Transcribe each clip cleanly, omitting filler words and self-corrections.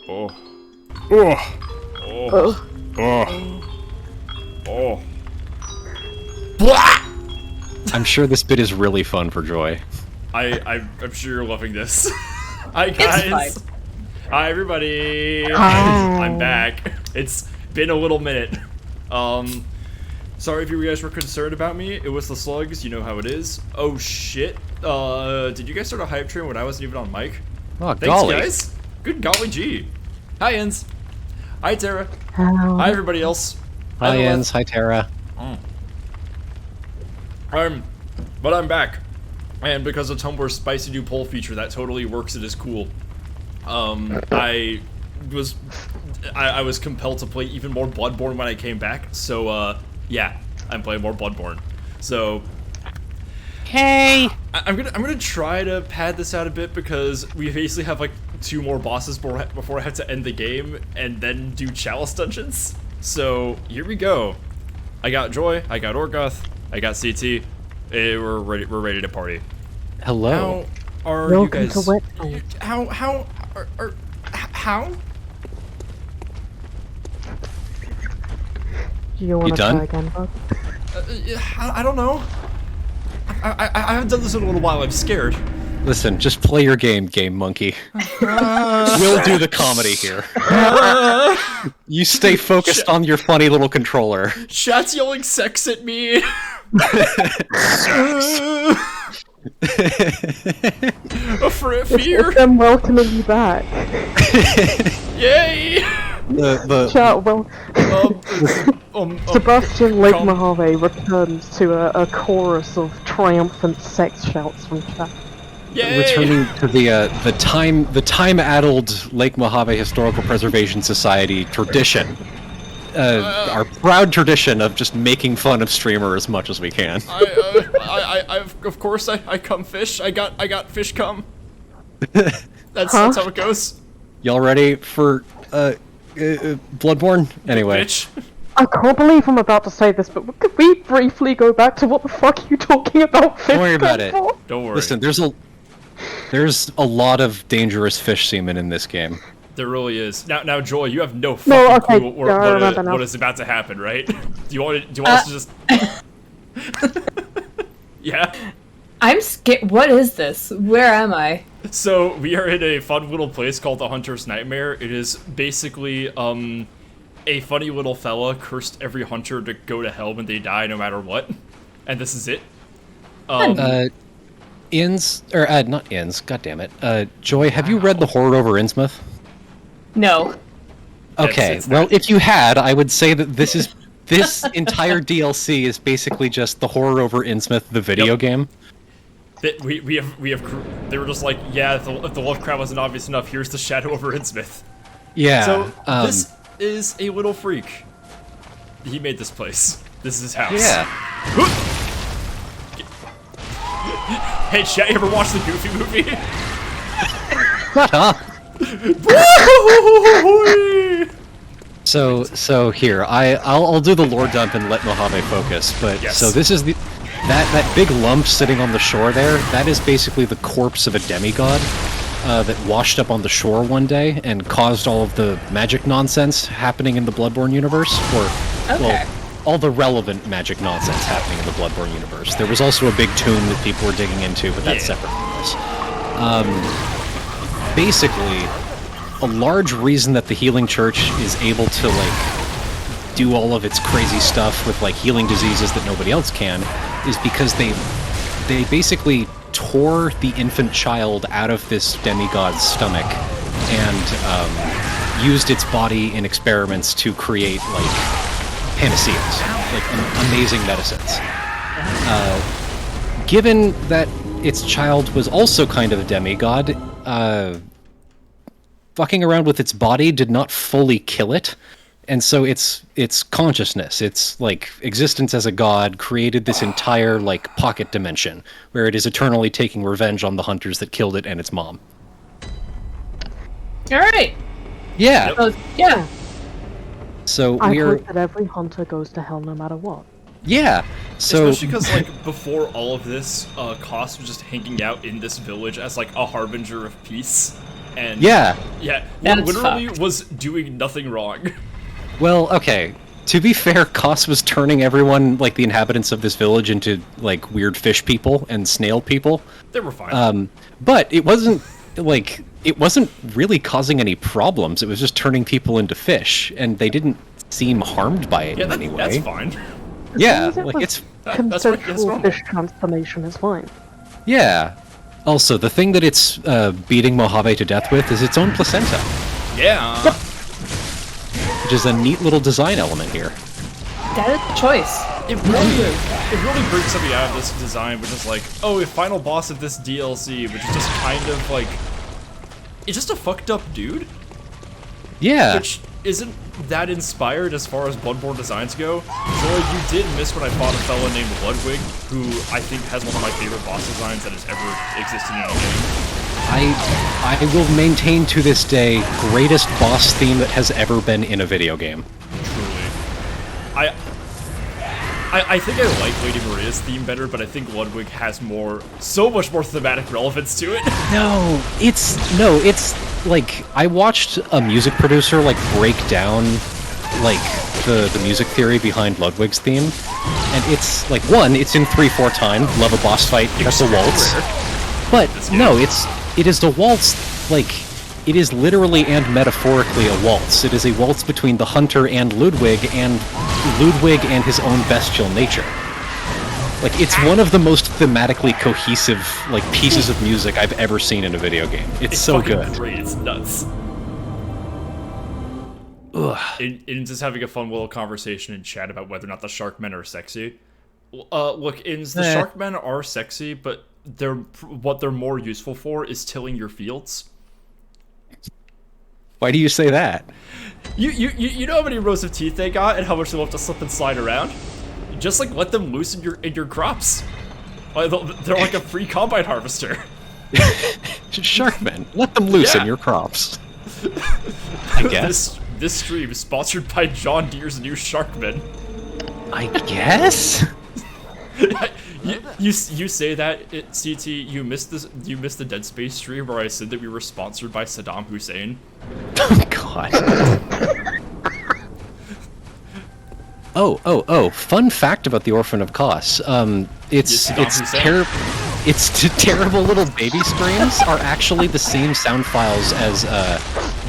Oh. Oh. Oh. Oh. Oh. Blah! I'm sure this bit is really fun for Joy. I'm sure you're loving this. Hi guys. Hi everybody. Hi. I'm back. It's been a little minute. Sorry if you guys were concerned about me. It was the slugs. You know how it is. Oh shit. Did you guys start a hype train when I wasn't even on mic? Oh, Thanks, golly. guys. Good golly gee. Hi, Ens. Hi, Tara. Hello. Hi, everybody else. Hi, Noah. Ens. Hi, Tara. But I'm back. And because of Tumblr's spicy new poll feature, that totally works. It is cool. I was compelled to play even more Bloodborne when I came back. So, yeah, I'm playing more Bloodborne. So, Hey! I'm gonna try to pad this out a bit because we basically have like 2 more bosses before I have to end the game and then do Chalice dungeons. So here we go. I got Joy, I got Orgoth, I got CT. We're ready to party. Hello. How are Welcome you guys? to Wetfield. How? Do you want You to done? try again, bud? I don't know. I haven't done this in a little while. I'm scared. Listen, just play your game, Game Monkey. We'll do the comedy here. You stay focused on your funny little controller. Chat's yelling sex at me. Fear. It's them welcoming you back. Yay. Chat, well, Sebastian Lake come- Mojave returns to a chorus of triumphant sex shouts from chat. Yay. Returning to the time-addled Lake Mojave Historical Preservation Society tradition. Our proud tradition of just making fun of streamer as much as we can. Of course, I cum fish. I got fish cum. That's how it goes. Y'all ready for Bloodborne? Anyway. Bitch. I can't believe I'm about to say this, but could we briefly go back to what the fuck are you talking about? Don't worry about it. for? Don't worry. Listen, there's a lot of dangerous fish semen in this game. There really is. Now, Joy, you have no No, fucking okay, clue yeah, I remember now. what is about to happen, right? Do you want us to just? Yeah. I'm scared. What is this? Where am I? So we are in a fun little place called the Hunter's Nightmare. It is basically a funny little fella cursed every hunter to go to hell when they die, no matter what. And this is it. Not Inns, god damn it. Joy, have you read The Horror over Innsmouth? No. Okay, It's well, not. if you had, I would say that this entire DLC is basically just The Horror over Innsmouth, the video Yep. game. We have. They were just like, yeah, if the Lovecraft wasn't obvious enough, here's the Shadow over Innsmouth. Yeah. So this is a little freak. He made this place. This is his house. Yeah. Hey, chat, you ever watch the Goofy movie? Shut up. So here, I'll do the lore dump and let Mojave focus. But Yes. so this is that big lump sitting on the shore there. That is basically the corpse of a demigod that washed up on the shore one day and caused all of the magic nonsense happening in the Bloodborne universe, or well, all the relevant magic nonsense happening in the Bloodborne universe. There was also a big tomb that people were digging into, but that's Yeah. separate from this. Basically, a large reason that the Healing Church is able to, like, do all of its crazy stuff with, like, healing diseases that nobody else can is because they basically tore the infant child out of this demigod's stomach and used its body in experiments to create, like, panaceas, like, amazing medicines. Given that its child was also kind of a demigod, fucking around with its body did not fully kill it, and so its consciousness, its like existence as a god, created this entire like pocket dimension where it is eternally taking revenge on the hunters that killed it and its mom. All right. Yeah. Yep. So, yeah. So I we're hope that every hunter goes to hell no matter what. yeah. So Especially because, like, before all of this, Kos was just hanging out in this village as, like, a harbinger of peace. And Yeah. yeah, That's literally fucked. was doing nothing wrong. Well, okay. To be fair, Kos was turning everyone, like the inhabitants of this village, into like weird fish people and snail people. They were fine. But it wasn't really causing any problems. It was just turning people into fish, and they didn't seem harmed by it Yeah, in any way. that's fine. Yeah, As long as it like was it's that's consensual normal. fish transformation is fine. yeah. Also, the thing that it's beating Mojave to death with is its own placenta, Yeah. which is a neat little design element here. That is a choice. It really brings something out of this design, which is like, oh, a final boss of this DLC, which is just kind of like, it's just a fucked up dude, Yeah. which isn't that inspired as far as Bloodborne designs go. So like, you did miss when I fought a fella named Ludwig, who I think has one of my favorite boss designs that has ever existed in a game. I will maintain to this day greatest boss theme that has ever been in a video game. Truly. I think I like Lady Maria's theme better, but I think Ludwig has so much more thematic relevance to it. No, it's like I watched a music producer like break down like the music theory behind Ludwig's theme, and it's like it's in 3/4 time, love a boss fight, that's a waltz. But no, it is the waltz, like it is literally and metaphorically a waltz. It is a waltz between the hunter and Ludwig his own bestial nature. Like, it's one of the most thematically cohesive, like, pieces of music I've ever seen in a video game. It's so fucking good. Great, it's nuts. Ugh. In just having a fun little conversation in chat about whether or not the Sharkmen are sexy. Look, the Sharkmen are sexy, but what they're more useful for is tilling your fields. Why do you say that? You know how many rows of teeth they got and how much they love to slip and slide around? Just like let them loose in your crops. They're like a free combine harvester. Sharkmen, let them loose in your crops. I guess. This stream is sponsored by John Deere's new Sharkmen. I guess? You say that, CT, you missed the Dead Space stream where I said that we were sponsored by Saddam Hussein. Oh, God. Oh, fun fact about the Orphan of Kos. It's terrible little baby screams are actually the same sound files as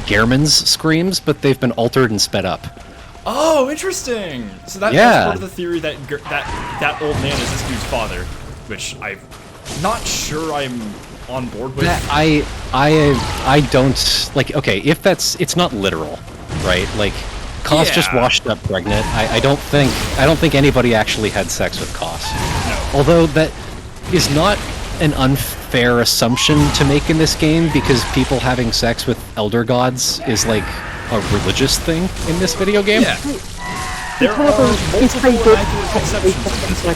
Gehrman's screams, but they've been altered and sped up. Oh, interesting. So that's part of the theory that that old man is this dude's father, which I'm not sure I'm on board with. I don't like. Okay, if it's not literal, right? Like, Kos just washed up pregnant. I don't think anybody actually had sex with Kos. No. Although that is not an unfair assumption to make in this game, because people having sex with elder gods is like a religious thing in this video game. Yeah. There are multiple immaculate conceptions in this game.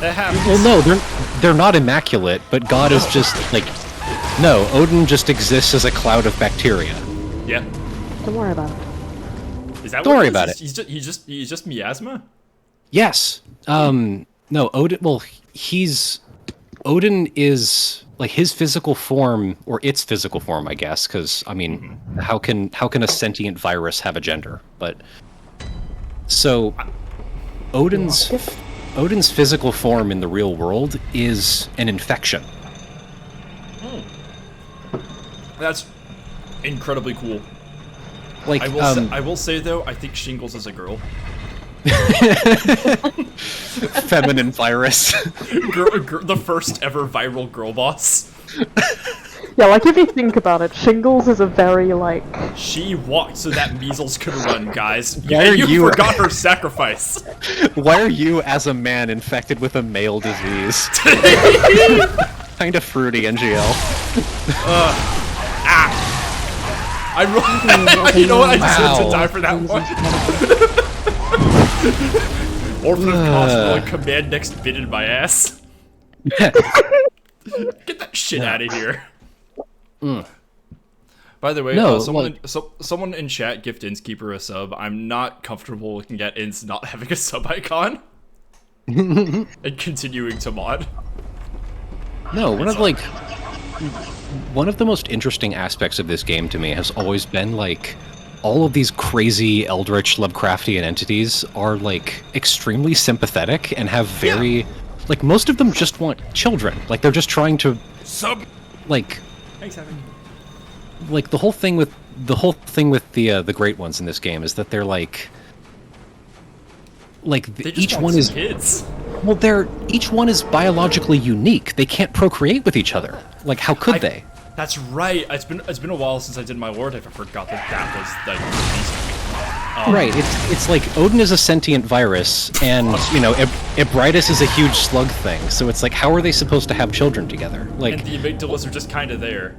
That happens. Well, no, they're not immaculate, but God is just like, no, Odin just exists as a cloud of bacteria. Yeah. Don't worry about it. Is that Don't what worry it is? about it. He's just miasma? Yes. No, Odin. Well, Odin is like his physical form, or its physical form, I guess. Because I mean, how can a sentient virus have a gender? But so Odin's physical form in the real world is an infection. That's incredibly cool. Like, I will say though, I think Shingles is a girl. feminine virus. The first ever viral girl boss. Yeah, like if you think about it, Shingles is a very like. She walked so that measles could run, guys. Why are you- forgot her sacrifice. Why are you, as a man, infected with a male disease? Kind of fruity, NGL. I really, you know what? I deserve to Wow. die for that one. Orphan of Kos will command next bit in my ass. Get that shit out of here. By the way, No, someone in chat gift Innskeeper a sub. I'm not comfortable looking at Inns not having a sub icon. And continuing to mod. No, one of one of the most interesting aspects of this game to me has always been like all of these crazy eldritch Lovecraftian entities are like extremely sympathetic and have very like most of them just want children. Like they're just trying to like Thanks, Evan. like the whole thing with the great ones in this game is that they're like They just each want one some is kids. well each one is biologically unique. They can't procreate with each other. Like how could they? That's right. It's been a while since I did my lore type. I forgot that was like Right, it's like Odin is a sentient virus, and you know, Ebritus is a huge slug thing. So it's like, how are they supposed to have children together? Like, and the amygdalas are just kind of there.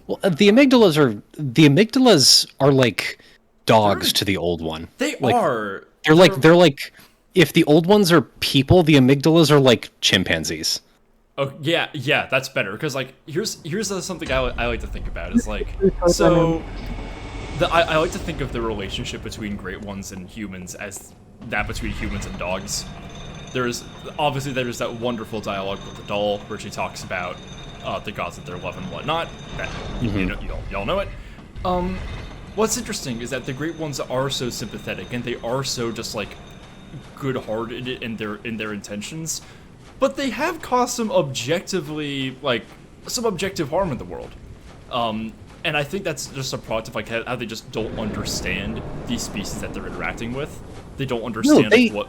well, the amygdalas are like dogs to the old one. They like, are. They're like, if the old ones are people, the amygdalas are like chimpanzees. Oh yeah, that's better because like here's something I like to think about is like so. I like to think of the relationship between Great Ones and humans as that between humans and dogs. There's that wonderful dialogue with the doll where she talks about the gods that they're love and whatnot. That y'all know it. What's interesting is that the Great Ones are so sympathetic and they are so just like good-hearted in their intentions, but they have caused some objective harm in the world. And I think that's just a product of like how they just don't understand these species that they're interacting with. They don't understand what.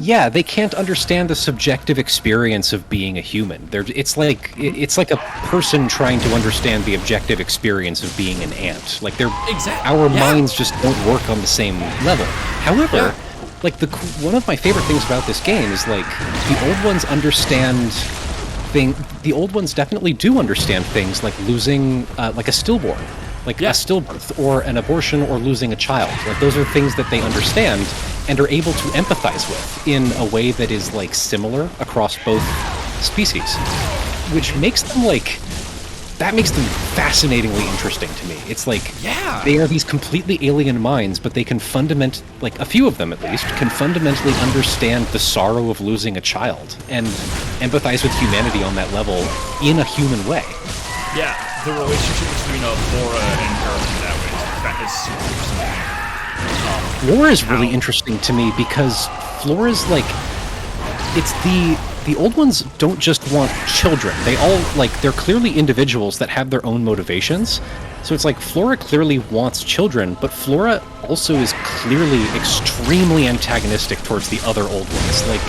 Yeah, they can't understand the subjective experience of being a human. It's like a person trying to understand the objective experience of being an ant. Like our minds just don't work on the same level. However, like one of my favorite things about this game is like the old ones understand. The old ones definitely do understand things like losing, like a stillborn, like a stillbirth, or an abortion, or losing a child. Like those are things that they understand and are able to empathize with in a way that is like similar across both species, which makes them fascinatingly interesting to me. It's like they are these completely alien minds, but they can like a few of them at least, can fundamentally understand the sorrow of losing a child and empathize with humanity on that level in a human way. Yeah, the relationship between Flora and Herman that way is super interesting. Flora is really interesting to me because Flora's like, it's the old ones don't just want children. They all, like, they're clearly individuals that have their own motivations. So it's like Flora clearly wants children, but Flora also is clearly extremely antagonistic towards the other old ones. Like,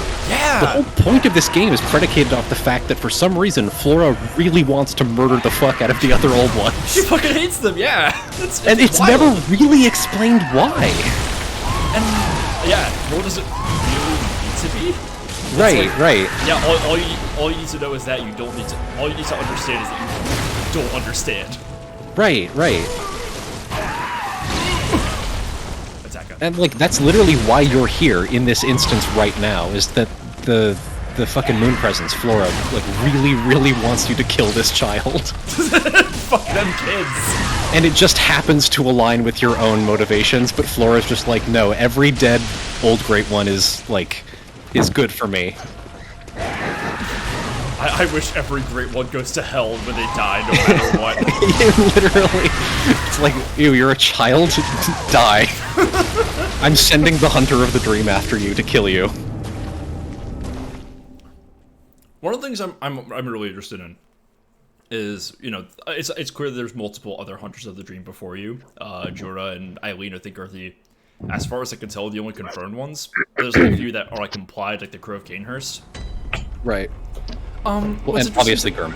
the whole point of this game is predicated off the fact that for some reason Flora really wants to murder the fuck out of the other old ones. She fucking hates them, yeah. It's never really explained why. And nor does it really need to be. Right. Yeah, all you need to know is that you don't need to. All you need to understand is that you don't understand. Right. Attack up. And like that's literally why you're here in this instance right now. Is that the fucking moon presence, Flora, like really wants you to kill this child. Fuck them kids. And it just happens to align with your own motivations, but Flora's just like, no, every dead old Great One is good for me. I wish every Great One goes to hell when they die, no matter what. Literally. It's like, ew, you're a child? Die. I'm sending the Hunter of the Dream after you to kill you. One of the things I'm really interested in is, you know, it's clear that there's multiple other Hunters of the Dream before you. Jorah and Eileen, I think, are as far as I can tell, the only confirmed ones. There's a few that are like implied, like the Crow of Cainhurst. Right. Well, and obviously Gurman.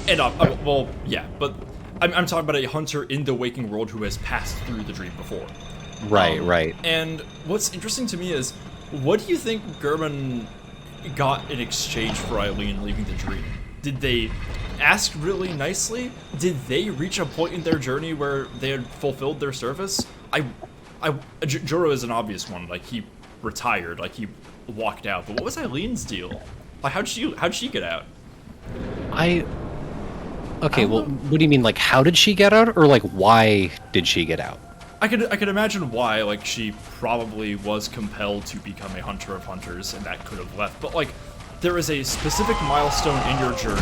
And well, yeah, but I'm talking about a hunter in the waking world who has passed through the dream before. Right. And what's interesting to me is, what do you think Gurman got in exchange for Eileen leaving the dream? Did they ask really nicely? Did they reach a point in their journey where they had fulfilled their service? Jorah is an obvious one. Like, he retired. Like, he walked out. But what was Eileen's deal? Like, how'd she get out? Okay, well, what do you mean? Like, how did she get out, or like, why did she get out? I could imagine why. Like, she probably was compelled to become a hunter of hunters, and that could have left. But like, there is a specific milestone in your journey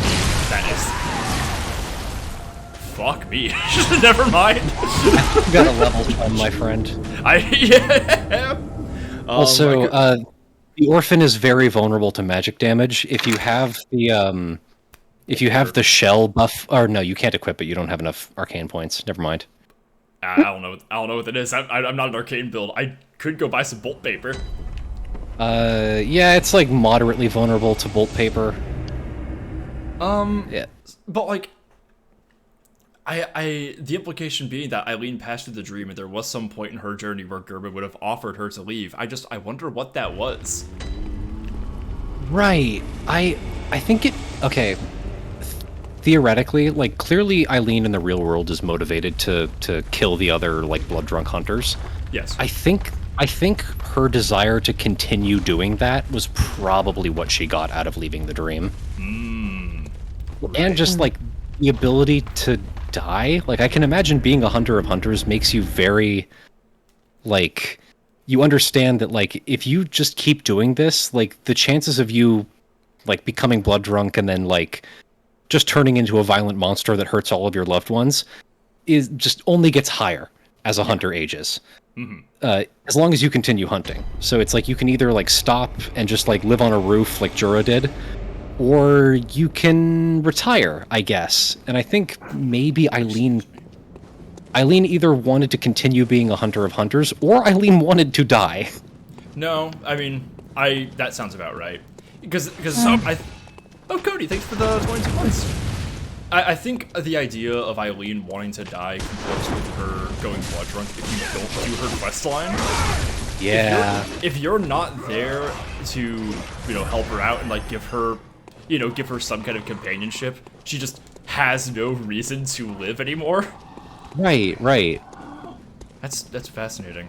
that is... Fuck me. Never mind. You got a level 10, my friend. Yeah. Also, the orphan is very vulnerable to magic damage. If you have the shell buff, or no, you can't equip it. You don't have enough arcane points. Never mind. I don't know what it is. I'm not an arcane build. I could go buy some bolt paper. Yeah, it's like moderately vulnerable to bolt paper. Yeah. But like, the implication being that Eileen passed through the dream, and there was some point in her journey where Gerben would have offered her to leave. I wonder what that was. Right. I think it. Okay. Theoretically, like clearly, Eileen in the real world is motivated to kill the other like blood drunk hunters. Yes. I think her desire to continue doing that was probably what she got out of leaving the dream. And just like the ability to die. Like I can imagine being a hunter of hunters makes you very like you understand that like if you just keep doing this, like the chances of you like becoming blood drunk and then like just turning into a violent monster that hurts all of your loved ones is just only gets higher as a hunter ages. As long as you continue hunting. So it's like you can either like stop and just like live on a roof like Jura did, or you can retire, I guess. And I think maybe Eileen either wanted to continue being a hunter of hunters, or Eileen wanted to die. No, I mean, that sounds about right. Because oh, Cody, thanks for the 22 months. I think the idea of Eileen wanting to die comports with her going blood drunk if you don't do her quest line. Yeah. If you're not there to, help her out and like give her some kind of companionship, she just has no reason to live anymore. Right. That's fascinating.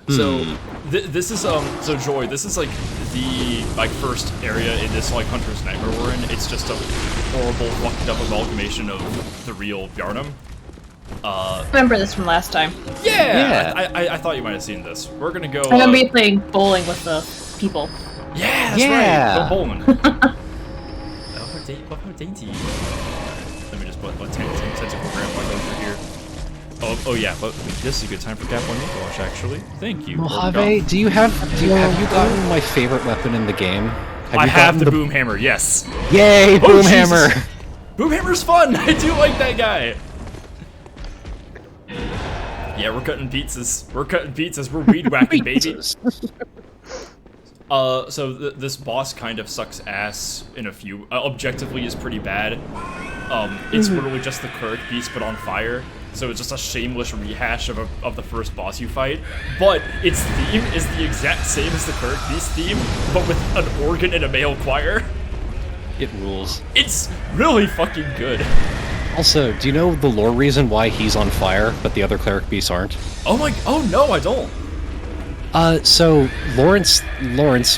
So this is so Joy, this is like the first area in this like Hunter's Nightmare we're in. It's just a horrible fucked up amalgamation of the real Bjarnam. Remember this from last time. Yeah. I thought you might have seen this. We're gonna go. I'm gonna be playing bowling with the people. Yeah, that's right. Go bowling. Love how dainty. Let me just put 10 tentacle grandpa go through here. Oh yeah, but this is a good time for Gap 1 Watch, actually. Thank you. Mojave, have you gotten my favorite weapon in the game? I have the boom hammer, yes. Yay, boom hammer! Boom hammer's fun! I do like that guy! Yeah, we're cutting pizzas. We're weed whacking, baby. So this boss kind of sucks ass in a few. Objectively is pretty bad. It's literally just the cleric beast but on fire. So it's just a shameless rehash of the first boss you fight. But its theme is the exact same as the cleric beast theme, but with an organ and a male choir. It rules. It's really fucking good. Also, do you know the lore reason why he's on fire, but the other cleric beasts aren't? Oh no, I don't. So Lawrence,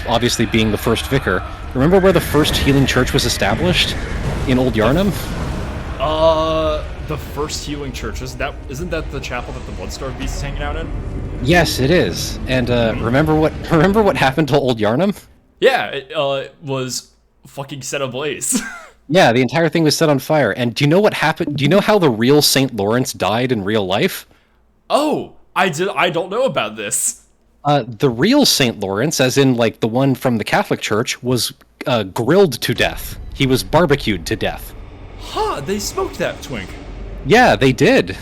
obviously being the first vicar, remember where the first healing church was established? In Old Yarnum? The first healing church, isn't that the chapel that the Bloodstarved Beast is hanging out in? Yes, it is. And remember what happened to Old Yarnum? Yeah, it was fucking set ablaze. Yeah, the entire thing was set on fire. And do you know what happened? Do you know how the real Saint Lawrence died in real life? Oh, I don't know about this. The real Saint Lawrence, as in like the one from the Catholic Church, was grilled to death. He was barbecued to death. Huh, they smoked that twink. Yeah, they did.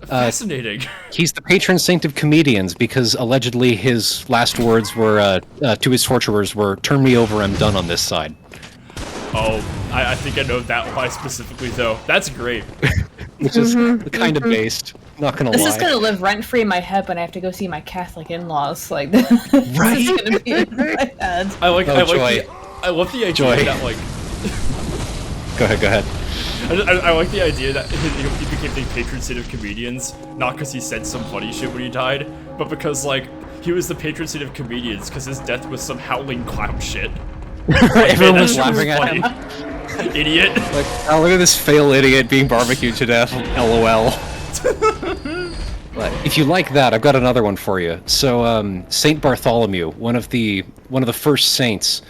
Fascinating. He's the patron saint of comedians because allegedly his last words were to his torturers were, "Turn me over, I'm done on this side." Oh, I think I know that line specifically though. That's great. Which is kind of based. Not gonna lie. This is gonna live rent free in my head when I have to go see my Catholic in-laws. Like, this Right? is gonna be in my head. I love the idea Joy. that like. Go ahead. I like the idea that he became the patron saint of comedians, not because he said some funny shit when he died, but because like he was the patron saint of comedians because his death was some howling clown shit. Everyone was laughing at him. Idiot. Like, oh, look at this fail idiot being barbecued to death. LOL. But if you like that, I've got another one for you. So, Saint Bartholomew, one of the first saints,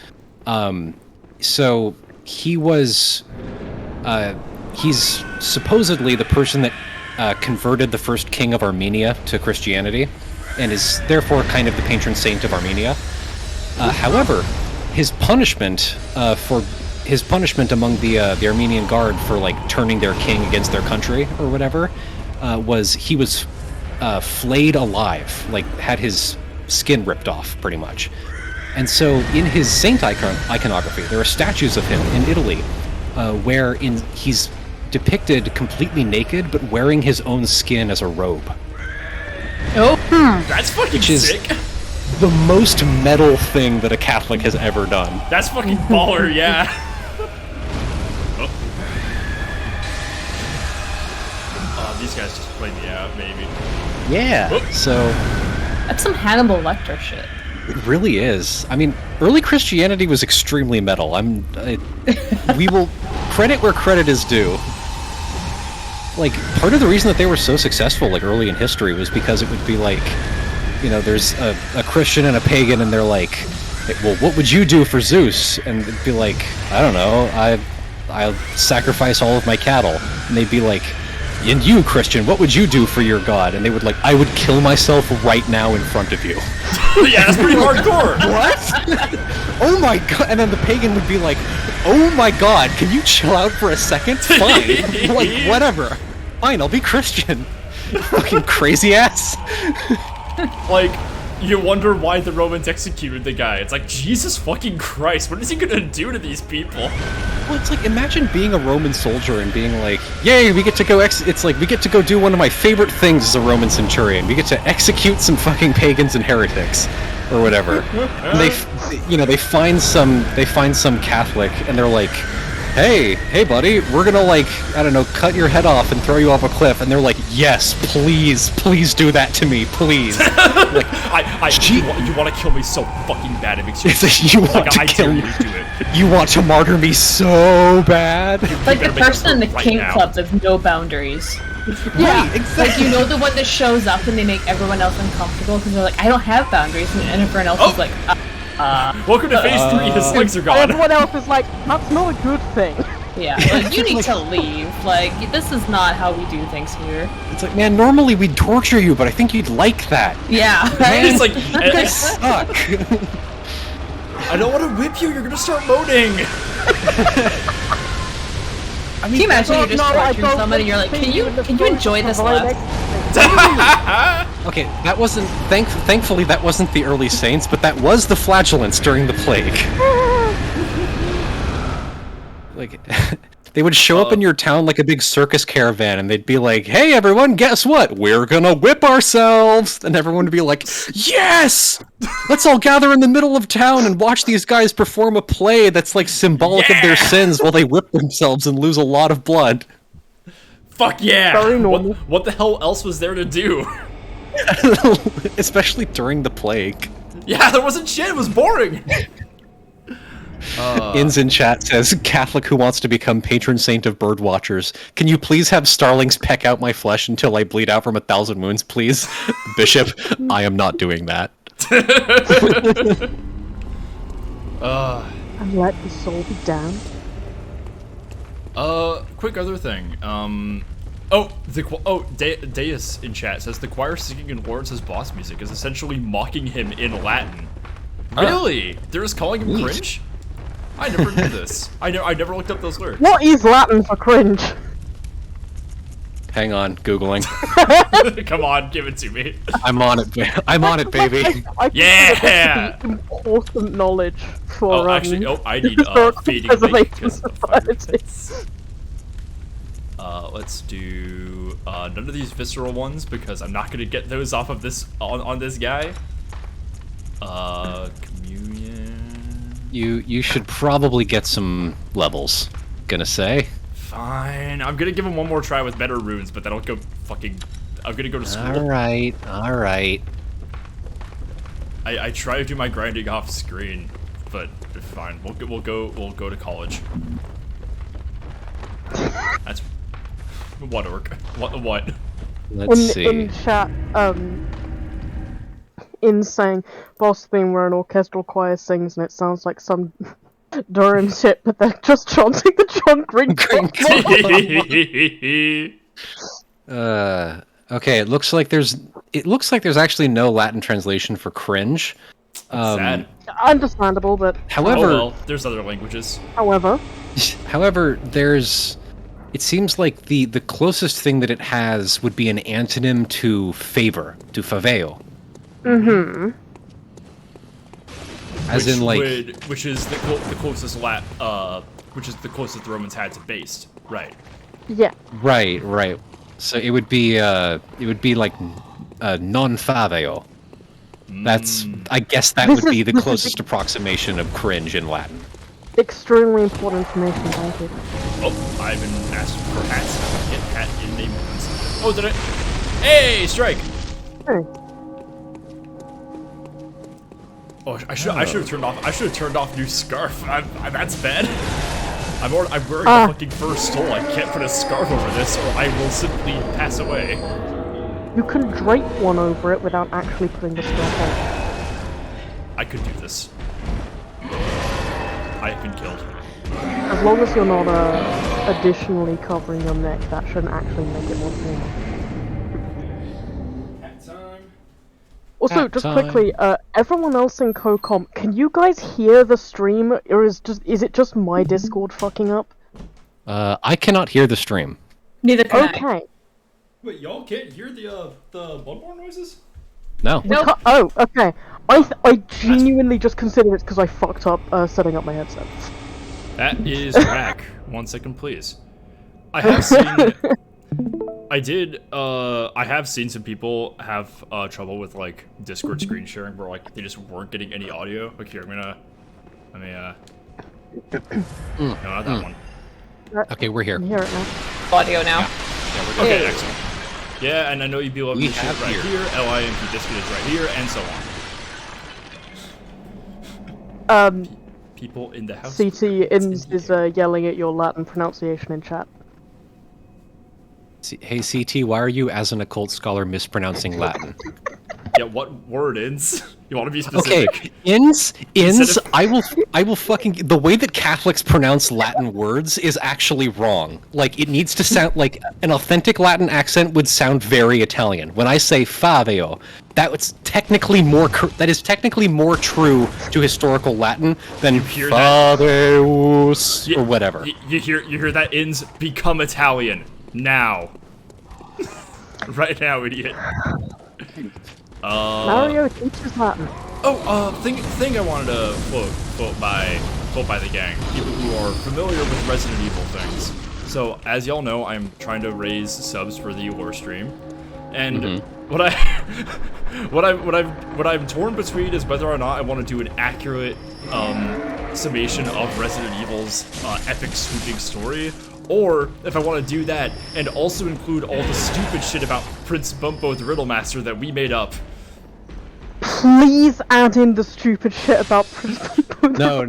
So he was, he's supposedly the person that converted the first king of Armenia to Christianity, and is therefore kind of the patron saint of Armenia. However, his punishment among the Armenian Guard for like turning their king against their country or whatever was he was flayed alive, like had his skin ripped off, pretty much. And so in his saint iconography, there are statues of him in Italy where he's depicted completely naked but wearing his own skin as a robe. Oh, That's fucking Which is- sick. The most metal thing that a Catholic has ever done. That's fucking baller, yeah. Oh, these guys just played me out, maybe. Yeah, Whoop. so that's some Hannibal Lecter shit. it really is. I mean, early Christianity was extremely metal. We will credit where credit is due. Like, part of the reason that they were so successful, like, early in history was because it would be like, you know, there's a Christian and a pagan, and they're like, hey, well, what would you do for Zeus? And it'd be like, I don't know, I'll sacrifice all of my cattle. And they'd be like, and you, Christian, what would you do for your god? And they would like, I would kill myself right now in front of you. Yeah, that's pretty hardcore. What? Oh my god! And then the pagan would be like, "Oh my god, can you chill out for a second? Fine, like whatever. Fine, I'll be Christian." Fucking crazy ass. Like, you wonder why the Romans executed the guy. It's like, Jesus fucking Christ, what is he gonna do to these people? Well, it's like, imagine being a Roman soldier and being like, "Yay, we get to go it's like we get to go do one of my favorite things as a Roman centurion. We get to execute some fucking pagans and heretics." Or whatever. And they find some Catholic, and they're like, hey buddy, we're gonna, like, I don't know, cut your head off and throw you off a cliff. And they're like, yes, please do that to me, please. Like, you want to kill me so fucking bad, it makes you... it's like, you want to I kill dare me. you to do it. You want to martyr me so bad. Like the better make person in the it right King now. Club with no boundaries. Yeah, Like, exactly. you know, the one that shows up and they make everyone else uncomfortable because they're like, I don't have boundaries, and everyone else is like, Welcome to phase 3, his legs are And gone. everyone else is like, that's not a good thing. yeah, like, you need to leave. Like, this is not how we do things here. It's like, man, normally we'd torture you, but I think you'd like that. Yeah, And it's like, You guys suck. I don't want to whip you, you're gonna start moaning. I Can you imagine you're just No, I torturing don't someone and you're like, think can you enjoy this provide laugh? Okay, that wasn't. Thankfully, that wasn't the early saints, but that was the flagellants during the plague. Like, they would show up in your town like a big circus caravan, and they'd be like, "Hey, everyone, guess what? We're gonna whip ourselves!" And everyone would be like, "Yes! Let's all gather in the middle of town and watch these guys perform a play that's like symbolic of their sins while they whip themselves and lose a lot of blood." Fuck yeah! Very normal. What the hell else was there to do? Especially during the plague. Yeah, there wasn't shit, it was boring! Inns in chat says, Catholic who wants to become patron saint of bird watchers. Can you please have starlings peck out my flesh until I bleed out from 1,000 wounds, please? Bishop, I am not doing that. And let the soul be damned. Quick other thing. Deus in chat says the choir singing in Lawrence's boss music is essentially mocking him in Latin. Really? They're just calling him cringe? I never knew this. I never looked up those lyrics. What is Latin for cringe? Hang on, Googling. Come on, give it to me. I'm on it, I'm on it, baby. I consider Yeah! this to be important knowledge for, Actually, I need historical fading preservation because of fire society. effects. Let's do none of these visceral ones because I'm not gonna get those off of this on this guy. Communion. You should probably get some levels, gonna say. Fine. I'm gonna give him one more try with better runes, but then I'll go fucking. I'm gonna go to school. Alright. I try to do my grinding off screen, but fine. We'll go to college. That's what orc. What? Let's see. In chat, in saying boss theme where an orchestral choir sings and it sounds like some During shit, but they're just chanting the John Green. Okay, it looks like there's actually no Latin translation for cringe. Sad. Understandable, but However, Oh well, there's other languages. however, it seems like the closest thing that it has would be an antonym to favor, to faveo. mm-hmm. As in, like, which is the closest which is the closest the Romans had to based, right? Yeah. right. So it would be like non faveo. That's, I guess that would be the closest approximation of cringe in Latin. Extremely important information, thank you. Oh, I've been asked for hats. Get hat in name ones. Oh, did it? Hey, strike! Hey. Oh, I should have turned off. I should have turned off new scarf. That's bad. I'm wearing the fucking first soul. I can't put a scarf over this, or I will simply pass away. You can drape one over it without actually putting the stuff on. I could do this. I have been killed. As long as you're not additionally covering your neck, that shouldn't actually make it more formal. Hat time. Also, just quickly, everyone else in CoComp, can you guys hear the stream, or is it just my Discord fucking up? I cannot hear the stream. Neither can I. Okay. Wait, y'all can't hear the Bloodborne noises? No. Nope. Oh, okay. I genuinely just considered it because I fucked up setting up my headset. That is whack. 1 second, please. I have seen. I have seen some people have trouble with like Discord screen sharing, where like they just weren't getting any audio. Look here, no, not that one. Okay, we're here. I can hear it now. Audio now. Yeah, we're Okay, good. excellent. Yeah, and I know you'd be loving We this shit have right here. here. LIMP Discord is right here, and so on. People in the house. CT is yelling at your Latin pronunciation in chat. Hey CT, why are you, as an occult scholar, mispronouncing Latin? Yeah, what word ins? You want to be Okay, specific? ins. Instead of- I will fucking. The way that Catholics pronounce Latin words is actually wrong. Like, it needs to sound like an authentic Latin accent would sound very Italian. When I say faveo, that is technically more true to historical Latin than hear that? faveus or whatever. You hear that ins become Italian now. Right now, idiot. Mario teaches Latin. Thing I wanted to quote by the gang, people who are familiar with Resident Evil things. So, as y'all know, I'm trying to raise subs for the lore stream, and what I'm torn between is whether or not I want to do an accurate summation of Resident Evil's epic sweeping story, or if I want to do that and also include all the stupid shit about Prince Bumpo the Riddle Master that we made up. Please add in the stupid shit about Prince. No,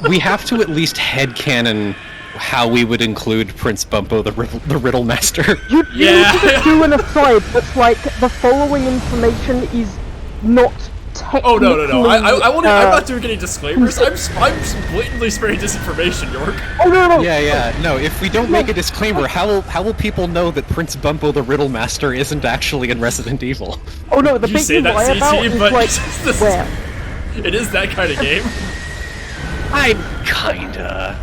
we have to at least headcanon how we would include Prince Bumpo the Riddle Master. You need to do an aside that's like, the following information is not technically... Oh, no. I'm not doing any disclaimers. I'm blatantly spreading disinformation, York. Oh, no. Yeah. No, if we don't make a disclaimer, how will people know that Prince Bumpo the Riddle Master isn't actually in Resident Evil? Oh, no, the You big say thing that, lie about CT, is but like, where? it is that kind of game. Kinda.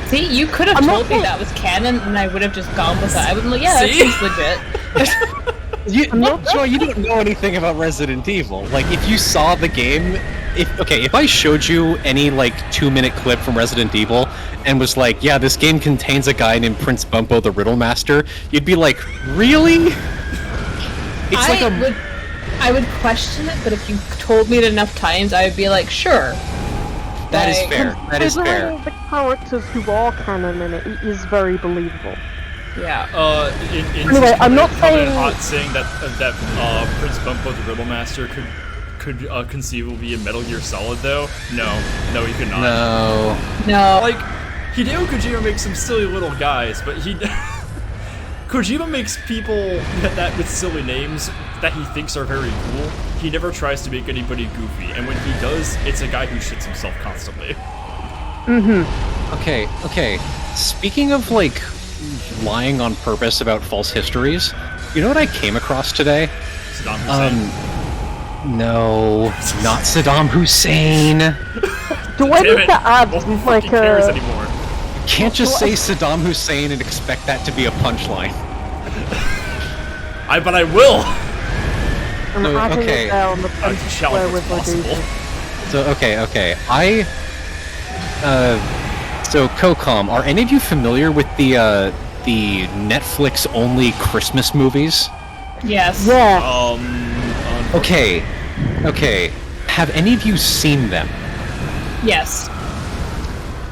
See, you could have I'm told not me that was canon, and I would have just gone with that. I would have been like, yeah, that See? seems legit. Joy, you don't know anything about Resident Evil. Like, if you saw the game, if I showed you any, like, 2-minute clip from Resident Evil and was like, yeah, this game contains a guy named Prince Bumpo the Riddle Master, you'd be like, really? I would question it, but if you told me it enough times, I would be like, sure. That is fair. That is fair. Considering the characters who are canon in it, it is very believable. Yeah. Anyway, I'm not saying- hot saying that Prince Bumpo the Riddle Master could conceivably be a Metal Gear Solid though. No, he could not. No. Like, Hideo Kojima makes some silly little guys, but Kojima makes people that with silly names that he thinks are very cool, he never tries to make anybody goofy, and when he does, it's a guy who shits himself constantly. Okay. Speaking of, like, lying on purpose about false histories, you know what I came across today? Saddam Hussein. No, not Saddam Hussein. Do I need to add, No one like, fucking cares anymore. You can't just say Saddam Hussein and expect that to be a punchline. But I will! I'm No, adding okay. it there on the I can challenge square what's with possible. So, okay. So COCOM, are any of you familiar with the Netflix-only Christmas movies? Yes. Yeah. Okay. Have any of you seen them? Yes.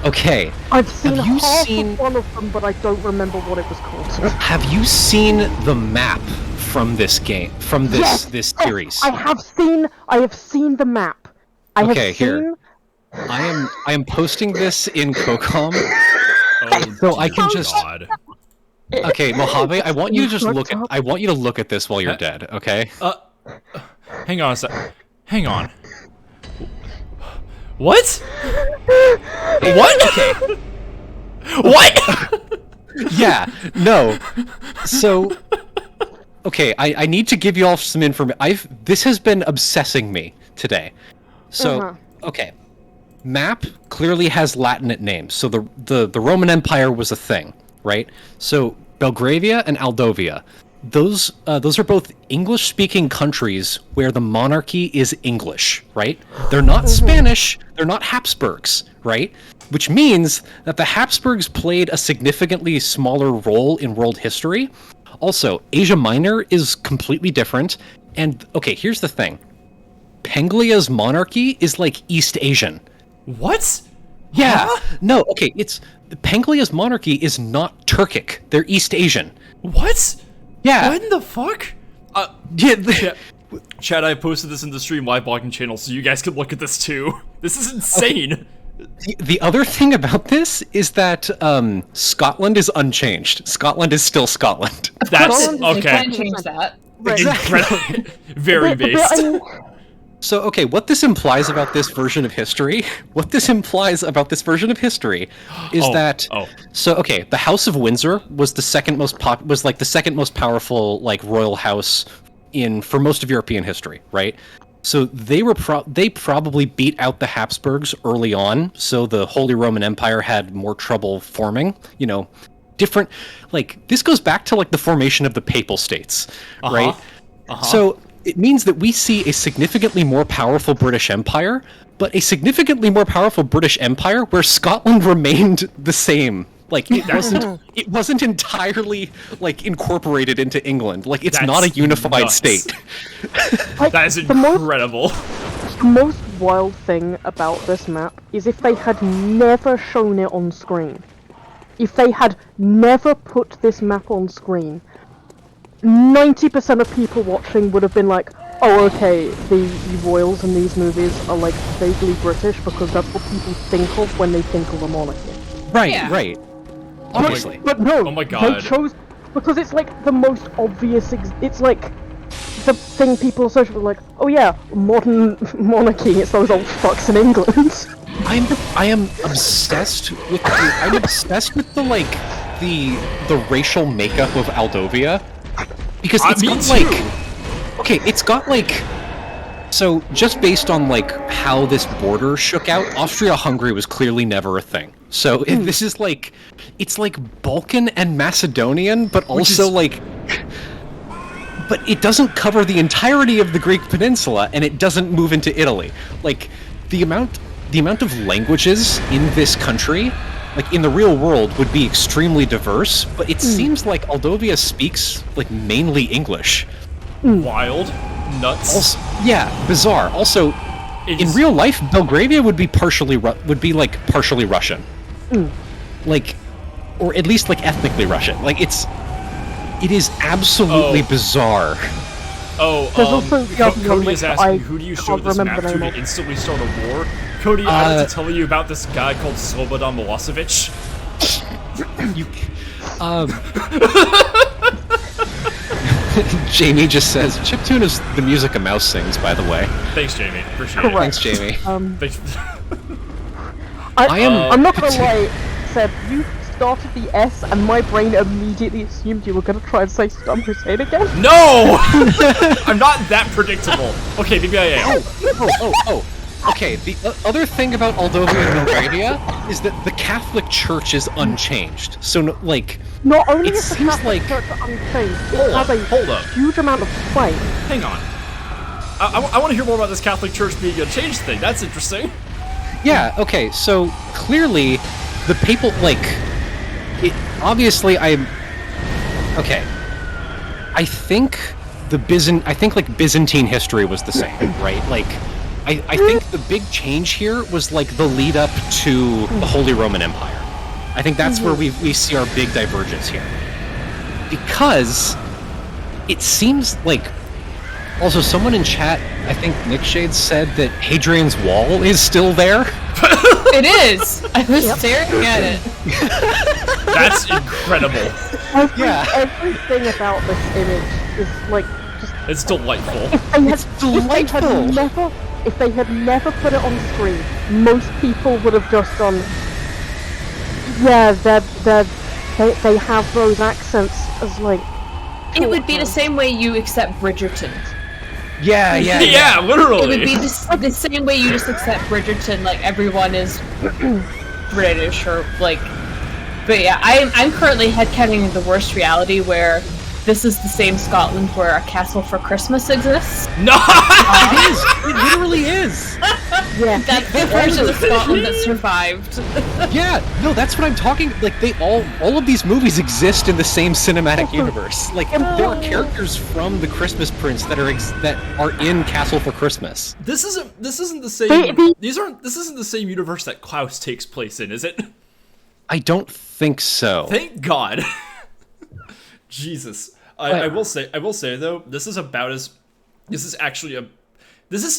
Okay. I've seen Have you half seen- of one of them, but I don't remember what it was called. Have you seen the map from this game, from this series? I have seen the map. I Okay, have here. seen. I am posting this in COCOM. Oh, So I dear can just- God. Okay, Mojave, I want you to just fucked look at. up. I want you to look at this while you're dead. Okay. Hang on a sec. Hang on. What? What? Okay. What? Yeah. No. So. Okay, I need to give you all some information. This has been obsessing me today. So, okay. Map clearly has Latinate names. So the Roman Empire was a thing, right? So Belgravia and Aldovia, those are both English-speaking countries where the monarchy is English, right? They're not Spanish, they're not Habsburgs, right? Which means that the Habsburgs played a significantly smaller role in world history. Also, Asia Minor is completely different. And, okay, here's the thing. Penglia's monarchy is like East Asian. What? Yeah. Huh? No, okay, Penglia's monarchy is not Turkic. They're East Asian. What? Yeah. What in the fuck? Yeah, Chad, I posted this in the Stream Live blogging channel so you guys can look at this too. This is insane. the other thing about this is that Scotland is unchanged. Scotland is still Scotland. That's Scotland They okay. can't change that. Incredible. Very The bit based. So, okay, what this implies about this version of history, is that. So, okay, the House of Windsor was the second most powerful like royal house for most of European history, right? So they probably beat out the Habsburgs early on. So the Holy Roman Empire had more trouble forming. You know, different. Like this goes back to like the formation of the Papal States, right? So it means that we see a significantly more powerful British Empire, but a significantly more powerful British Empire where Scotland remained the same. Like it wasn't entirely like incorporated into England. Like it's not a unified nuts. state. That is incredible. The most wild thing about this map is if they had never shown it on screen. If they had never put this map on screen, 90% of people watching would have been like, oh, okay, the royals in these movies are like vaguely British because that's what people think of when they think of a monarchy. Right, Yeah. right. Obviously. But no, Oh my God. they chose because it's like the most obvious. It's like the thing people associate with, like, oh yeah, modern monarchy. It's those old fucks in England. I am obsessed with the like the racial makeup of Aldovia because it's Me got too. like okay, it's got like so just based on like how this border shook out, Austria-Hungary was clearly never a thing. So this is like it's like Balkan and Macedonian, but also like but it doesn't cover the entirety of the Greek peninsula and it doesn't move into Italy. Like the amount of languages in this country, like in the real world, would be extremely diverse, but it seems like Aldovia speaks like mainly English. Wild. Nuts. Also, yeah, bizarre. Also, in It's- real life, Belgravia would be partially Russian, like, or at least like ethnically Russian. Like it is absolutely bizarre. There's also the other one Cody which is asking, I who do you show can't this remember map the to name to of. instantly start a war? Cody, I wanted to tell you about this guy called Slobodan Milosevic. Jamie just says, "Chiptune is the music a mouse sings." By the way, Thanks, Jamie. Appreciate it. thanks, Jamie. Thanks. I'm not gonna lie, Seb, you started the S and my brain immediately assumed you were gonna try and say Stun Crusade again. No! I'm not that predictable. Okay, maybe I am. Oh. Okay, the other thing about Moldova and Moldavia is that the Catholic Church is unchanged. So, Not only It is the seems Catholic like- Church unchanged, it Hold has up, hold up. a huge amount of sway. Hang on. I want to hear more about this Catholic Church being a change thing. That's interesting. yeah, okay, so clearly the papal, obviously okay. I think Byzantine history was the same, right? I think the big change here was the lead up to the Holy Roman Empire. I think that's where we see our big divergence here. Because it seems also someone in chat, I think Nick Shades said that Hadrian's Wall is still there. It is! I was staring at it. That's incredible. Everything about this image is just. It's delightful. If they had never put it on screen, most people would have just gone, yeah, they have those accents as It would be the same way you accept Bridgerton. Yeah. Yeah, literally. It would be the same way you just accept Bridgerton, everyone is British or But yeah, I'm currently headcanon the worst reality where this is the same Scotland where A Castle for Christmas exists. No! It is. It literally is. Yeah. That's the version of Scotland that survived. Yeah. No, that's what I'm talking. All of these movies exist in the same cinematic universe. There are characters from the Christmas Prince that are in Castle for Christmas. This isn't the same. This isn't the same universe that Klaus takes place in, is it? I don't think so. Thank God. Jesus. I will say though, this is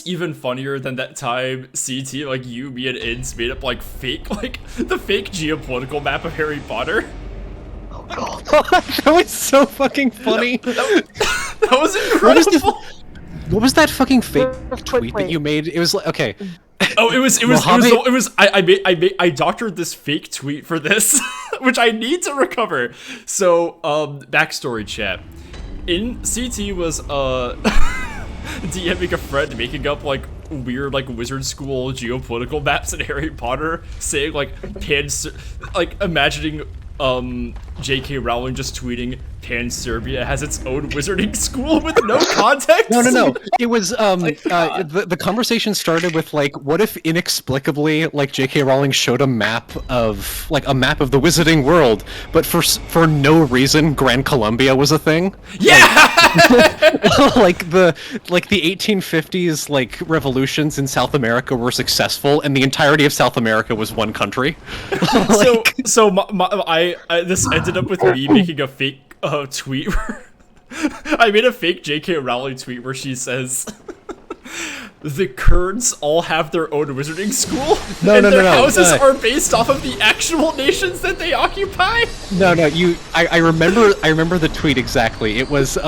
even funnier than that time CT, you, me, and Inns made up fake, the fake geopolitical map of Harry Potter. Oh god. That was so fucking funny. That was incredible. What was that fucking fake tweet that you made? It was okay. Oh, I doctored this fake tweet for this, which I need to recover. So, backstory chat. In CT was DMing a friend making up weird wizard school geopolitical maps in Harry Potter, saying imagining J.K. Rowling just tweeting Pan-Serbia has its own wizarding school with no context. No. It was the conversation started with what if inexplicably J.K. Rowling showed a map of the wizarding world, but for no reason Grand Columbia was a thing. Yeah. The 1850s revolutions in South America were successful, and the entirety of South America was one country. This ended up with me making a fake tweet. I made a fake J.K. Rowling tweet where she says, "The Kurds all have their own wizarding school, and their houses are based off of the actual nations that they occupy." No. I remember the tweet exactly. It was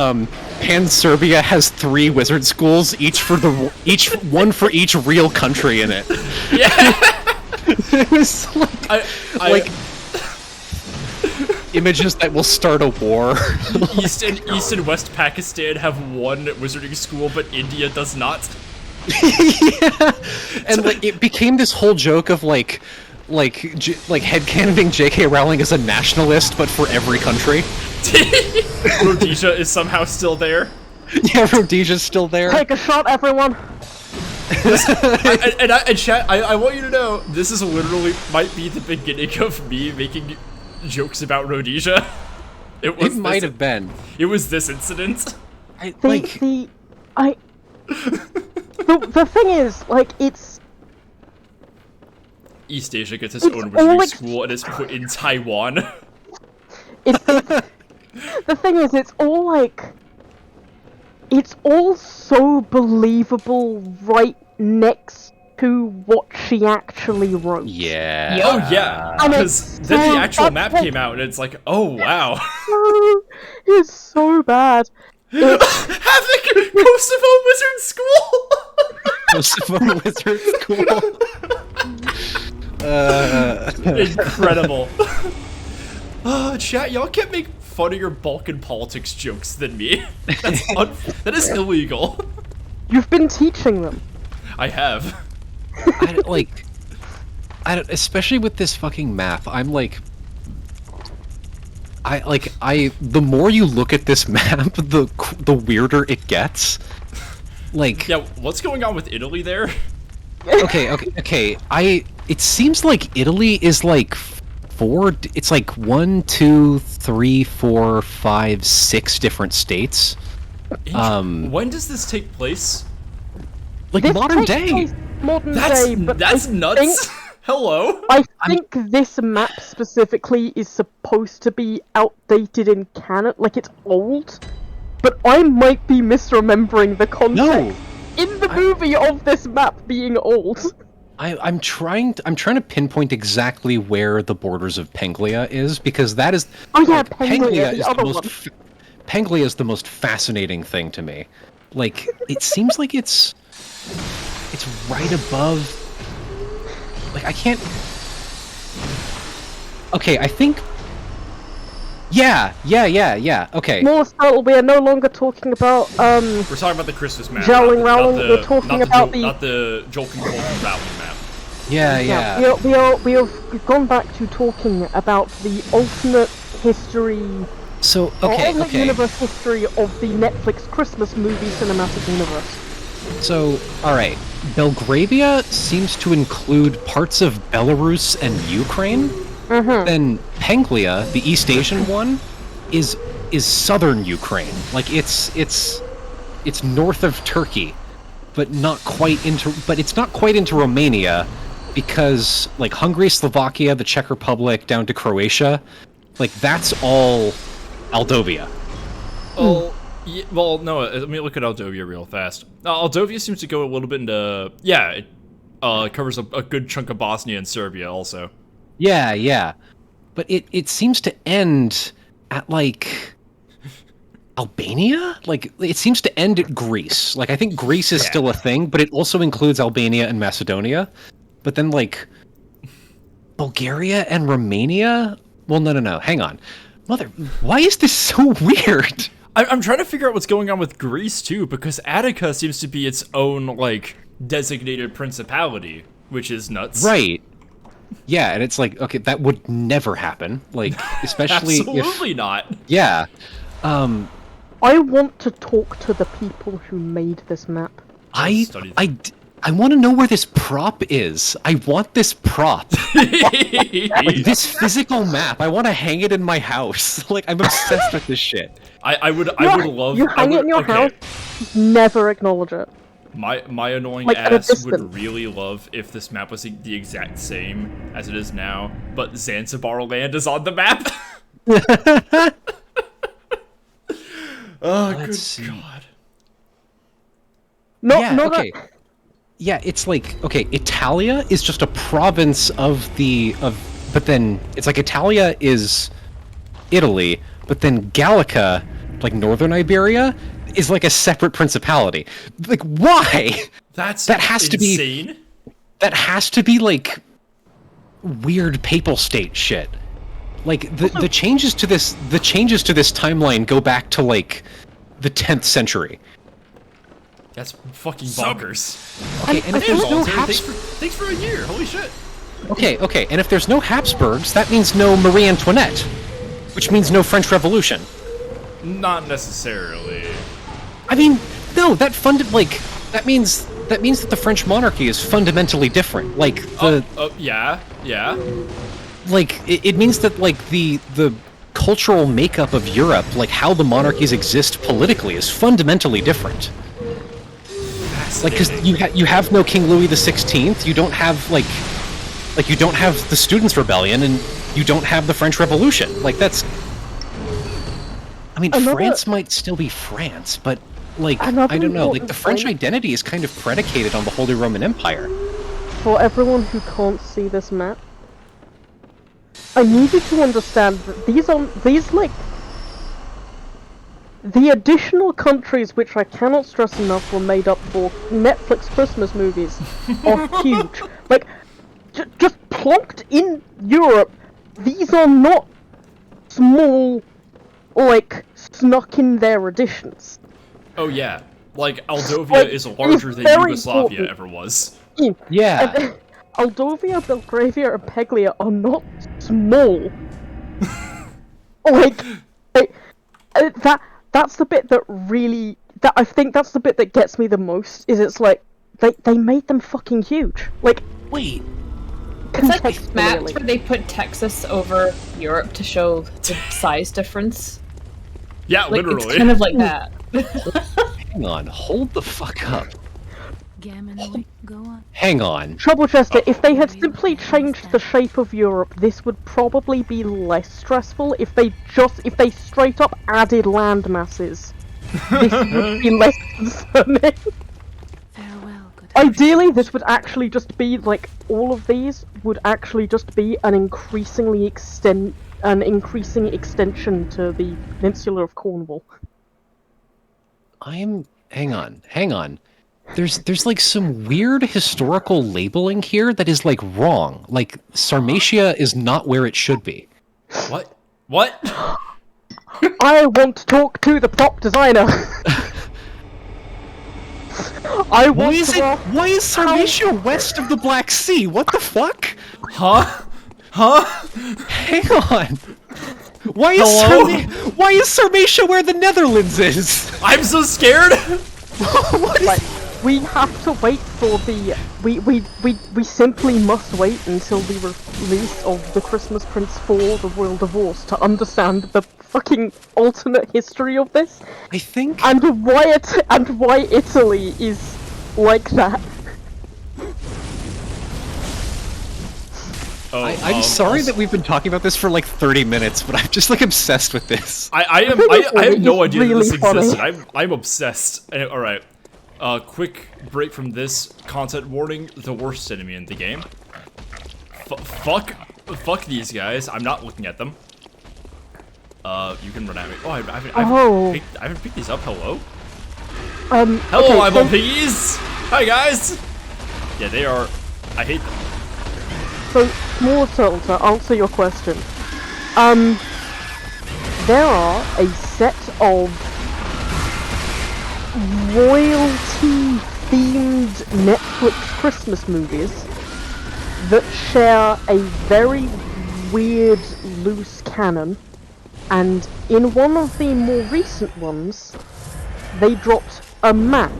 Pan-Serbia has 3 wizard schools, each one for each real country in it. Yeah. It was images that will start a war. East and West Pakistan have one wizarding school, but India does not. Yeah, and it became this whole joke of headcanoning J.K. Rowling as a nationalist, but for every country. Rhodesia is somehow still there. Yeah, Rhodesia's still there. Take a shot, everyone. Chat, I want you to know this is literally might be the beginning of me making jokes about Rhodesia. It might have been. It was this incident. The thing is, it's East Asia gets its It's own wizarding all school and is put in Taiwan. the thing is, it's all so believable right next to what she actually wrote. Yeah. Oh yeah, And because it's then the so- actual map came out and it's oh wow. It's so bad. Having Kosovo Wizard School! Kosovo Wizard School. Incredible. Chat, y'all can't make funnier Balkan politics jokes than me. That is illegal. You've been teaching them. I have. Especially with this fucking map, I'm like, the more you look at this map, the weirder it gets. Like, yeah, what's going on with Italy there? okay. It seems like Italy is like it's like 1, 2, 3, 4, 5, 6 different states. When does this take place? Like This modern takes day. place Modern day, but That's I nuts. think- Hello. I think this map specifically is supposed to be outdated in canon, like it's old. But I might be misremembering the context in the movie of this map being old. I'm trying to pinpoint exactly where the borders of Penglia is, because that is Penglia, the is other the most Penglia is the most fascinating thing to me. Like, it seems like it's right above. Like, I can't. Okay, I think. Yeah. Okay. More subtle, we are no longer talking about We're talking about the Christmas map. Jowling not Rowling, we're talking about not the Jolkin Colton Rowling map. Yeah. We have gone back to talking about the alternate history, So alternate universe history of the Netflix Christmas movie cinematic universe. So, alright. Belgravia seems to include parts of Belarus and Ukraine. Then Penglia, the East Asian one, is southern Ukraine. Like, it's north of Turkey, but it's not quite into Romania, because like Hungary, Slovakia, the Czech Republic, down to Croatia, like that's all Aldovia. Oh, yeah, well, no. Let me look at Aldovia real fast. Aldovia seems to go a little bit into it covers a good chunk of Bosnia and Serbia also. Yeah. But it seems to end at like Albania? Like, it seems to end at Greece. Like, I think Greece is still a thing, but it also includes Albania and Macedonia. But then, like, Bulgaria and Romania? Well, no. Hang on. Why is this so weird? I'm trying to figure out what's going on with Greece, too, because Attica seems to be its own, like, designated principality, which is nuts. Right. Yeah, and it's like, okay, that would never happen. Like, especially Absolutely not. Yeah. I want to talk to the people who made this map. I want to know where this prop is. I want this prop. Like, this physical map. I want to hang it in my house. Like, I'm obsessed with this shit. I would love. You hang it in your house, never acknowledge it. My annoying Like, at a ass would distance. really love if this map was the exact same as it is now, but Zanzibar land is on the map. Oh, Let's good see. God. Okay. Yeah, it's like, okay, Italia is just a province but then it's like Italia is Italy, but then Gallica, like northern Iberia, is like a separate principality. Like, why? That has to be insane. That has to be like weird papal state shit. Like the changes to this timeline go back to like the 10th century. That's fucking bonkers. Okay, and if Hey, there's no Walter, thanks for a year. Holy shit. Okay, and if there's no Habsburgs, that means no Marie Antoinette, which means no French Revolution. Not necessarily. I mean, no, that means that the French monarchy is fundamentally different. Like Yeah. like it means that like the cultural makeup of Europe, like how the monarchies exist politically, is fundamentally different. Like, because you have no King Louis XVI, you don't have like you don't have the Students' Rebellion, and you don't have the French Revolution. Like, that's. I mean, France might still be France, but like I don't know. Like, the French identity is kind of predicated on the Holy Roman Empire. For everyone who can't see this map, I need you to understand that the additional countries, which I cannot stress enough, were made up for Netflix Christmas movies, are huge. Like, just plonked in Europe, these are not small, like, snuck in there additions. Oh yeah, like Aldovia Like, is larger it's than very Yugoslavia important. ever was. Yeah. And, Aldovia, Belgravia, and Peglia are not small. like, that's the bit that really, that I think that's the bit that gets me the most, is it's like, they made them fucking huge. Like, Wait. It's like contextually, maps at least. where they put Texas over Europe to show the size difference. Yeah, Like, literally. it's kind of like that. Hang on. Hold the fuck up. Gaminoid, go on. Hang on. Trouble Chester, if they had simply changed the shape of Europe, this would probably be less stressful. If they straight up added land masses, this would be less concerning. Farewell, good Ideally, this would actually just be like all of these would actually just be an increasing extension to the peninsula of Cornwall. Hang on. There's like some weird historical labeling here that is like wrong. Like Sarmatia is not where it should be. What? What? I want to talk to the prop designer. I want to ask Why is Sarmatia west of the Black Sea? What the fuck? Huh? Huh? Hang on. Why Hello? is Sarmatia where the Netherlands is? I'm so scared. What is like, we have to wait for the we simply must wait until the release of The Christmas Prince 4 The Royal Divorce to understand the fucking alternate history of this I think and why Italy is like that. Oh, I'm sorry that we've been talking about this for like 30 minutes, but I'm just like obsessed with this. I have no It's idea that this really funny. existed. I'm obsessed. All right. Quick break from this. Content warning: the worst enemy in the game. Fuck these guys. I'm not looking at them. You can run at me. Oh, I haven't picked these up. Hello. Hello, okay, I'm so- on piggies. Hi guys. Yeah, they are. I hate them. So, Small Turtle, to answer your question, there are a set of royalty-themed Netflix Christmas movies that share a very weird, loose canon, and in one of the more recent ones, they dropped a map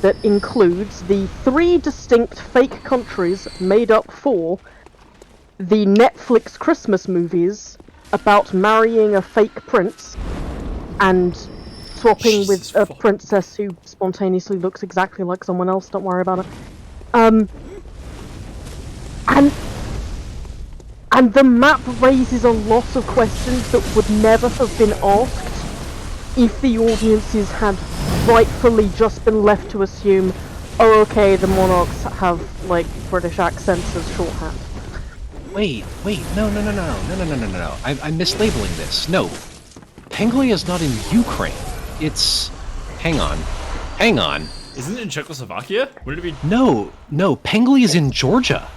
that includes the 3 distinct fake countries made up for the Netflix Christmas movies about marrying a fake prince and swapping Jesus with a fuck. princess who spontaneously looks exactly like someone else, don't worry about it. And the map raises a lot of questions that would never have been asked if the audiences had rightfully just been left to assume, oh okay, the monarchs have, like, British accents as shorthand. Wait, no. I'm mislabeling this. No. Penglia is not in Ukraine. It's... Hang on. Isn't it in Czechoslovakia? Would it be? No, Penglia is in Georgia.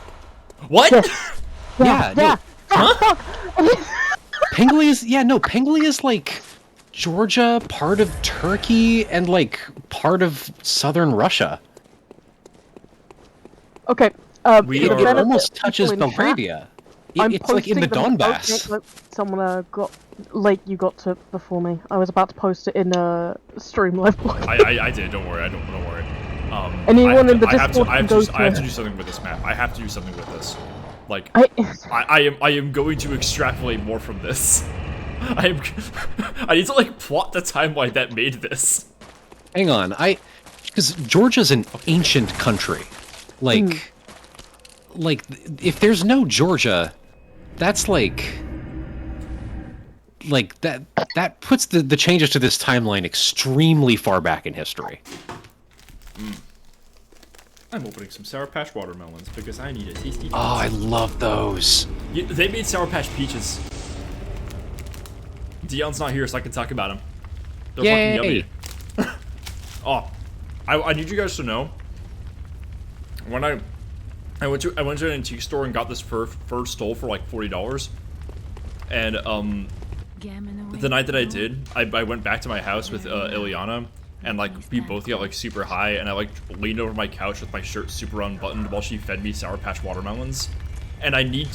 What? Yeah, no. Huh? Penglia is like Georgia, part of Turkey, and like part of southern Russia. Okay, We for the are- It benefit almost of touches people in chat, Belgravia. I'm It's like in the posting them- Donbass. Okay, look, someone got late. You got to before me. I was about to post it in a Streamlive blog. I did. Don't worry. Don't worry. Anyone in the I have Discord to, I have can to, go I have to- to do something with this map. I have to do something with this. Like, I I am going to extrapolate more from this. I need to like plot the timeline that made this. Hang on, because Georgia's an ancient country. Like, if there's no Georgia, that's like that puts the changes to this timeline extremely far back in history. I'm opening some Sour Patch watermelons because I need a tasty. Oh, I love those. Yeah, they made Sour Patch Peaches. Dion's not here, so I can talk about him. They're Yay. fucking yummy. Oh, I need you guys to know. When I went to an antique store and got this fur stole for like $40, and Gammon away. the night that I Go on. did, I went back to my house with Ileana, and like we both got like super high, and I like leaned over my couch with my shirt super unbuttoned while she fed me Sour Patch watermelons, and I need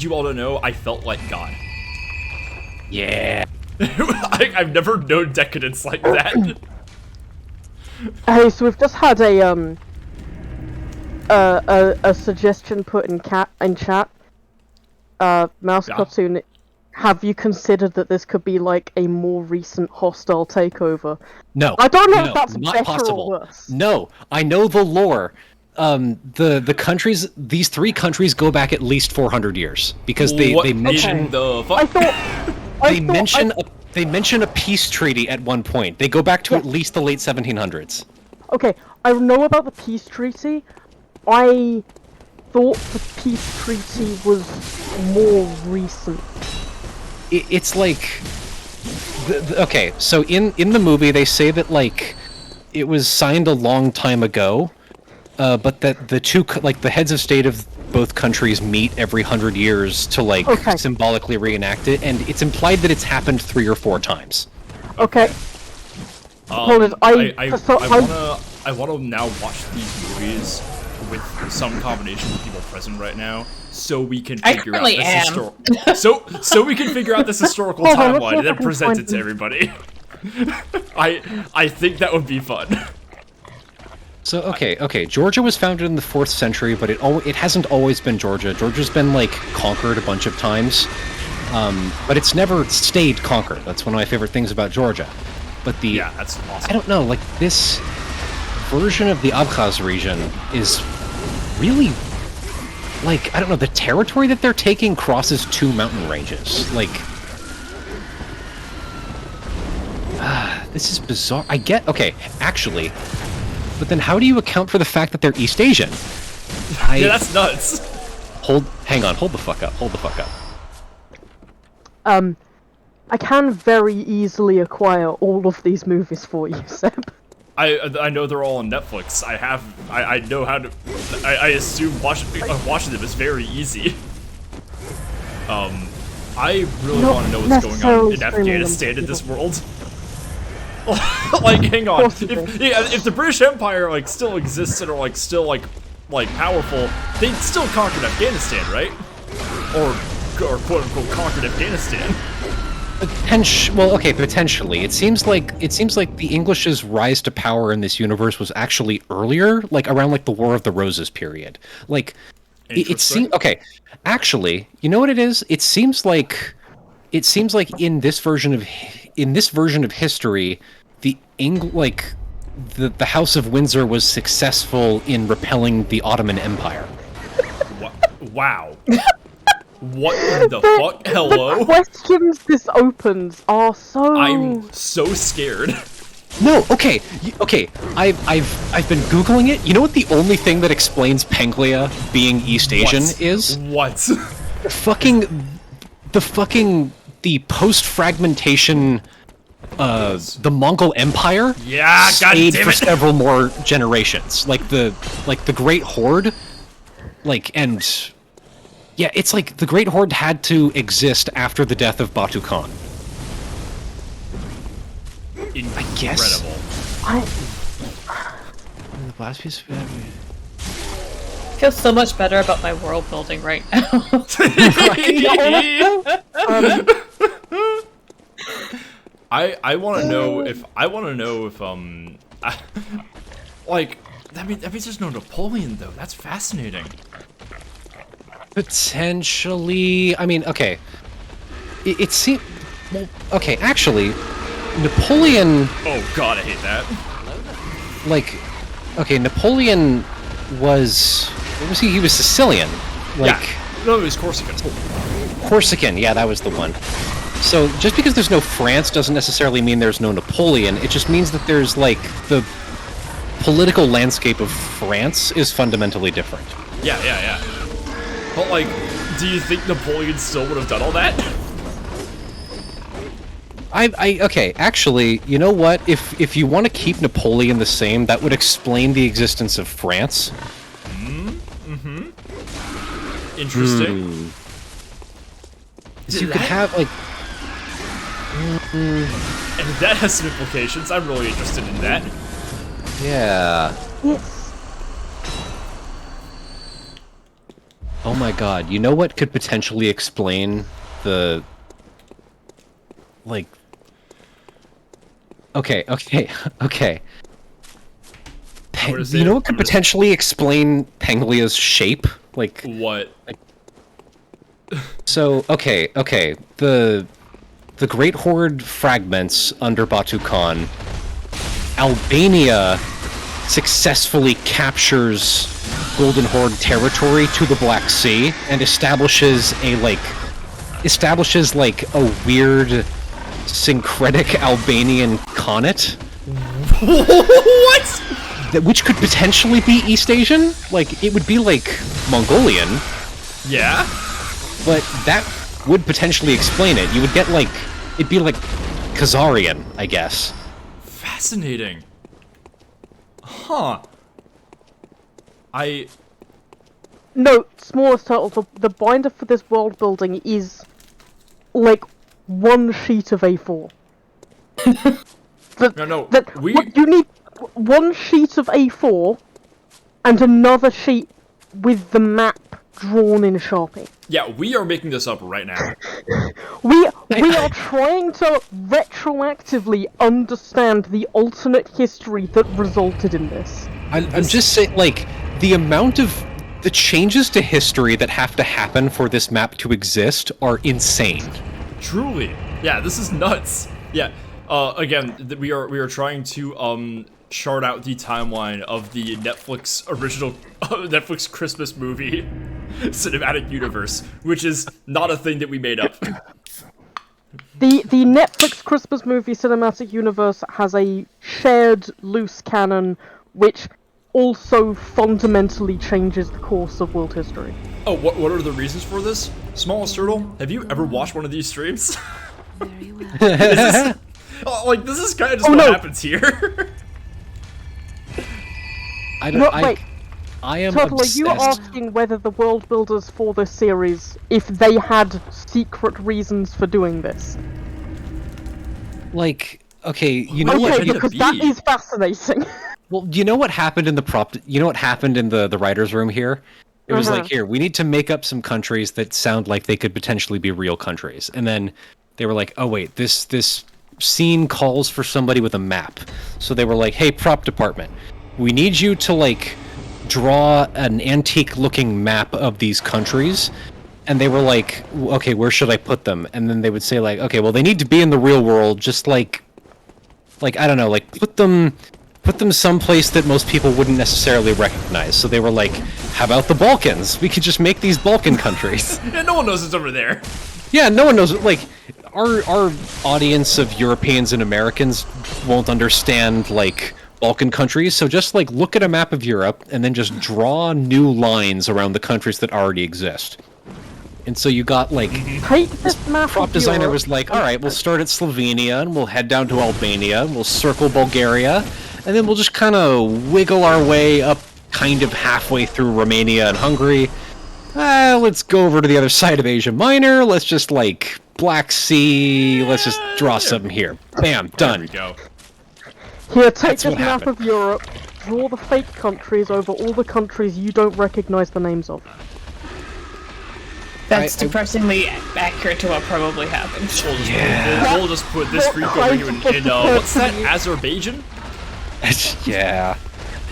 you all to know I felt like God. Yeah. I've never known decadence like that. Hey, so we've just had a suggestion put in chat. Mouse Yeah. Cartoon, have you considered that this could be like a more recent hostile takeover? No. I don't know no, if that's not better possible. or worse. No, I know the lore. The countries, these 3 countries go back at least 400 years because they What mention in the fuck? I thought they mention a peace treaty at one point. They go back to Yeah. at least the late 1700s. Okay, I know about the peace treaty. I thought the peace treaty was more recent. It's like okay, so in the movie they say that like it was signed a long time ago, but that the heads of state of both countries meet every 100 years to like Okay. symbolically reenact it, and it's implied that it's happened 3 or 4 times. Okay, hold it, I wanna now watch these movies with some combination of people present right now, so we can I figure out currently this am. so we can figure out this historical Hold on, let's see timeline if and I then can present find it to them. everybody. I think that would be fun. So okay, Georgia was founded in the 4th century, but it hasn't always been Georgia. Georgia's been like conquered a bunch of times, but it's never stayed conquered. That's one of my favorite things about Georgia. But Yeah, that's awesome. I don't know, like this version of the Abkhaz region is really like, I don't know, the territory that they're taking crosses 2 mountain ranges. Like this is bizarre. Okay, actually, but then how do you account for the fact that they're East Asian? Yeah, that's nuts. Hang on, hold the fuck up. I can very easily acquire all of these movies for you, Seb. I know they're all on Netflix. I know how to. I assume watching them is very easy. I really Not want to know what's going on necessarily in streaming them Afghanistan to in this people. world. Like, hang on. Possibly. If the British Empire like still existed or like still like powerful, they'd still conquered Afghanistan, right? Or quote unquote conquered Afghanistan. Potentially. It seems like the English's rise to power in this universe was actually earlier, like around like the War of the Roses period. Like it seems okay. Actually, you know what it is? It seems like in this version of history, the House of Windsor was successful in repelling the Ottoman Empire. Wow. What in the fuck? Hello? The questions this opens are so... I'm so scared. No, okay. I've been Googling it. You know what the only thing that explains Panglia being East Asian is? What? The post-fragmentation the Mongol Empire Yeah, stayed goddammit. for several more generations. Like the Great Horde, yeah, it's like the Great Horde had to exist after the death of Batu Khan. Incredible. guess. The last piece of I feel so much better about my world building right now. I want to know if like that means there's no Napoleon though. That's fascinating. Potentially, I mean, okay. It seems. Well, okay, actually, Napoleon. Oh god, I hate that. Like, okay, Napoleon was. What was he? He was Sicilian. Like, Yeah. No, it was Corsican. Corsican, yeah, that was the one. So, just because there's no France doesn't necessarily mean there's no Napoleon. It just means that there's, like, the political landscape of France is fundamentally different. Yeah. But like, do you think Napoleon still would have done all that? Okay, actually, you know what? If you want to keep Napoleon the same, that would explain the existence of France. Interesting. So you could have, like... And that has some implications. I'm really interested in that. Yeah. It's Oh my god, you know what could potentially explain the... Like... Okay. I'm gonna say- You know what could I'm gonna- potentially explain Penglia's shape? Like... What? So, okay, the Great Horde fragments under Batu Khan. Albania successfully captures Golden Horde territory to the Black Sea and establishes a weird syncretic Albanian Khanate. What? Which could potentially be East Asian? Like, it would be like Mongolian. Yeah? But that would potentially explain it. You would get, like... It'd be like Khazarian, I guess. Fascinating. Huh. no, smallest turtle. The binder for this world building is like one sheet of A4. No, You need one sheet of A4 and another sheet with the map drawn in Sharpie. Yeah, we are making this up right now. We are trying to retroactively understand the alternate history that resulted in this. I'm just saying, like, the amount of... The changes to history that have to happen for this map to exist are insane. Truly. Yeah, this is nuts. Yeah. Again, we are trying to chart out the timeline of the Netflix original Netflix Christmas movie cinematic universe, which is not a thing that we made up. The Netflix Christmas movie cinematic universe has a shared loose canon, which also fundamentally changes the course of world history. Oh, what are the reasons for this? Smallest Turtle, have you ever watched one of these streams? Very well. This is kind of just what happens here. I am Turtle, obsessed. are you asking whether the world builders for this series, if they had secret reasons for doing this? Like, okay, you know Okay, what? could it because be? that is fascinating. Well, you know what happened in the You know what happened in the writers' room here? It was like, here, we need to make up some countries that sound like they could potentially be real countries, and then they were like, oh wait, this scene calls for somebody with a map. So they were like, hey, prop department, we need you to like draw an antique-looking map of these countries. And they were like, okay, where should I put them? And then they would say like, okay, well, they need to be in the real world, just like I don't know, like put them someplace that most people wouldn't necessarily recognize. So they were like, how about the Balkans? We could just make these Balkan countries. Yeah, no one knows it's over there. Yeah, no one knows. Like, our audience of Europeans and Americans won't understand like Balkan countries. So just like look at a map of Europe and then just draw new lines around the countries that already exist. And so you got like Take this map prop of designer Europe. was like, all right, we'll start at Slovenia and we'll head down to Albania and we'll circle Bulgaria and then we'll just kind of wiggle our way up kind of halfway through Romania and Hungary. Let's go over to the other side of Asia Minor. Let's just like Black Sea. Let's just draw something here. Bam, There we done. go. Here, take That's this what map happened. of Europe, draw the fake countries over all the countries you don't recognize the names of. That's I- depressingly accurate to what probably happened. We'll just put this freak over here in what's that? Azerbaijan? Yeah.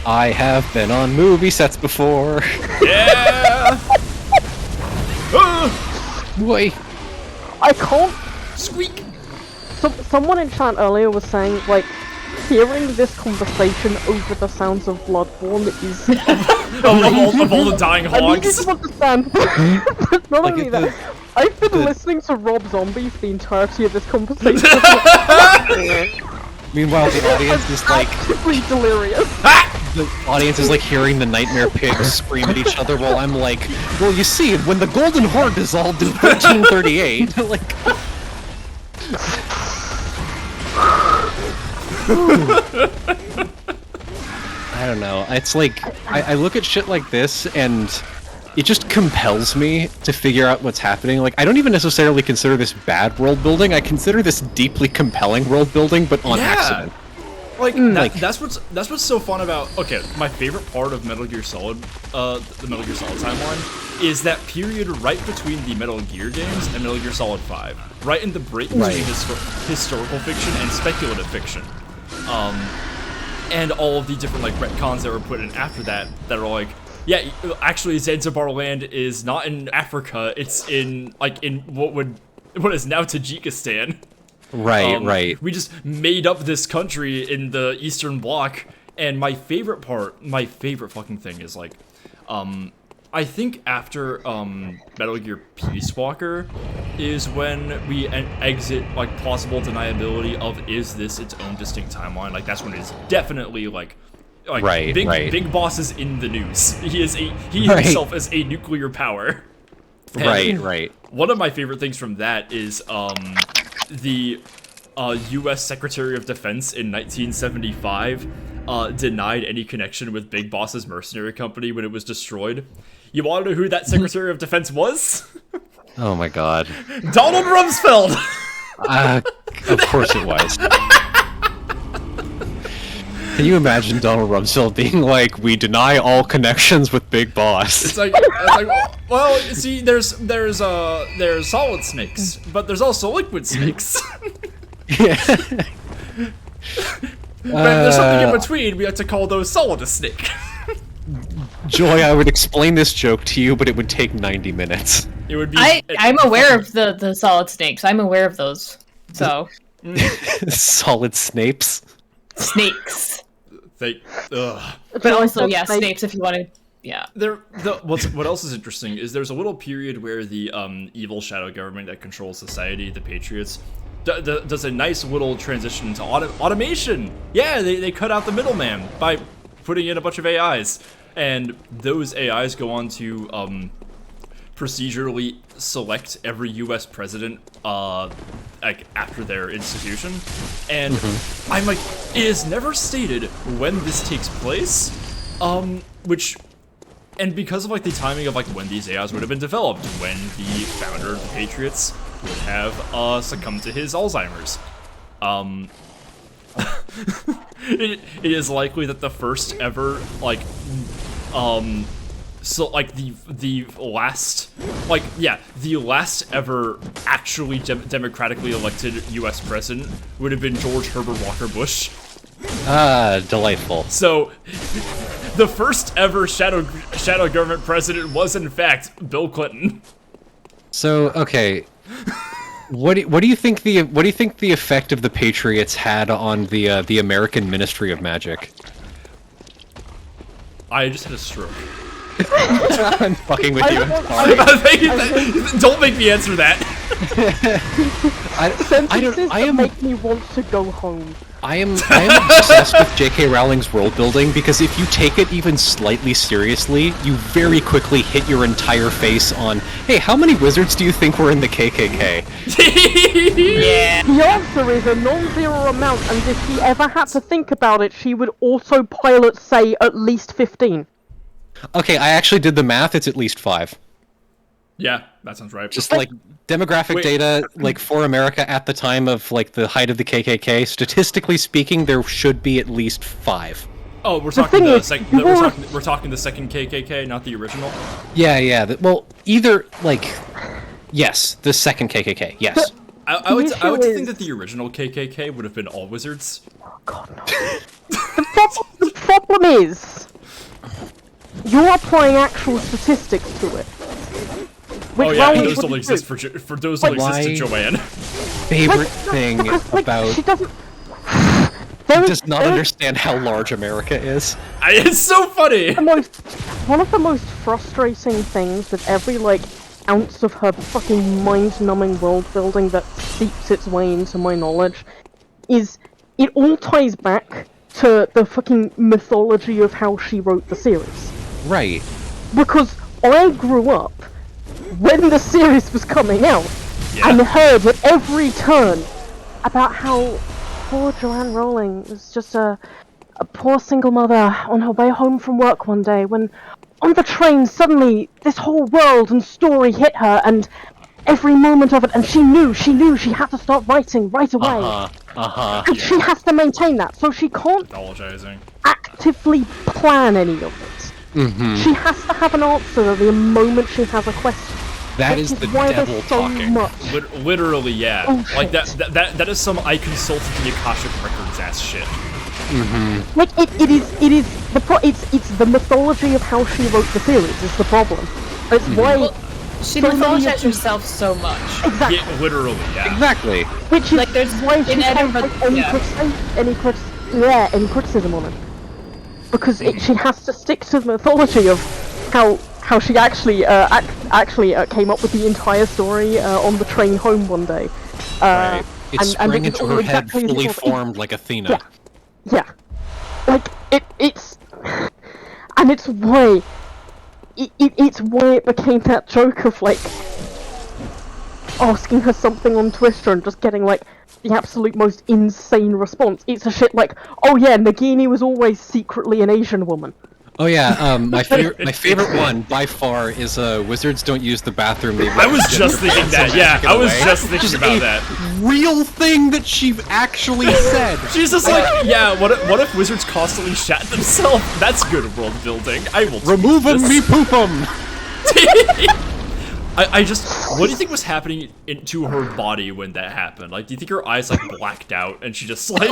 I have been on movie sets before. Yeah. Boy. I can't. Squeak. Someone in chat earlier was saying, like, hearing this conversation over the sounds of Bloodborne is. Of all the dying I need you hogs. to understand. But not Like, only if that, I've been listening to Rob Zombie for the entirety of this conversation. Meanwhile, the audience is like, Actively delirious. the audience is like hearing the nightmare pigs scream at each other while I'm like, well, you see, when the Golden Horde dissolved in 1338, like, I don't know. It's like I look at shit like this and it just compels me to figure out what's happening. Like I don't even necessarily consider this bad world building. I consider this deeply compelling world building, but on accident. Like, that's what's so fun about. Okay, my favorite part of Metal Gear Solid, the Metal Gear Solid timeline, is that period right between the Metal Gear games and Metal Gear Solid 5, right in the break between historical fiction and speculative fiction, and all of the different like retcons that were put in after that that are like, yeah, actually Zanzibar land is not in Africa, it's in what is now Tajikistan. Right. We just made up this country in the Eastern Bloc, and my favorite fucking thing is like, I think after Metal Gear Peace Walker is when we exit like possible deniability of is this its own distinct timeline. Like that's when it's definitely like Big Boss is in the news. He himself is a nuclear power. And Right. One of my favorite things from that is the U.S. Secretary of Defense in 1975 denied any connection with Big Boss's mercenary company when it was destroyed. You want to know who that Secretary of Defense was? Oh my god. Donald Rumsfeld! Of course it was. Can you imagine Donald Rumsfeld being like, "We deny all connections with Big Boss"? It's like, well, see, there's solid snakes, but there's also liquid snakes. Yeah. But if there's something in between, we have to call those solid a snake. Joy, I would explain this joke to you, but it would take 90 minutes. It would be. I'm aware of the solid snakes. I'm aware of those. So Solid Snapes. snakes. Ugh. But also, yeah, snakes if you want to. Yeah. What else is interesting is there's a little period where the evil shadow government that controls society, the Patriots, does a nice little transition into automation. Yeah, they cut out the middleman by putting in a bunch of AIs, and those AIs go on to procedurally select every U.S. president like after their institution, and I'm like, it is never stated when this takes place, and because of like the timing of like when these AIs would have been developed, when the founder of the Patriots would have succumbed to his Alzheimer's, it is likely that the first ever like so like the last ever actually democratically elected U.S. president would have been George Herbert Walker Bush. Delightful. So the first ever shadow government president was in fact Bill Clinton. So okay, what do you think the effect of the Patriots had on the American Ministry of Magic? I just had a stroke. I'm fucking with you. Don't make me answer that. I am make me want to go home. I am obsessed with J.K. Rowling's world building because if you take it even slightly seriously, you very quickly hit your entire face on, hey, how many wizards do you think were in the KKK? Yeah. The answer is a non-zero amount, and if she ever had to think about it, she would autopilot say at least 15. Okay, I actually did the math, it's at least 5. Yeah, that sounds right. Just like demographic data, like for America at the time of like the height of the KKK, statistically speaking, there should be at least 5. Oh, we're talking the second. We're talking the second KKK, not the original. Yeah. Well, either like, yes, the second KKK. Yes. I would think that the original KKK would have been all wizards. Oh God, no. The problem is, you're applying actual statistics to it. Oh yeah, those don't exist for those don't exist to Joanne. Favorite thing about she doesn't. does not understand how large America is. It's so funny. One of the most frustrating things with every like ounce of her fucking mind-numbing world building that seeps its way into my knowledge is it all ties back to the fucking mythology of how she wrote the series. Right. Because I grew up when the series was coming out and heard at every turn about how poor Joanne Rowling was just a poor single mother on her way home from work one day when on the train suddenly this whole world and story hit her and every moment of it, and she knew she had to start writing right away. And she has to maintain that, so she can't Apologizing. actively plan any of it. She has to have an answer the moment she has a question. That Which is the why devil there's so talking. much. Literally, yeah. Like Bullshit. that is some I consulted the Akashic Records ass shit. Like it's the mythology of how she wrote the series is the problem. It's why She so many of mythologized these- herself so much. exactly. Yeah, literally, yeah. Exactly. Which is Like, there's why she in can't Edinburgh- take any, yeah. any criticism on it. Because she has to stick to the mythology of how she actually came up with the entire story on the train home one day. Right. It and sprang it was into all her head exactly as it fully was. formed like Athena. Yeah. Yeah, like it's and it's why it's why it became that joke of like asking her something on Twitter and just getting like the absolute most insane response. It's a shit like, oh yeah, Nagini was always secretly an Asian woman. Oh yeah, my favorite one by far is wizards don't use the bathroom. They I was just thinking that. Yeah, I was just thinking Just about a that. real thing that she actually said. She's just like, yeah. What if wizards constantly shat themselves? That's good world building. I will Remove 'em, this. me poop 'em. I just, what do you think was happening into her body when that happened? Like, do you think her eyes like blacked out and she just like?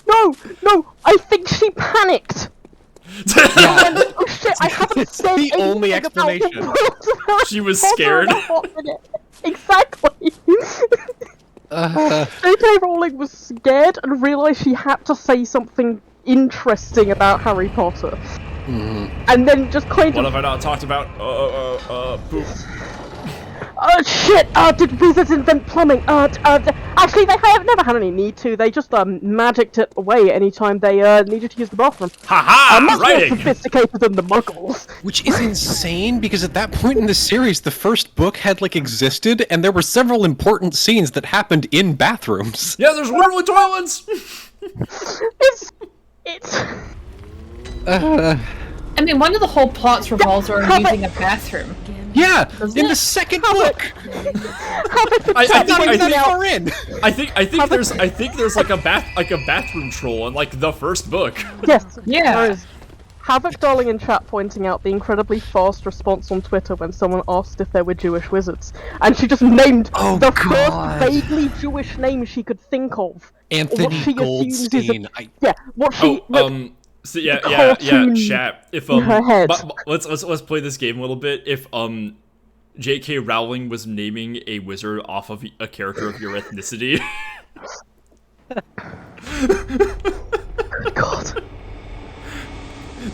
No, I think she panicked. Oh shit, I haven't It's said the only anything about the explanation. world. She was Hold on scared. a hot minute. Exactly. J.K. Rowling was scared and realised she had to say something interesting about Harry Potter. And then just kind What of, have I not talked about? Poop. oh shit, did wizards invent plumbing? Actually they have never had any need to, they just magicked it away anytime they needed to use the bathroom. Haha! Much more Writing. sophisticated than the muggles. Which is insane because at that point in the series, the first book had like existed, and there were several important scenes that happened in bathrooms. Yeah, there's literally toilets. It's I mean, one of the whole plots revolves around using a bathroom. Yeah, in it? the second book. I Not think even that far in. I think there's like a bathroom troll in like the first book. Yes, Yeah. there is. Havoc Darling in chat pointing out the incredibly fast response on Twitter when someone asked if there were Jewish wizards, and she just named Oh, the God. first vaguely Jewish name she could think of. Anthony what she assumes is Goldstein. what she So yeah, cartoon chat. If in her head. let's play this game a little bit. If J.K. Rowling was naming a wizard off of a character of your ethnicity. God.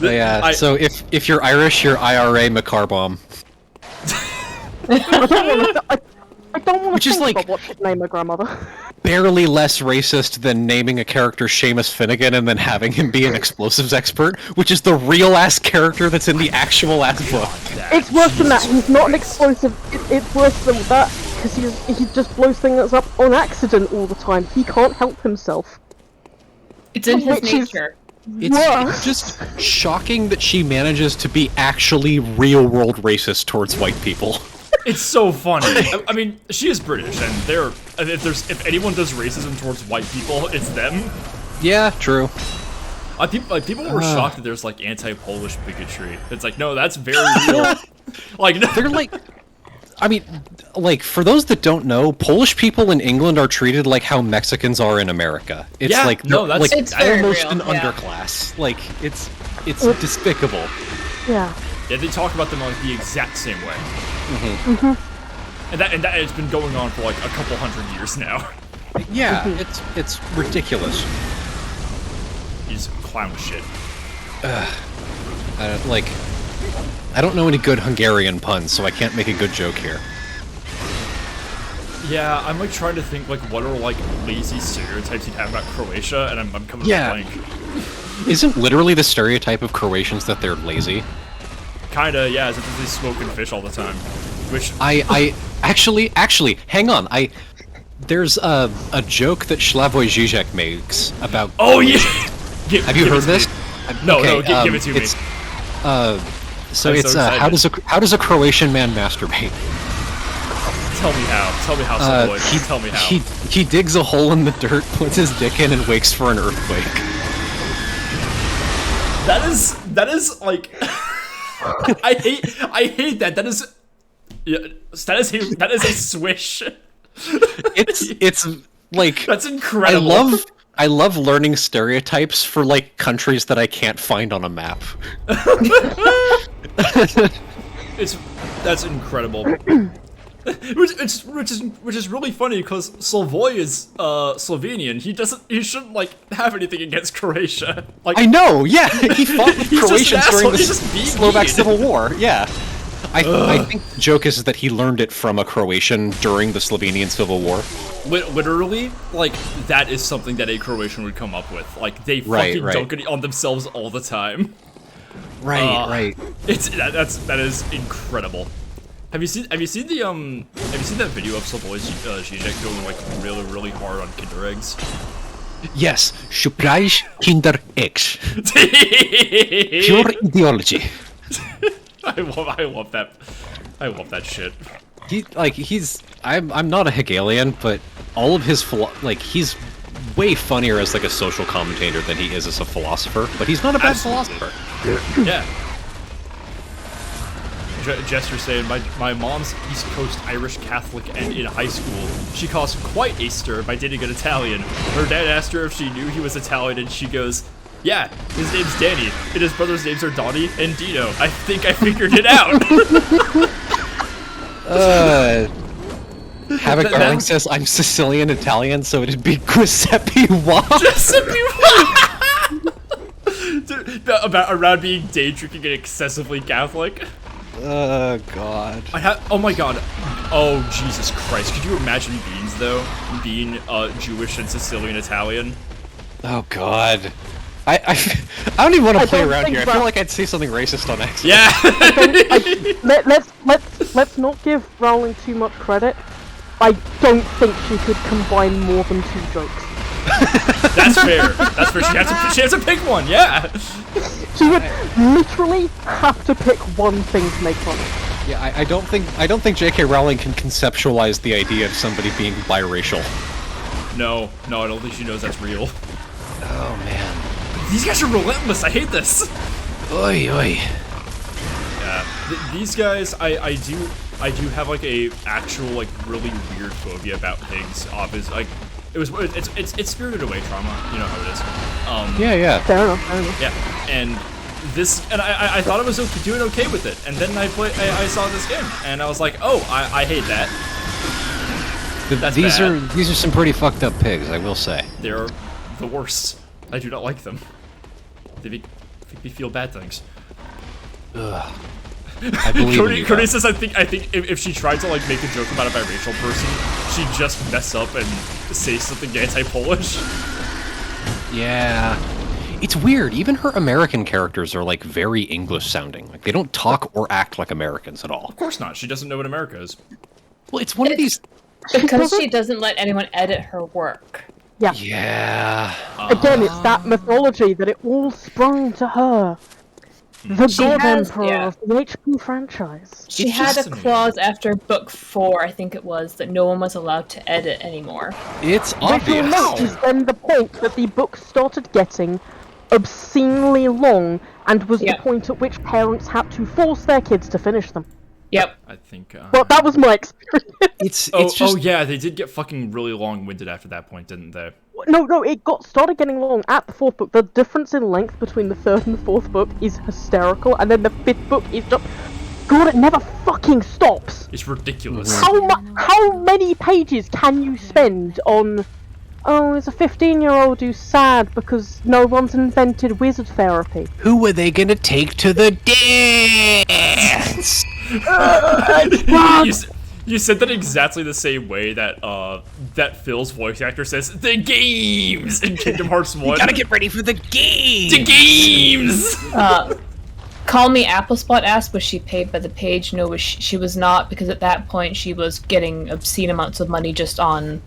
Yeah. So if you're Irish, you're IRA McCarbomb. I don't want Which to is think like- about what she'd name her grandmother. Barely less racist than naming a character Seamus Finnegan and then having him be an explosives expert, which is the real ass character that's in the actual ass book. It's worse than that. He's not an explosive. It's worse than that because he just blows things up on accident all the time. He can't help himself. It's in his Which is- nature. It's just shocking that she manages to be actually real world racist towards white people. It's so funny. I mean, she is British, and if anyone does racism towards white people, it's them. Yeah, true. People were shocked that there's like anti-Polish bigotry. It's like, no, that's very real. Like, no. They're like, I mean, like, for those that don't know, Polish people in England are treated like how Mexicans are in America. It's Yeah, like, no, that's- like It's very almost real, an yeah. underclass. Like, it's despicable. Yeah. Yeah, they talk about them like the exact same way. And that it's been going on for like a couple hundred years now. Yeah, it's ridiculous. He's clown shit. I don't know any good Hungarian puns, so I can't make a good joke here. Yeah, I'm like trying to think like what are like lazy stereotypes you'd have about Croatia, and I'm coming Yeah. to blank. Isn't literally the stereotype of Croatians that they're lazy? Kinda, yeah, as if they smoke and fish all the time. Which I actually, hang on. There's a joke that Slavoj Žižek makes about. Oh yeah. Have you heard this? No, Okay, give it to me. it's, I'm it's so how does a Croatian man masturbate? Tell me how. Tell me how, Savoy. Tell me how. He digs a hole in the dirt, puts his dick in, and waits for an earthquake. That is like I hate that. That is a swish. It's like That's incredible. I love learning stereotypes for like countries that I can't find on a map. That's incredible. Which is really funny because Savoy is Slovenian. He shouldn't like have anything against Croatia. Like I know, yeah. He fought with He's just an Croatians during asshole, the he's just being Slovak mean. Civil War. Yeah. I think the joke is that he learned it from a Croatian during the Slovenian Civil War. literally, like that is something that a Croatian would come up with. Like they fucking dunk it on themselves all the time. Right. That is incredible. Have you seen that video of Slavoj Žižek going like really hard on Kinder eggs? Yes, surprise Kinder Eggs. Pure ideology. I love that. I love that shit. I'm not a Hegelian, but all of his he's way funnier as like a social commentator than he is as a philosopher. But he's not a bad philosopher. Yeah. Jester saying, my mom's East Coast Irish Catholic, and in high school, she caused quite a stir by dating an Italian. Her dad asked her if she knew he was Italian, and she goes, yeah, his name's Danny, and his brother's names are Donnie and Dino. I think I figured it out. Havoc Darling says, I'm Sicilian Italian, so it'd be Giuseppe Wa. Giuseppe Dude, around being day drinking and excessively Catholic. God. Oh my god. Oh, Jesus Christ. Could you imagine Beans, though? Being Jewish and Sicilian Italian? Oh, God. I don't even want to play don't around think here. I feel like I'd say something racist on accident. Yeah! Let's not give Rowling too much credit. I don't think she could combine more than 2 jokes. That's fair. That's fair. She has to pick one, yeah! She would literally have to pick one thing to make fun of. Yeah, I don't think J.K. Rowling can conceptualize the idea of somebody being biracial. No, I don't think she knows that's real. Oh, man. These guys are relentless. I hate this. Oi, oi. Yeah, these guys, I do have like a actual like really weird phobia about pigs. Obviously, like it's Spirited Away trauma. You know how it is. Yeah. Fair enough. Yeah, and I thought I was doing okay with it, and then I saw this game, and I was like, oh, I hate that. These are some pretty fucked up pigs, I will say. They're the worst. I do not like them. They make me feel bad things. Ugh. I believe in you, Cody says, I think if she tried to like make a joke about a biracial person, she'd just mess up and say something anti-Polish. Yeah. It's weird. Even her American characters are like very English sounding. Like they don't talk or act like Americans at all. Of course not. She doesn't know what America is. Well, it's one of these. Because she doesn't let anyone edit her work. Yeah. Yeah. Again, it's that mythology that it all sprung to her. The God Emperor of the HP franchise. She had a clause after book 4, I think it was, that no one was allowed to edit anymore. It's Which obvious. is then the point that the book started getting obscenely long, and was the point at which parents had to force their kids to finish them. Yep. I think. Well, that was my experience. It's just. Oh yeah, they did get fucking really long-winded after that point, didn't they? No, it started getting long at the 4th book. The difference in length between the 3rd and the 4th book is hysterical, and then the 5th book is just... God, it never fucking stops! It's ridiculous. How many pages can you spend on... Oh, there's a 15-year-old who's sad because no one's invented wizard therapy. Who are they gonna take to the dance? You said that exactly the same way that that Phil's voice actor says the games in Kingdom Hearts 1. You gotta get ready for the game. The games. Call Me Applespot asked, was she paid by the page? No, she was not, because at that point she was getting obscene amounts of money just on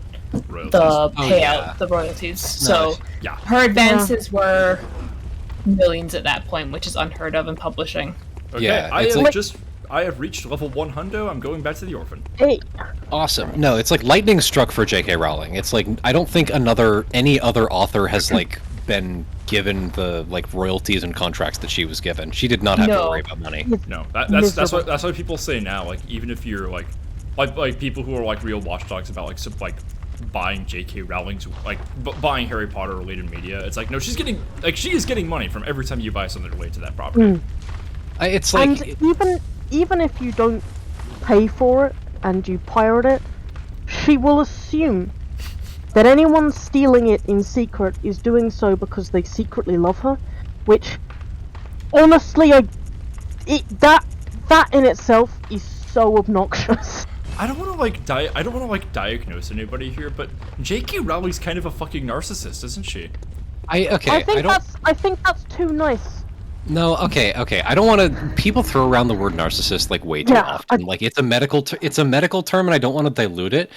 Royalties. the payout, yeah. the royalties. So Yeah. her advances were millions at that point, which is unheard of in publishing. Okay, Yeah, I it's have like- I have reached level 1 hundo. I'm going back to the orphan. Hey, Awesome. No, it's like lightning struck for J.K. Rowling. It's like I don't think any other author has like been given the like royalties and contracts that she was given. She did not have to No. worry about money. No, that's what people say now. Like even if you're like people who are like real watchdogs about like buying J.K. Rowling's like buying Harry Potter related media, it's like no, she is getting money from every time you buy something related to that property. It's like and even if you don't pay for it and you pirate it, she will assume that anyone stealing it in secret is doing so because they secretly love her, which honestly, that in itself is so obnoxious. I don't want to diagnose anybody here, but J.K. Rowling's kind of a fucking narcissist, isn't she? I think that's too nice. No, okay. I don't want to. People throw around the word narcissist like way too often. Like it's a medical term, and I don't want to dilute it.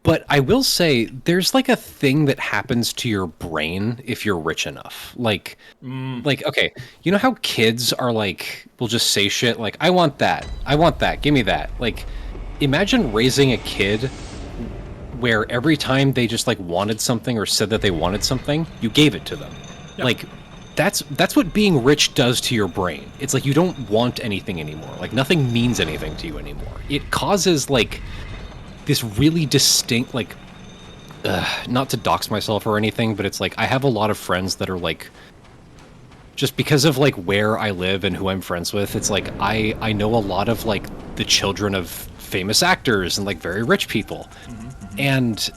But I will say there's like a thing that happens to your brain if you're rich enough. Like okay, you know how kids are like will just say shit like I want that, give me that. Like imagine raising a kid where every time they just like wanted something or said that they wanted something, you gave it to them. Yeah. Like that's what being rich does to your brain. It's like you don't want anything anymore. Like nothing means anything to you anymore. It causes like this really distinct like not to dox myself or anything, but it's like I have a lot of friends that are like just because of like where I live and who I'm friends with, it's like I know a lot of like the children of famous actors and like very rich people. And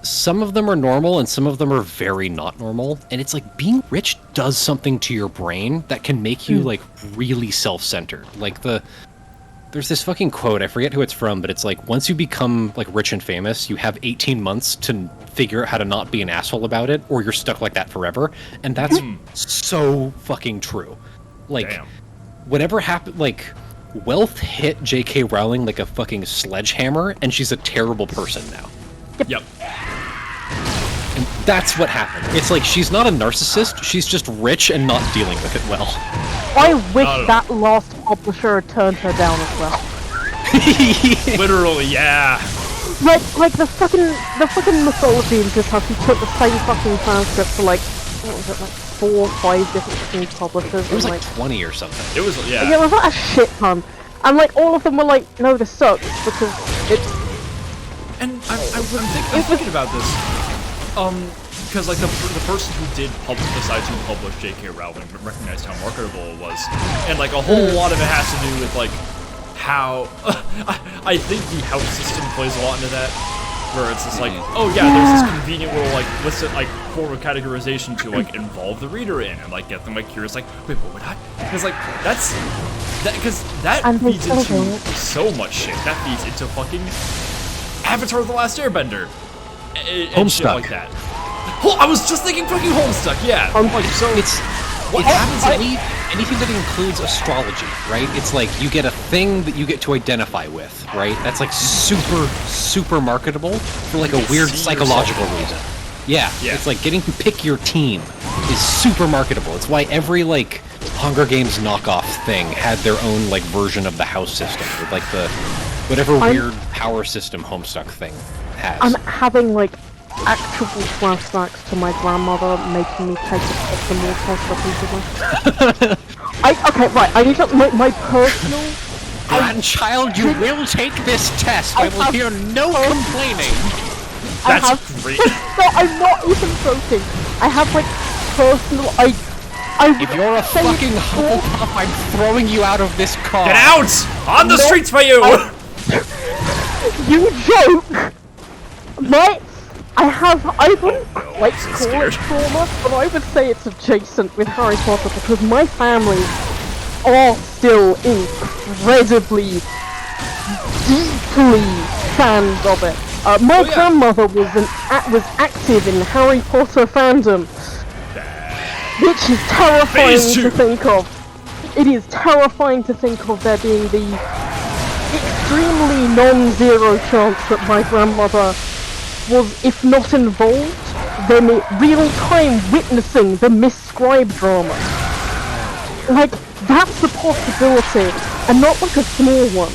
some of them are normal and some of them are very not normal, and it's like being rich does something to your brain that can make you like really self-centered. Like there's this fucking quote, I forget who it's from, but it's like once you become like rich and famous, you have 18 months to figure out how to not be an asshole about it, or you're stuck like that forever. And that's so fucking true. Like Damn. whatever happened, like wealth hit J.K. Rowling like a fucking sledgehammer, and she's a terrible person now. Yep. And that's what happened. It's like she's not a narcissist, she's just rich and not dealing with it well. I wish that last publisher had turned her down as well. Literally, yeah. Like the fucking mythology is just how she took the same fucking transcript for like, what was it, like 4 or 5 different fucking publishers. It was and, like 20 or something. It was yeah, it was like a shit ton. And like all of them were like, no, this sucks because it's. And I'm thinking about this, because like the person who did decide to publish J.K. Rowling recognized how marketable it was, and like a whole lot of it has to do with like how I think the house system plays a lot into that, where it's just like, oh yeah, there's this convenient little like form of categorization to like involve the reader in and like get them like curious, like wait, what would I? Because like that feeds into so much shit. That feeds into fucking Avatar: The Last Airbender and shit like that. I was just thinking fucking Homestuck, yeah. Like, so it happens anything that includes astrology, right? It's like you get a thing that you get to identify with, right? That's like super marketable for like a weird psychological reason. Yeah, it's like getting to pick your team is super marketable. It's why every like Hunger Games knockoff thing had their own like version of the house system with like the whatever weird power system Homestuck thing has. I'm having like actual flashbacks to my grandmother making me take the more test okay, right, I need to my personal grandchild, you will take this test. I will hear no complaining. That's great. No, I'm not even joking. I have like personal if you're a fucking Hufflepuff, I'm throwing you out of this car. Get out! On the streets for you! You joke! I wouldn't like call it trauma, but I would say it's adjacent with Harry Potter because my family are still incredibly, deeply fans of it. My grandmother was active in Harry Potter fandom, which is terrifying to think of. It is terrifying to think of there being the extremely non-zero chance that my grandmother was, if not involved, then real-time witnessing the misscribed drama. Like, that's a possibility, and not like a small one.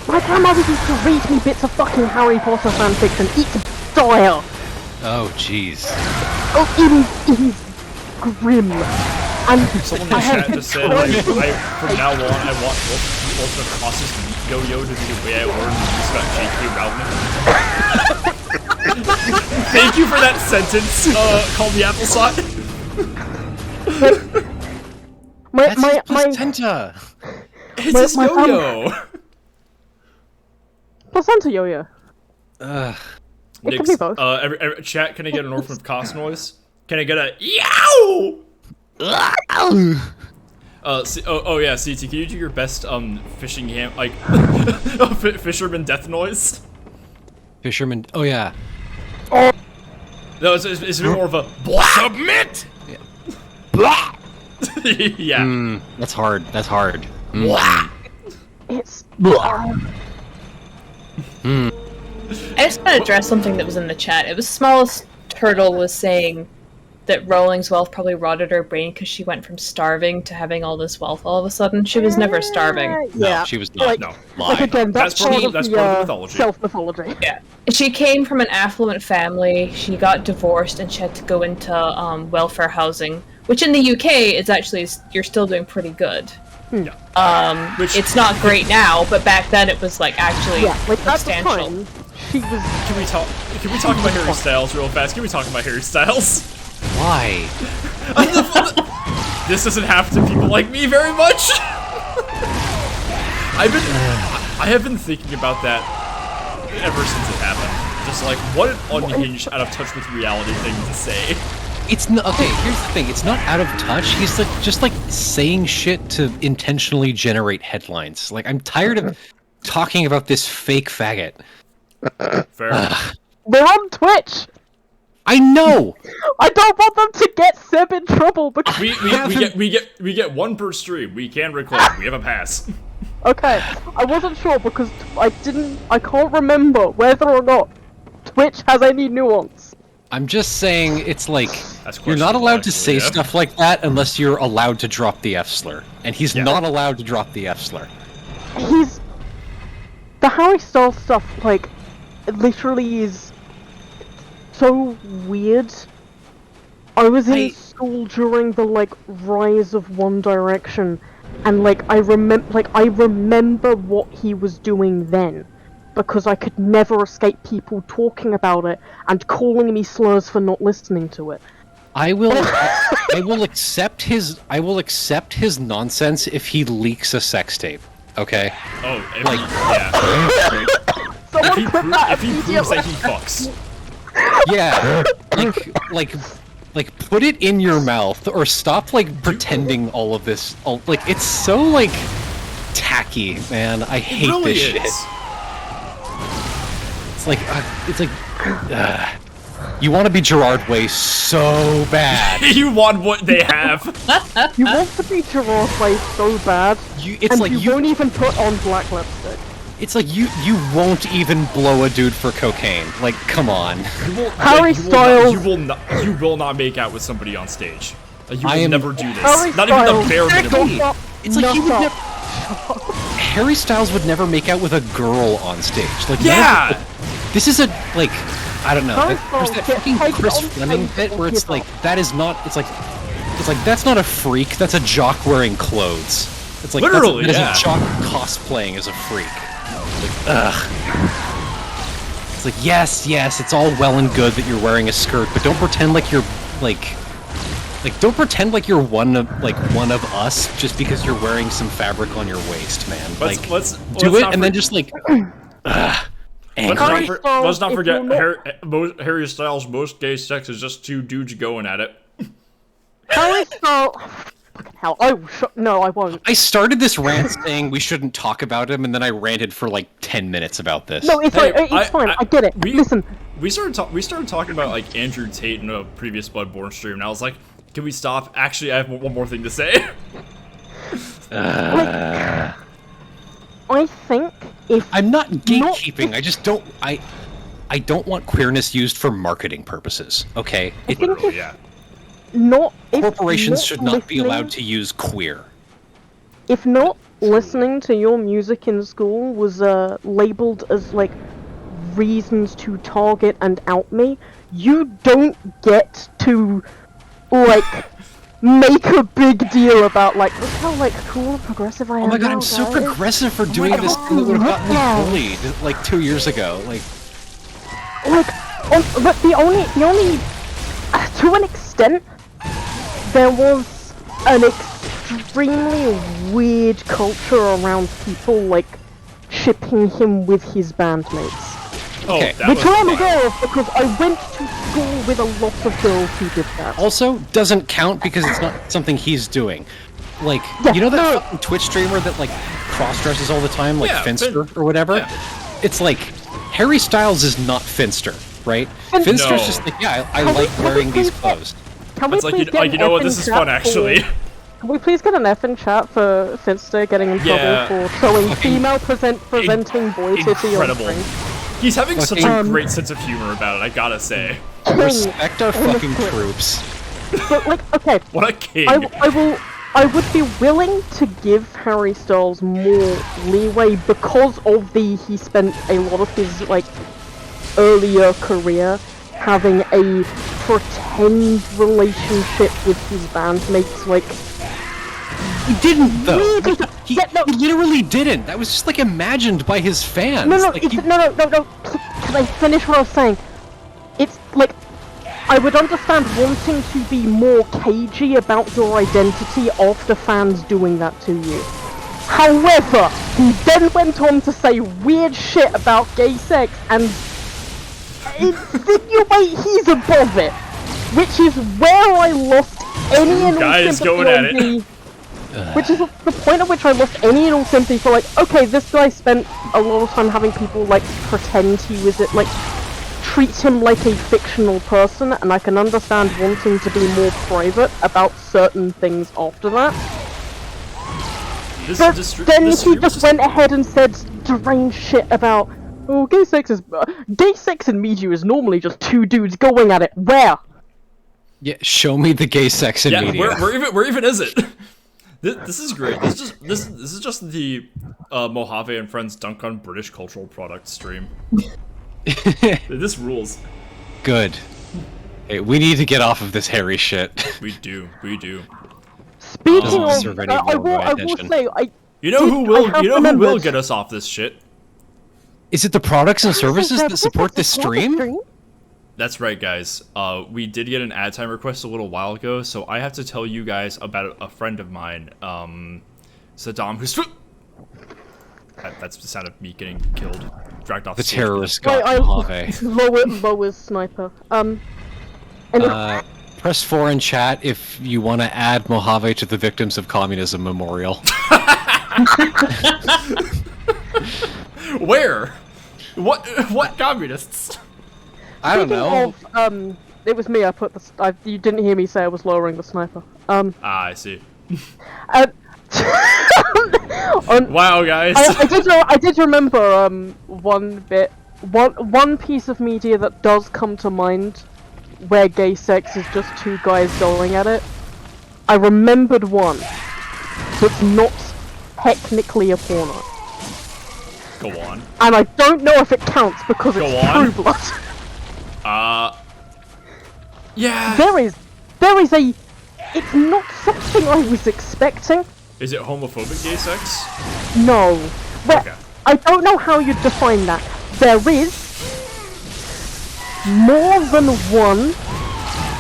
My grandmother used to read me bits of fucking Harry Potter fanfiction. It's dire. Oh, jeez. Oh, it is grim. And Someone in the chat just said, like, from now on, I want most of Kosco's meat yo-yo to be the way I learned to use about J.K. Rowling. Thank you for that sentence, call me Applesauce. That's his placenta! It's his my yo-yo! placenta yo-yo. Ugh. It can be both. Chat, can I get an Orphan of Kos noise? Can I get a yow? Oh yeah, CT, can you do your best fishing ham like fisherman death noise? Fisherman. Oh, yeah. No, it's a bit more of a submit. Blah! Yeah. That's hard. That's hard. It's I just want to address something that was in the chat. It was Smallest Turtle was saying that Rowling's wealth probably rotted her brain because she went from starving to having all this wealth all of a sudden. She was never starving. No, she was not. Like, No. like again, that's part of the mythology. self-mythology. Yeah. She came from an affluent family, she got divorced, and she had to go into welfare housing, which in the UK is actually, you're still doing pretty good. Yeah. It's not great now, but back then it was like actually substantial. At the time, she was. Can we talk about Harry Styles real fast? Can we talk about Harry Styles? Why? This doesn't happen to people like me very much. I have been thinking about that ever since it happened. Just like, what an unhinged, out of touch with reality thing to say. It's not okay. Here's the thing. It's not out of touch. He's like just like saying shit to intentionally generate headlines. Like I'm tired of talking about this fake faggot. Fair. They're on Twitch. I know. I don't want them to get Seb in trouble because. we get one per stream. We can record. We have a pass. Okay, I wasn't sure because I can't remember whether or not Twitch has any nuance. I'm just saying it's like That's you're not allowed to say questionable, stuff like that unless you're allowed to drop the F slur, and he's not allowed to drop the F slur. The Harry Styles stuff, like, literally is so weird. I was in school during the, like, rise of One Direction, and, like, I remember what he was doing then, because I could never escape people talking about it and calling me slurs for not listening to it. I will accept his nonsense if he leaks a sex tape. Okay. Oh, yeah. Someone put that If he proves that he fucks. Yeah. Like put it in your mouth or stop like pretending all of this. Like it's so like tacky, man. I hate really this shit. is. It's like you want to be Gerard Way so bad. You want what they have. You want to be Gerard Way so bad, you won't even put on black lipstick. It's like you won't even blow a dude for cocaine. Like, come on. Harry Styles. You will not make out with somebody on stage. You will am- never do this. Harry Not even the Styles. bare minimum. It's like he would never. Harry Styles would never make out with a girl on stage. Like, Yeah. this is a like, I don't know. Harry There's Styles that gets fucking taken Chris on Fleming stage bit where for it's like hip-hop. that is not. It's like that's not a freak. That's a jock wearing clothes. It's like Literally, that is yeah. a jock cosplaying as a freak. Like, ugh. It's like yes, it's all well and good that you're wearing a skirt, but don't pretend like you're like don't pretend like you're one of us just because you're wearing some fabric on your waist, man. Let's Do it not and then just like angry. Let's not if forget you're not- Harry Styles' most gay sex is just two dudes going at it. Harry Styles. Fucking hell! No, I won't. I started this rant saying we shouldn't talk about him, and then I ranted for like 10 minutes about this. No, it's Hey, it's fine. I get it. Listen, We started talking about like Andrew Tate in a previous Bloodborne stream, and I was like, can we stop? Actually, I have one more thing to say. I think if I'm not gatekeeping. I just don't. I I don't want queerness used for marketing purposes. Okay, Literally, yeah. corporations if should not be listening- allowed to use queer. If not listening to your music in school was labeled as like reasons to target and out me, you don't get to like make a big deal about like look how like cool and progressive I am. Oh my god, now, I'm so guys." progressive for doing my this God, thing that would have gotten me yeah. bullied like 2 years ago. Like, But the only to an extent there was an extremely weird culture around people like shipping him with his bandmates. Oh, Okay. that Which was I'm aware of because I went to school with a lot of girls who did that. also doesn't count because it's not something he's doing. Like, Yeah, you know that no. fucking Twitch streamer that like cross-dresses all the time, like Yeah, Finster or whatever? yeah. It's like, Harry Styles is not Finster, right? Finster's No. just like, yeah, I Can we- like can we wearing these please get- clothes. Can we It's like, please get you know an what, F this in is chat fun for- actually. Can we please get an F in chat for Finster getting in trouble Yeah. for showing Fucking female presenting boy titty on Incredible. screen? He's having such Okay. a great sense of humor about it, I gotta say. Respect our fucking Honestly. troops. But like, okay, What a king. I would be willing to give Harry Styles more leeway because of he spent a lot of his like earlier career having a pretend relationship with his bandmates, like He didn't, though. Really? Like, he, Yeah, no. he literally didn't. That was just like imagined by his fans. no, Like, it's, he- no. Can I finish what I was saying? It's like I would understand wanting to be more cagey about your identity after fans doing that to you. However, he then went on to say weird shit about gay sex and insinuate he's above it, which is where I lost any and all Guys sympathy going at on it. the. Which is the point at which I lost any and all sympathy for like, okay, this guy spent a lot of time having people like pretend he was it, like treat him like a fictional person, and I can understand wanting to be more private about certain things after that. This, But this, then this he stream is just went ahead and said deranged shit about, oh, gay sex in media is normally just two dudes going at it. Where? yeah, show me the gay sex in Yeah, media. where even is it? This is great. This is just the Mojave and Friends dunk on British cultural product stream. This rules. Good. Hey, we need to get off of this hairy shit. We do. Speaking Doesn't of, deserve any I more will attention. say, You know who will? have You know who will remembered- get us off this shit? Is it the products and services that support this stream? That's right, guys. We did get an ad time request a little while ago, so I have to tell you guys about a friend of mine, Saddam Hussein. That's the sound of me getting killed, dragged off The stage. terrorist Wait, got Mojave. Lower's sniper. And Press 4 in chat if you want to add Mojave to the Victims of Communism Memorial. Where? What communists? I don't know. of, it was me. I put the. You didn't hear me say I was lowering the sniper. Ah, I see. Uh, Wow, guys. I did remember one bit, one piece of media that does come to mind, where gay sex is just two guys going at it. I remembered one, that's not technically a porno, Go on. and I don't know if it counts because Go it's on. True Blood. Yeah. There is a. It's not something I was expecting. Is it homophobic gay sex? No. Well, Okay. I don't know how you define that. There is more than one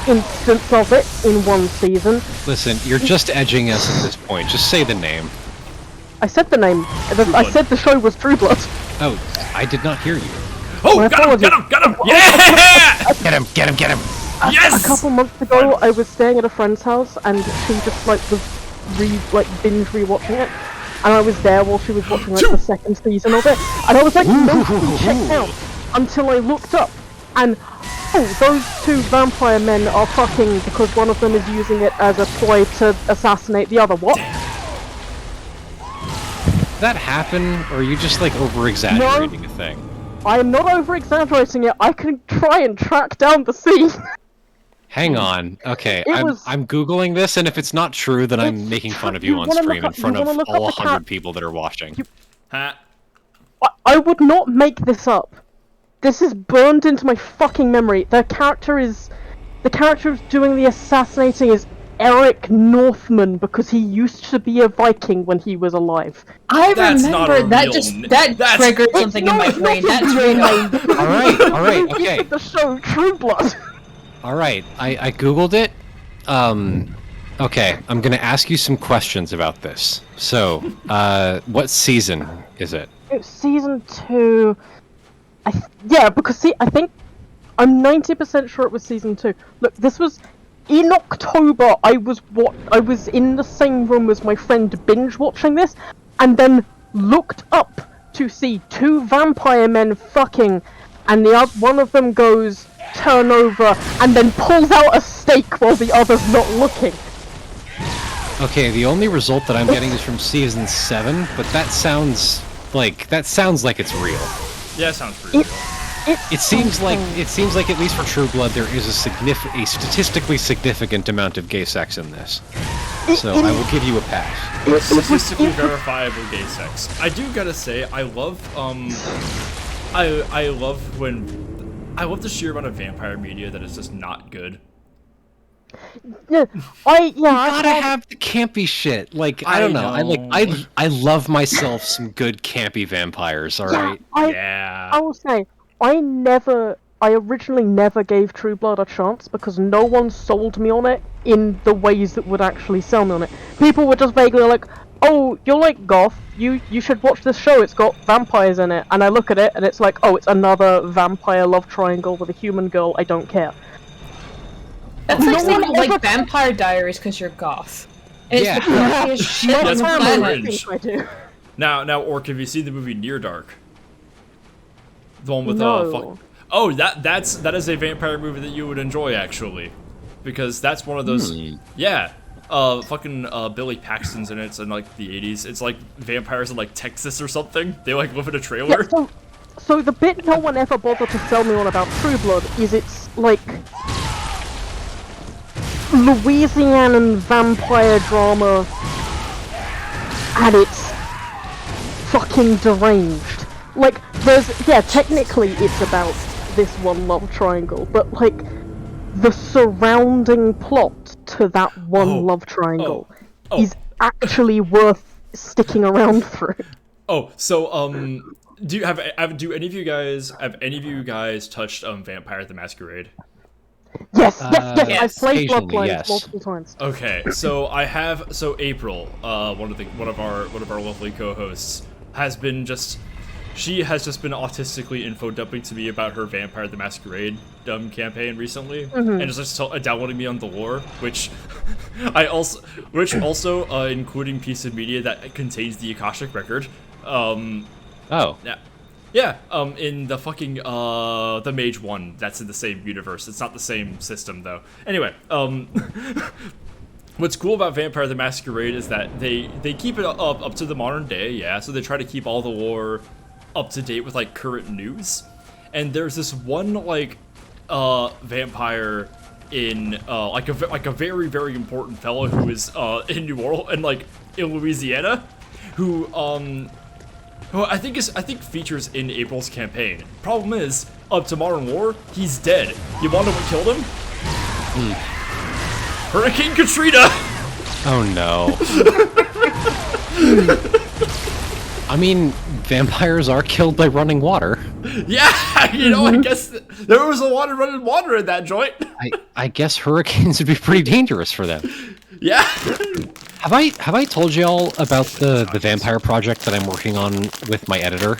instance of it in one season. Listen, you're just edging us at this point. Just say the name. I said the name. I Blood. said the show was True Blood. Oh, I did not hear you. Oh, My got him! apologies. Got him! Yeah! Get him! Get him! Get him! Yes! A couple months ago, I was staying at a friend's house, and she just like was binge rewatching it, and I was there while she was watching like the second season of it, and I was like mentally checked out until I looked up, and oh, those two vampire men are fucking because one of them is using it as a ploy to assassinate the other. What? Did that happen, or are you just like over exaggerating a thing? I am not over-exaggerating it. I can try and track down the scene. Hang on. Okay, It I'm googling this, and if it's not true, then I'm It's making fun of you you on wanna stream look in front you of wanna look all up the 100 people that are watching. Ha. I would not make this up. This is burned into my fucking memory. The character who's doing the assassinating is Eric Northman because he used to be a Viking when he was alive. I That's not remember a that real just n- that that's- triggered something in my It's brain. not That's his real. real name because All right, he's all right, the okay. of the show True Blood. All right, I googled it. Okay, I'm gonna ask you some questions about this. So, what season is it? It's season 2. Yeah, because see, I think I'm 90% sure it was season 2. Look, this was in October. I was in the same room as my friend binge watching this, and then looked up to see 2 vampire men fucking, and one of them goes turn over and then pulls out a steak while the other's not looking. Okay, the only result that I'm getting is from season 7, but that sounds like it's real. Yeah, sounds pretty real. It seems like at least for True Blood there is a statistically significant amount of gay sex in this. So I will give you a pass. Statistically verifiable gay sex. I do gotta say, I love I love the sheer amount of vampire media that is just not good. Yeah, You gotta have the campy shit. Like I don't know. know. I love myself some good campy vampires. All right. I will say, I originally never gave True Blood a chance because no one sold me on it in the ways that would actually sell me on it. People were just vaguely like, oh, you're like goth, you should watch this show, it's got vampires in it. And I look at it and it's like, oh, it's another vampire love triangle with a human girl, I don't care. That's like No saying one like ever- Vampire Diaries because you're goth. And Yeah. it's the creepiest shit on That's the more planet. cringe. I do. Now, Orc, have you seen the movie Near Dark? The one with No. Oh, that is a vampire movie that you would enjoy actually, because that's one of those. Yeah, Billy Paxton's in it. It's in like the 80s. It's like vampires in like Texas or something. They like live in a trailer. Yeah, so the bit no one ever bothered to sell me on about True Blood is it's like Louisianan vampire drama, and it's fucking deranged. Like, technically it's about this one love triangle, but like, the surrounding plot to that one love triangle is actually worth sticking around through. Oh, so do any of you guys touched Vampire the Masquerade? Yes. Yes. I've played Occasionally, Bloodlines yes. multiple times. Okay, so April, one of our lovely co-hosts has been just autistically info dumping to me about her Vampire the Masquerade campaign recently, and just downloading me on the lore, which also including piece of media that contains the Akashic record. Oh. Yeah, in the fucking, the Mage 1, that's in the same universe. It's not the same system, though. Anyway, what's cool about Vampire the Masquerade is that they keep it up to the modern day, yeah, so they try to keep all the lore up to date with, like, current news. And there's this one, like, vampire in, like a very, very important fellow who is, in New Orleans, and, like, in Louisiana, who, well, I think features in April's campaign. Problem is, up to modern lore, he's dead. You wonder what killed him? Hurricane Katrina! Oh no. I mean, vampires are killed by running water. Yeah, I guess there was a lot of running water in that joint. I guess hurricanes would be pretty dangerous for them. Yeah. Have I told y'all about the vampire project that I'm working on with my editor?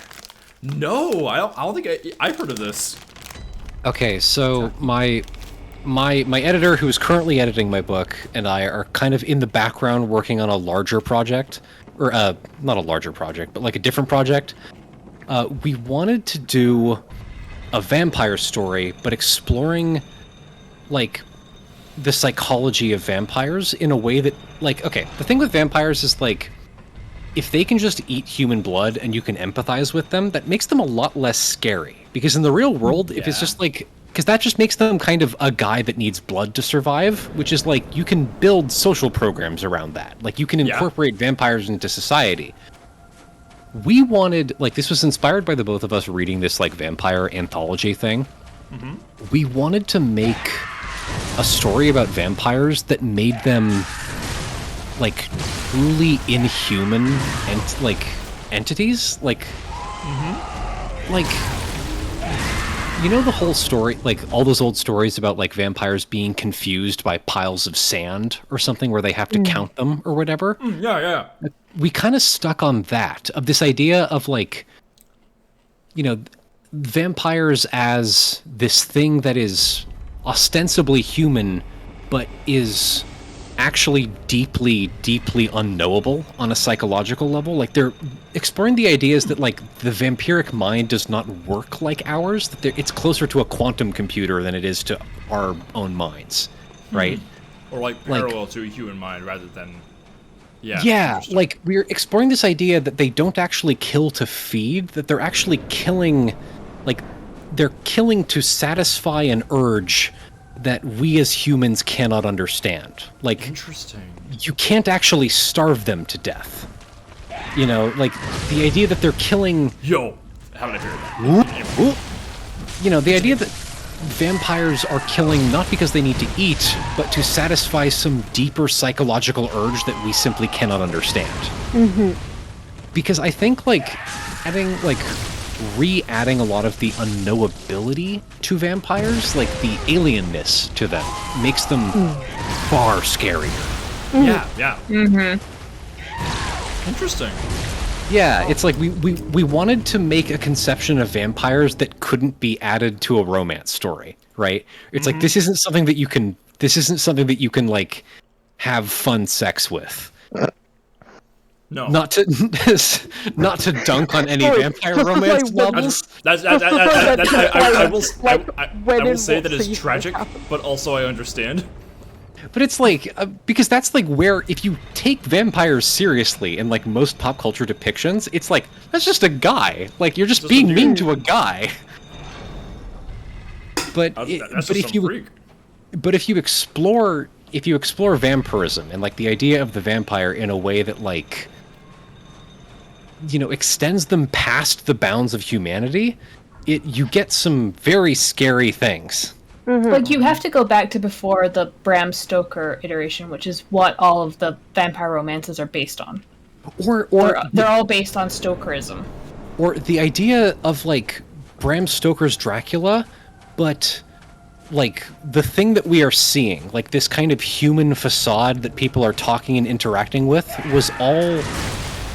No, I don't think I've heard of this. Okay, so my editor, who is currently editing my book, and I are kind of in the background working on a larger project, or not a larger project, but like a different project. We wanted to do a vampire story, but exploring like the psychology of vampires in a way that, like, okay, the thing with vampires is like if they can just eat human blood and you can empathize with them, that makes them a lot less scary. Because in the real world, if it's just like, because that just makes them kind of a guy that needs blood to survive, which is like, you can build social programs around that. Like, you can incorporate vampires into society. We wanted, like, this was inspired by the both of us reading this, like, vampire anthology thing. We wanted to make a story about vampires that made them, like, truly inhuman and like entities, like you know the whole story, like all those old stories about like vampires being confused by piles of sand or something where they have to count them or whatever. Yeah. We kind of stuck on that, of this idea of like, you know, vampires as this thing that is ostensibly human but is actually deeply, deeply unknowable on a psychological level. Like, they're exploring the ideas that, like, the vampiric mind does not work like ours, that it's closer to a quantum computer than it is to our own minds, right? Or like parallel to a human mind rather than... Yeah, like, we're exploring this idea that they don't actually kill to feed, that they're actually killing, like, they're killing to satisfy an urge that we as humans cannot understand. Like, Interesting. you can't actually starve them to death. You know, like, the idea that they're killing... Yo, how did I hear that? You know, the idea that vampires are killing not because they need to eat, but to satisfy some deeper psychological urge that we simply cannot understand. Because I think, like, re-adding a lot of the unknowability to vampires, like the alienness to them, makes them far scarier. Yeah. Interesting. Yeah, it's like we wanted to make a conception of vampires that couldn't be added to a romance story, right? It's like, this isn't something that you can like have fun sex with. No. Not to dunk on any vampire romance novels. I will say that is tragic, but also I understand. But it's like, because that's like where, if you take vampires seriously in like most pop culture depictions, it's like, that's just a guy. Like, you're just being mean to a guy. But if you explore vampirism and like the idea of the vampire in a way that, like, you know, extends them past the bounds of humanity, you get some very scary things. Like, you have to go back to before the Bram Stoker iteration, which is what all of the vampire romances are based on. Or they're all based on Stokerism. Or the idea of, like, Bram Stoker's Dracula, but, like, the thing that we are seeing, like this kind of human facade that people are talking and interacting with, was all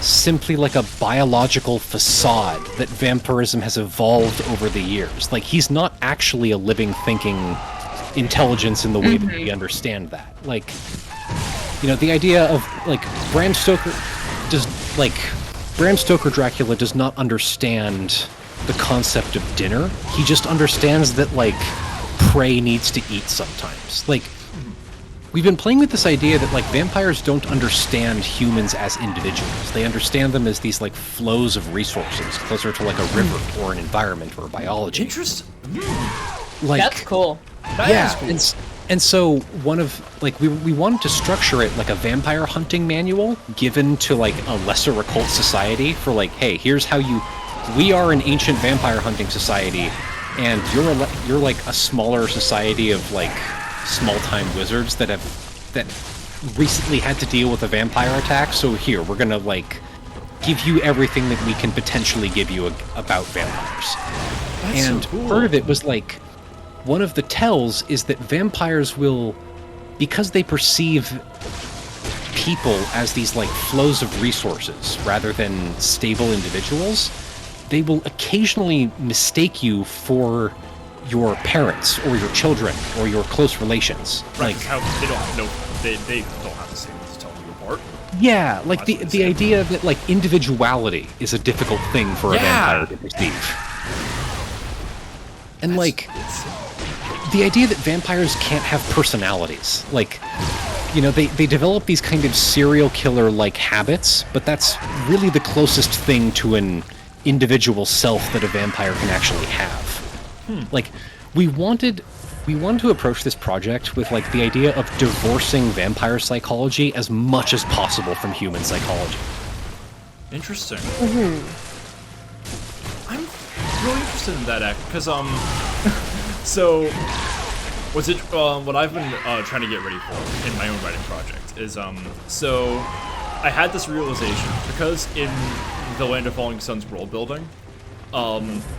simply like a biological facade that vampirism has evolved over the years. Like, he's not actually a living, thinking intelligence in the way that we understand that. Like, you know, the idea of, like, Bram Stoker Dracula does not understand the concept of dinner. He just understands that, like, prey needs to eat sometimes. Like, we've been playing with this idea that, like, vampires don't understand humans as individuals. They understand them as these, like, flows of resources, closer to, like, a river or an environment or biology. Interesting. Like, That's cool. That is cool. And so one of, like, we wanted to structure it like a vampire hunting manual given to, like, a lesser occult society for, like, hey, here's how we are an ancient vampire hunting society, and you're like a smaller society of, like, small-time wizards that recently had to deal with a vampire attack, so here, we're gonna, like, give you everything that we can potentially give you about vampires. That's so cool. Part of it was, like, one of the tells is that vampires will, because they perceive people as these, like, flows of resources rather than stable individuals, they will occasionally mistake you for your parents or your children or your close relations. Right, Like, how they don't have the same to tell you apart. yeah, like the idea that, like, individuality is a difficult thing for a vampire to perceive. And the idea that vampires can't have personalities. Like, you know, they develop these kind of serial killer-like habits, but that's really the closest thing to an individual self that a vampire can actually have. Like, we wanted to approach this project with, like, the idea of divorcing vampire psychology as much as possible from human psychology. Interesting. I'm really interested in that act, because, so, what I've been trying to get ready for in my own writing project is, so, I had this realization, because in the Land of Falling Suns world building,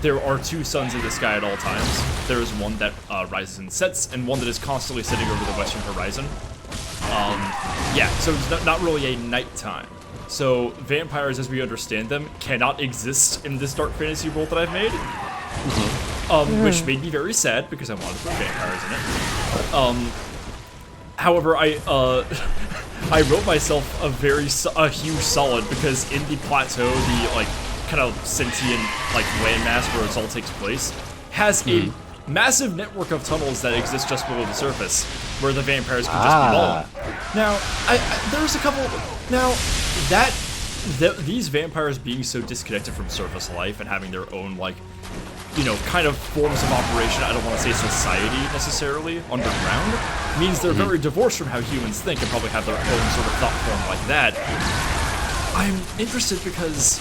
there are two suns in the sky at all times. There is one that rises and sets, and one that is constantly sitting over the western horizon. Yeah, so it's not really a nighttime. So vampires, as we understand them, cannot exist in this dark fantasy world that I've made. Which made me very sad because I wanted to put vampires in it. However, I wrote myself a huge solid because in the plateau, the like kind of sentient like landmass where it all takes place has a massive network of tunnels that exist just below the surface where the vampires can just be born. Now, there's a couple. Now that these vampires being so disconnected from surface life and having their own like, you know, kind of forms of operation, I don't want to say society necessarily, underground, means they're very divorced from how humans think and probably have their own sort of thought form like that. I'm interested because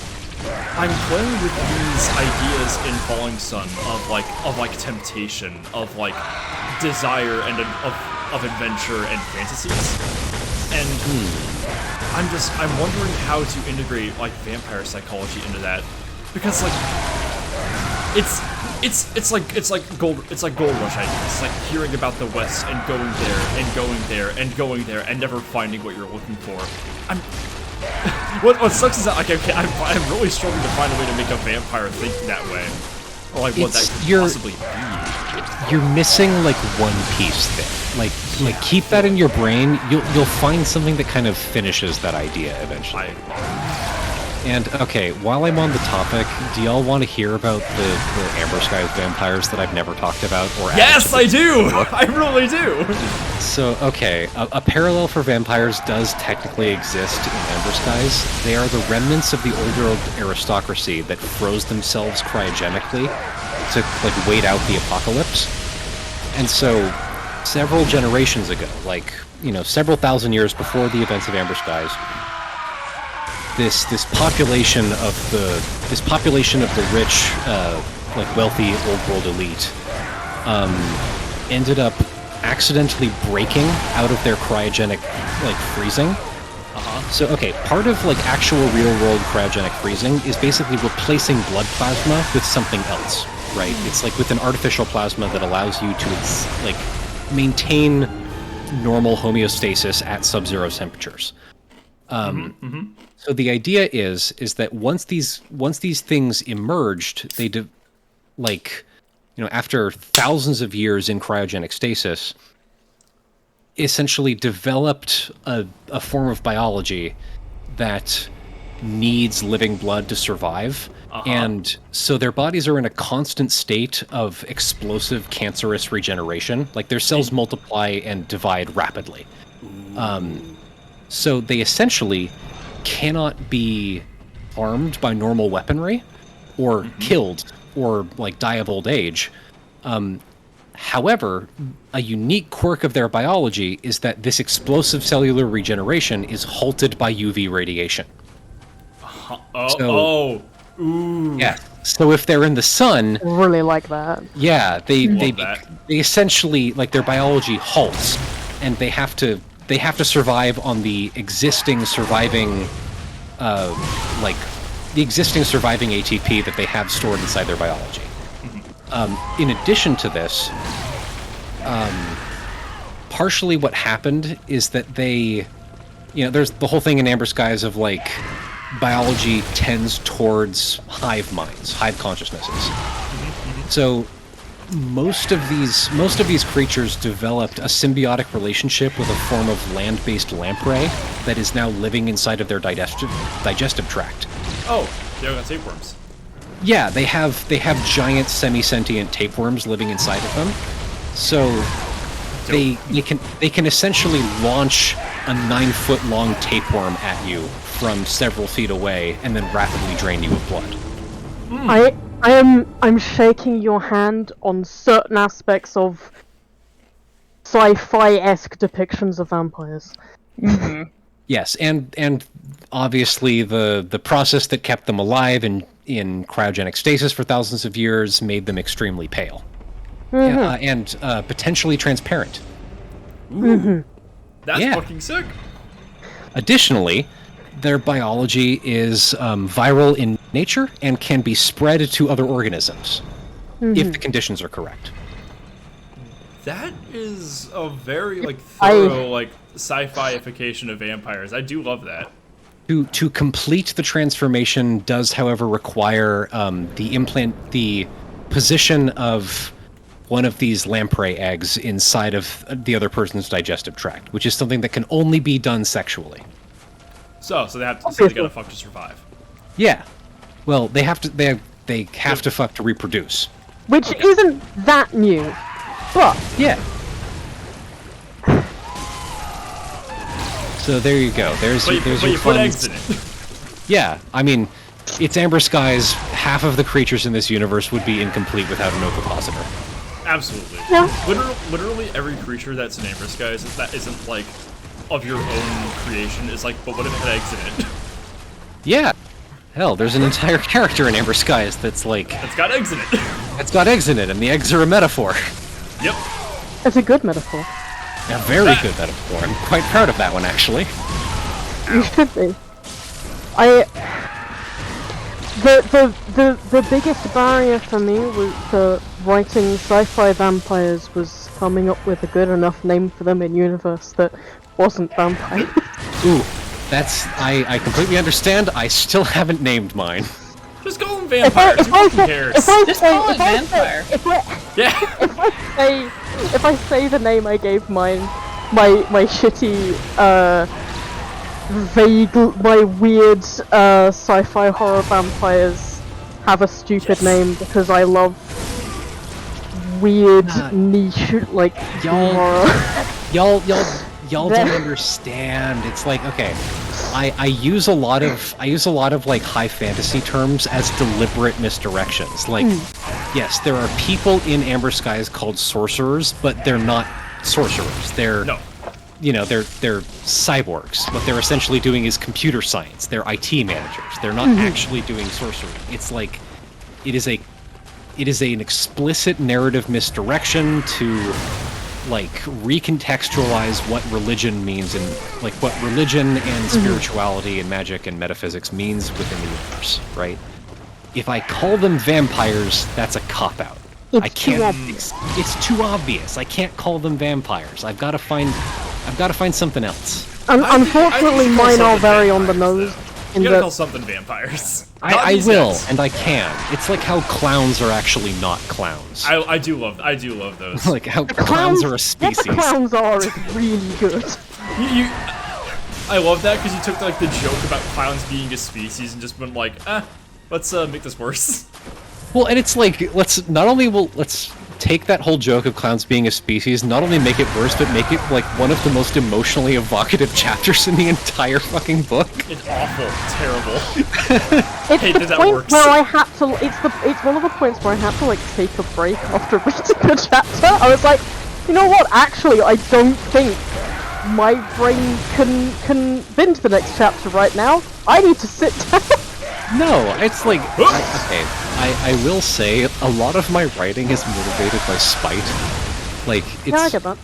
I'm playing with these ideas in Falling Sun of like temptation, of like desire and of adventure and fantasies. And I'm wondering how to integrate like vampire psychology into that, because like it's like gold rush ideas. It's like hearing about the West and going there and going there and going there and never finding what you're looking for. What sucks is that like I'm really struggling to find a way to make a vampire think that way, or like what that could possibly be. You're missing like one piece there. Like keep that in your brain. You'll find something that kind of finishes that idea eventually. And okay, while I'm on the topic, do y'all want to hear about the Amber Skies vampires that I've never talked about? Or yes, I do. I really do. So okay, a parallel for vampires does technically exist in Amber Skies. They are the remnants of the older aristocracy that froze themselves cryogenically to like wait out the apocalypse. And so, several generations ago, like several thousand years before the events of Amber Skies, this population of the rich, like wealthy old world elite, ended up accidentally breaking out of their cryogenic like freezing. So okay, part of like actual real world cryogenic freezing is basically replacing blood plasma with something else, right? It's like with an artificial plasma that allows you to like maintain normal homeostasis at sub-zero temperatures. So the idea is that once these things emerged, they after thousands of years in cryogenic stasis, essentially developed a form of biology that needs living blood to survive. And so their bodies are in a constant state of explosive cancerous regeneration. Like their cells multiply and divide rapidly. So they essentially cannot be harmed by normal weaponry or killed or like die of old age. However, a unique quirk of their biology is that this explosive cellular regeneration is halted by UV radiation. Yeah. So if they're in the sun, Really like that. yeah, they essentially like their biology halts, and they have to survive on the existing surviving ATP that they have stored inside their biology. In addition to this, partially what happened is that they, there's the whole thing in Amber Skies of like biology tends towards hive minds, hive consciousnesses. So most of these creatures developed a symbiotic relationship with a form of land-based lamprey that is now living inside of their digestive tract. Oh, they've got tapeworms. Yeah, they have giant semi-sentient tapeworms living inside of them. So they can essentially launch a 9-foot-long tapeworm at you from several feet away, and then rapidly drain you of blood. I'm shaking your hand on certain aspects of sci-fi-esque depictions of vampires. Yes, and obviously the process that kept them alive in cryogenic stasis for thousands of years made them extremely pale. And potentially transparent. That's Yeah. fucking sick. Additionally, their biology is viral in nature and can be spread to other organisms if the conditions are correct. That is a very thorough sci-fi-ification of vampires. I do love that. To complete the transformation does, however, require the position of one of these lamprey eggs inside of the other person's digestive tract, which is something that can only be done sexually. So they gotta fuck to survive. Yeah. Well, they have to fuck to reproduce. Which isn't that new, but Yeah. So there you go. There's But your you put fun- eggs in it. Yeah, I mean, it's Amber Skies. Half of the creatures in this universe would be incomplete without an ovipositor. Absolutely. Yeah. Literally every creature that's in Amber Skies that isn't of your own creation is but what if it had eggs in it? Yeah. Hell, there's an entire character in Amber Skies that's It's got eggs in it. it's got eggs in it, and the eggs are a metaphor. Yep. it's a good metaphor. A very good metaphor. I'm quite proud of that one, actually. You should be. The biggest barrier for me for writing sci-fi vampires was coming up with a good enough name for them in universe that wasn't vampire. Ooh, I completely understand. I still haven't named mine. Just call them vampires. Who fucking cares? Just call it vampire. Yeah. If I say the name I gave my shitty my weird sci-fi horror vampires have a stupid name because I love weird niche horror. Y'all don't understand. It's okay. I use a lot of high fantasy terms as deliberate misdirections. Yes, there are people in Amber Skies called sorcerers, but they're not sorcerers. They're they're cyborgs. What they're essentially doing is computer science. They're IT managers. They're not actually doing sorcery. It's it is an explicit narrative misdirection to recontextualize what religion means and what religion and spirituality and magic and metaphysics means within the universe, right? If I call them vampires, that's a cop-out. It's too obvious. It's too obvious. I can't call them vampires. I've got to find something else. Unfortunately, mine are very on the nose. You gotta call something vampires. I will, and I can. It's like how clowns are actually not clowns. I do love those. Like how clowns are a species. What the clowns are is really good. I love that because you took the joke about clowns being a species and just went let's make this worse. Well, and it's let's take that whole joke of clowns being a species, not only make it worse, but make it one of the most emotionally evocative chapters in the entire fucking book. It's awful, terrible. It's the point where I had to. It's one of the points where I had to take a break after reading the chapter. I was like, you know what? Actually, I don't think my brain can bend to the next chapter right now. I need to sit down. No, it's okay. I will say a lot of my writing is motivated by spite. Yeah, I get that.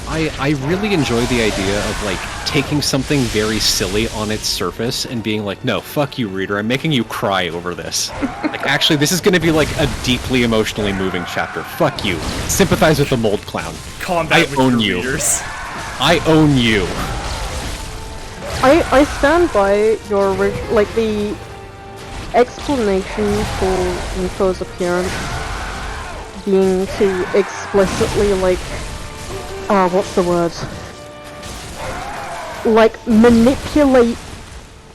I really enjoy the idea of taking something very silly on its surface and being no, fuck you, reader, I'm making you cry over this. Actually, this is gonna be a deeply emotionally moving chapter. Fuck you. Sympathize with the mold clown. Combat with own your you. readers. I own you. I stand by your the explanation for Nico's appearance being to explicitly what's the word? Manipulate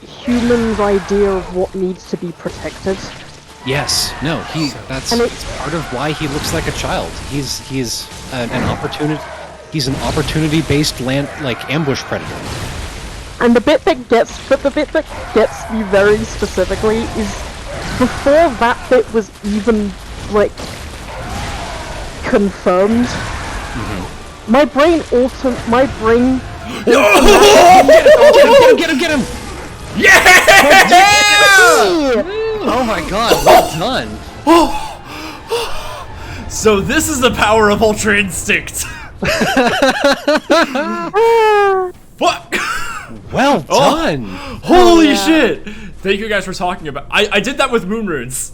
humans' idea of what needs to be protected. Yes. No. It's part of why he looks like a child. He's an opportunity. He's an opportunity-based ambush predator. And the bit that gets me very specifically is before that bit was even like confirmed. My brain Get him! Yeah! Oh my god, well done. So this is the power of Ultra Instinct. Fuck! Well done. Holy shit! Thank you guys for talking about. I did that with moon runes.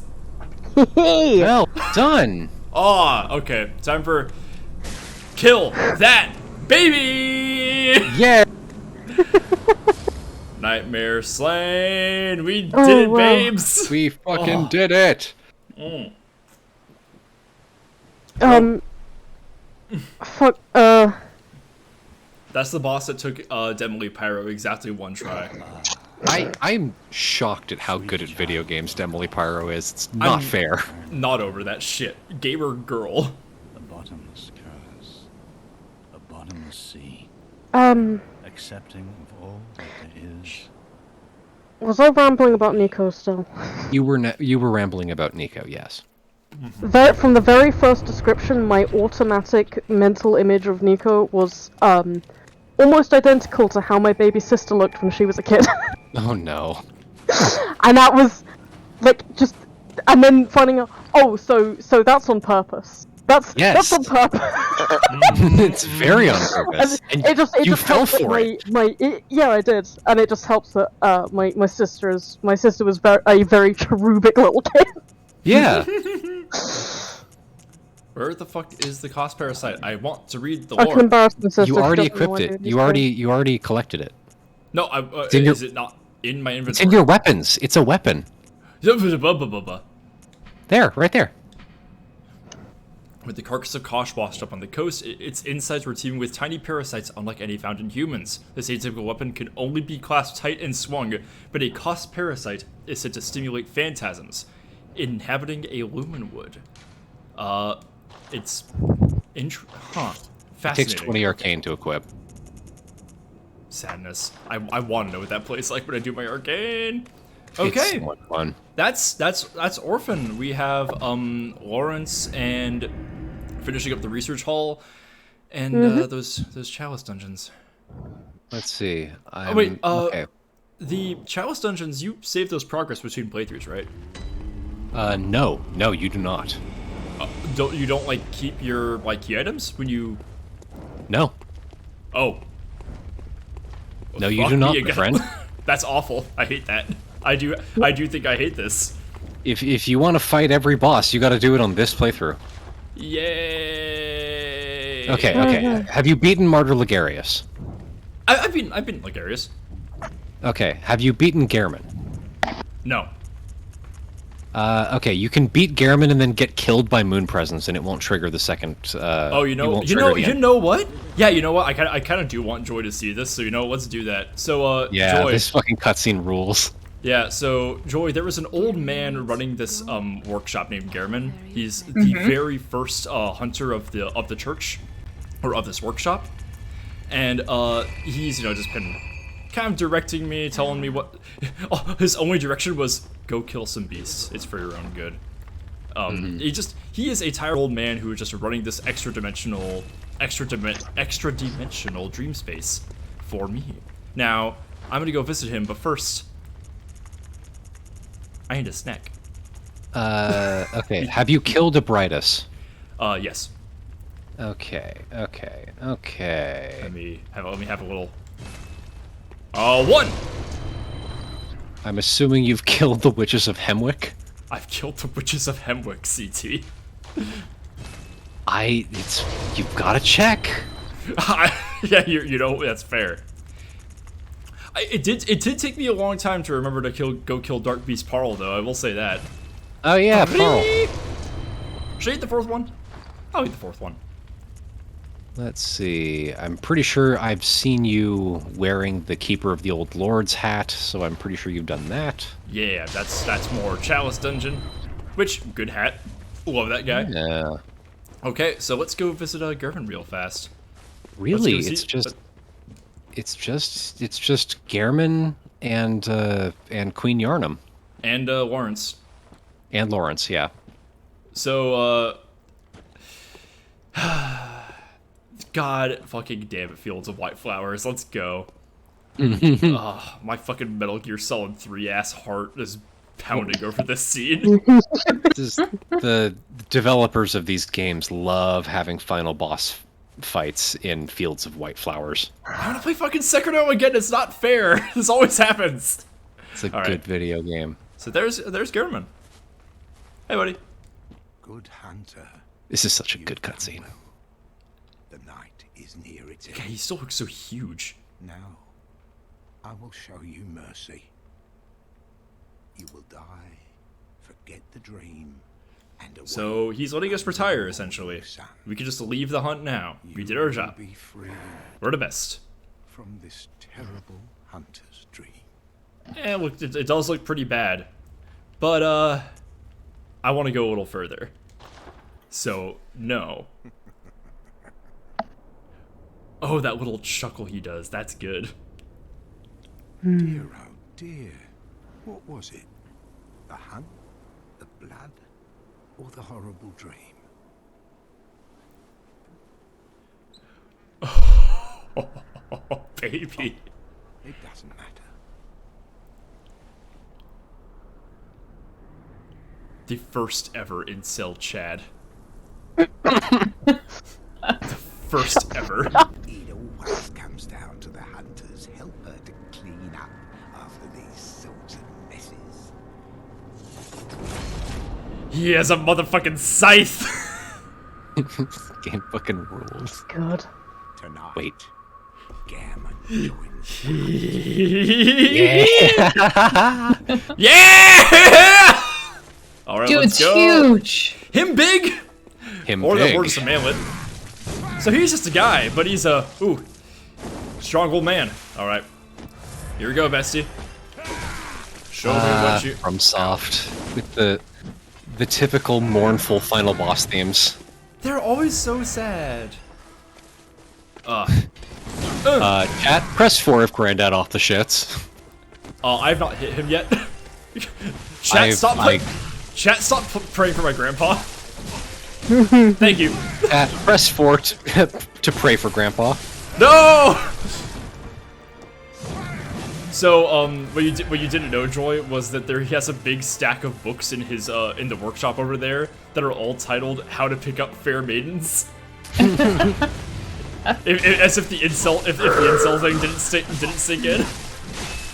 Well done. Oh, okay. Time for kill that baby. Yeah. Nightmare slain. We did it, wow. babes. We fucking did it. Fuck, That's the boss that took Demily Pyro exactly one try. I'm shocked at how good at video games Demily Pyro is. It's not fair. Not over that shit. Gamer girl. A bottomless curse. A bottomless sea. Accepting of all that there is. was I rambling about Nico still? You were rambling about Nico, yes. From the very first description, my automatic mental image of Nico was, almost identical to how my baby sister looked when she was a kid. Oh no. And that was, like, just, and then finding out, oh, so that's on purpose. That's on purpose. It's very on purpose. And it just fell helps that for it. Yeah, I did, and it just helps that my sister was a very cherubic little kid. Yeah. Where the fuck is the cost parasite? I want to read the I can lore. embarrass my sister. You she already doesn't know equipped I it. do You already collected it. No, in your- is it not in my It's inventory? in your weapons. It's a weapon. There, right there. With the carcass of Kosh washed up on the coast, its insides were teeming with tiny parasites unlike any found in humans. This atypical weapon can only be clasped tight and swung, but a Kosh parasite is said to stimulate phantasms, inhabiting a lumen wood. It's... It Fascinating. takes 20 arcane to equip. Sadness. I want to know what that plays like when I do my arcane. It's Okay. somewhat fun. That's Orphan. We have Lawrence and finishing up the research hall and those chalice dungeons. Let's see. Wait, okay. The chalice dungeons, you save those progress between playthroughs, right? No, you do not. You don't like keep your key items when you? No. Oh. No, you Fuck do not, me my again. friend. That's awful. I hate that. I do think I hate this. If you want to fight every boss, you got to do it on this playthrough. Yay. Okay. Have you beaten Martyr Ligarius? I've been Ligarius. Okay. Have you beaten Gehrman? No. Okay. You can beat Gehrman and then get killed by Moon Presence, and it won't trigger the second. Oh, you know what? Yeah, you know what? I kind of do want Joy to see this, so let's do that. So, Yeah, Joy. this fucking cutscene rules. Yeah, so Joy, there was an old man running this workshop named Gehrman. He's the very first hunter of the church, or of this workshop, and he's just been kind of directing me, telling me what. His only direction was go kill some beasts. It's for your own good. He is a tired old man who is just running this extra dimensional dream space for me. Now I'm gonna go visit him, but first. I need a snack. Okay. Have you killed Abritus? Yes. Okay. Let me have a little. One. I'm assuming you've killed the Witches of Hemwick? I've killed the Witches of Hemwick, CT. You've gotta check. Yeah, that's fair. It did take me a long time to remember to go kill Dark Beast Parl, though. I will say that. Oh yeah, Pearl. Should I eat the fourth one? I'll eat the fourth one. Let's see. I'm pretty sure I've seen you wearing the Keeper of the Old Lord's hat, so I'm pretty sure you've done that. Yeah, that's more Chalice Dungeon. Which, good hat. Love that guy. Yeah. Okay, so let's go visit Gervin real fast. Really, Let's go it's see- just Gehrman and Queen Yarnum And Lawrence. and Lawrence. Yeah. So, God fucking damn it, Fields of White Flowers. Let's go. My fucking Metal Gear Solid 3 ass heart is pounding over this scene. The developers of these games love having final boss fights in Fields of White Flowers. I want to play fucking Sekiro again. It's not fair. This always happens. It's a All good right. video game. So there's Gehrman. Hey, buddy. Good hunter. This is such a good cutscene. The night is near its God, end. he still looks so huge. Now, I will show you mercy. You will die, forget the dream, and away. So he's letting us retire, essentially. We can just leave the hunt now. We did our You job. will be free We're the best. from this terrible hunter's dream. Eh, look, it does look pretty bad. But, I want to go a little further. So, no. Oh, that little chuckle he does. That's good. Dear, oh dear. What was it? The hunt? The blood? Or the horrible dream? Oh, baby. It doesn't matter. The first ever incel Chad. The first ever. It always comes down to the hunter's helper to clean up after these sorts of messes. He has a motherfucking scythe. Game fucking rules. God. Tonight, Wait. Gammon joins the Yeah. Yeah! All right, Dude, let's it's go. huge. Him big, Him or the big. horse of manlet. So he's just a guy, but he's a strong old man. All right, here we go, bestie. Show me what you. From Soft with the typical mournful final boss themes. They're always so sad. Chat, press 4 if Grandad off the shits. I've not hit him yet. Chat, stop praying for my grandpa. Thank you. Chat, press 4 to pray for Grandpa. No. So, what you didn't know, Joy, was that he has a big stack of books in his in the workshop over there that are all titled "How to Pick Up Fair Maidens." As if the incel thing didn't sink in.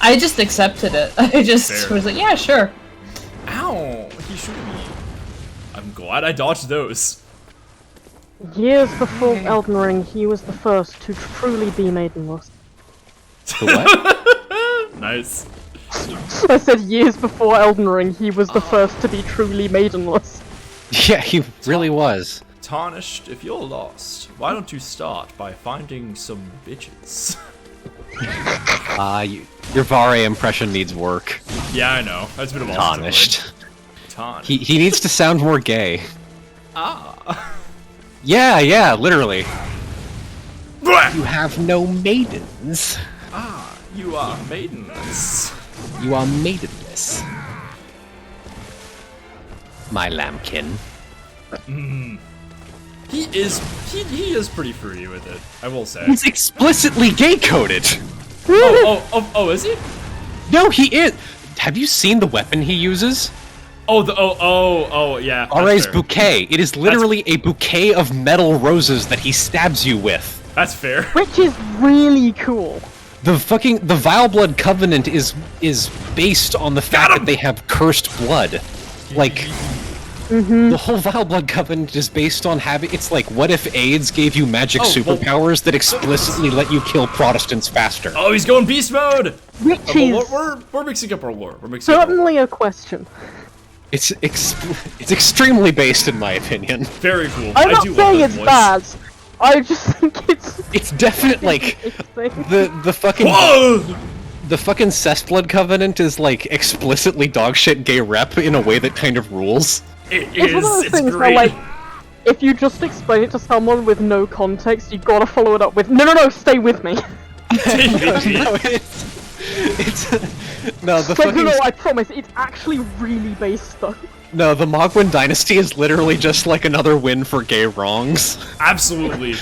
I just accepted it. I just Fair. was like, yeah, sure. Ow! He should be. I'm glad I dodged those. Years before Elden Ring, he was the first to truly be maidenless. The what? Nice. I said years before Elden Ring, he was the first to be truly maidenless. Yeah, he really was. Tarnished, if you're lost, why don't you start by finding some bitches? Your Vare impression needs work. Yeah, I know. That's been a while. Tarnished. Tarnished. He needs to sound more gay. Ah. Yeah, literally. You have no maidens. Ah, you are maidenless. You are maidenless. My lambkin. He is pretty fruity with it, I will say. He's explicitly gay-coded. Oh, is he? No, he is. Have you seen the weapon he uses? Yeah. that's Ra's fair. bouquet. It is literally a bouquet of metal roses that he stabs you with. That's fair. Which is really cool. The Vile Blood Covenant is based on the fact that they have cursed blood. Like, the whole Vile Blood Covenant is based on having. It's like, what if AIDS gave you magic superpowers that explicitly let you kill Protestants faster? Oh, he's going beast mode. Which is We're mixing up our lore. We're mixing up our lore. certainly a question. It's extremely based, in my opinion. Very cool. I'm not do saying love it's that bad. I just think it's It's definitely like interesting. the fucking. Whoa! The fucking Cessblood Covenant is like explicitly dogshit gay rep in a way that kind of rules. It It's one of is. those It's things great. where, like, if you just explain it to someone with no context, you gotta follow it up with, no, stay with me. No, it's no, the Like, fucking no, I promise, it's actually really based though. no, the Mogwin dynasty is literally just like another win for gay wrongs. Absolutely.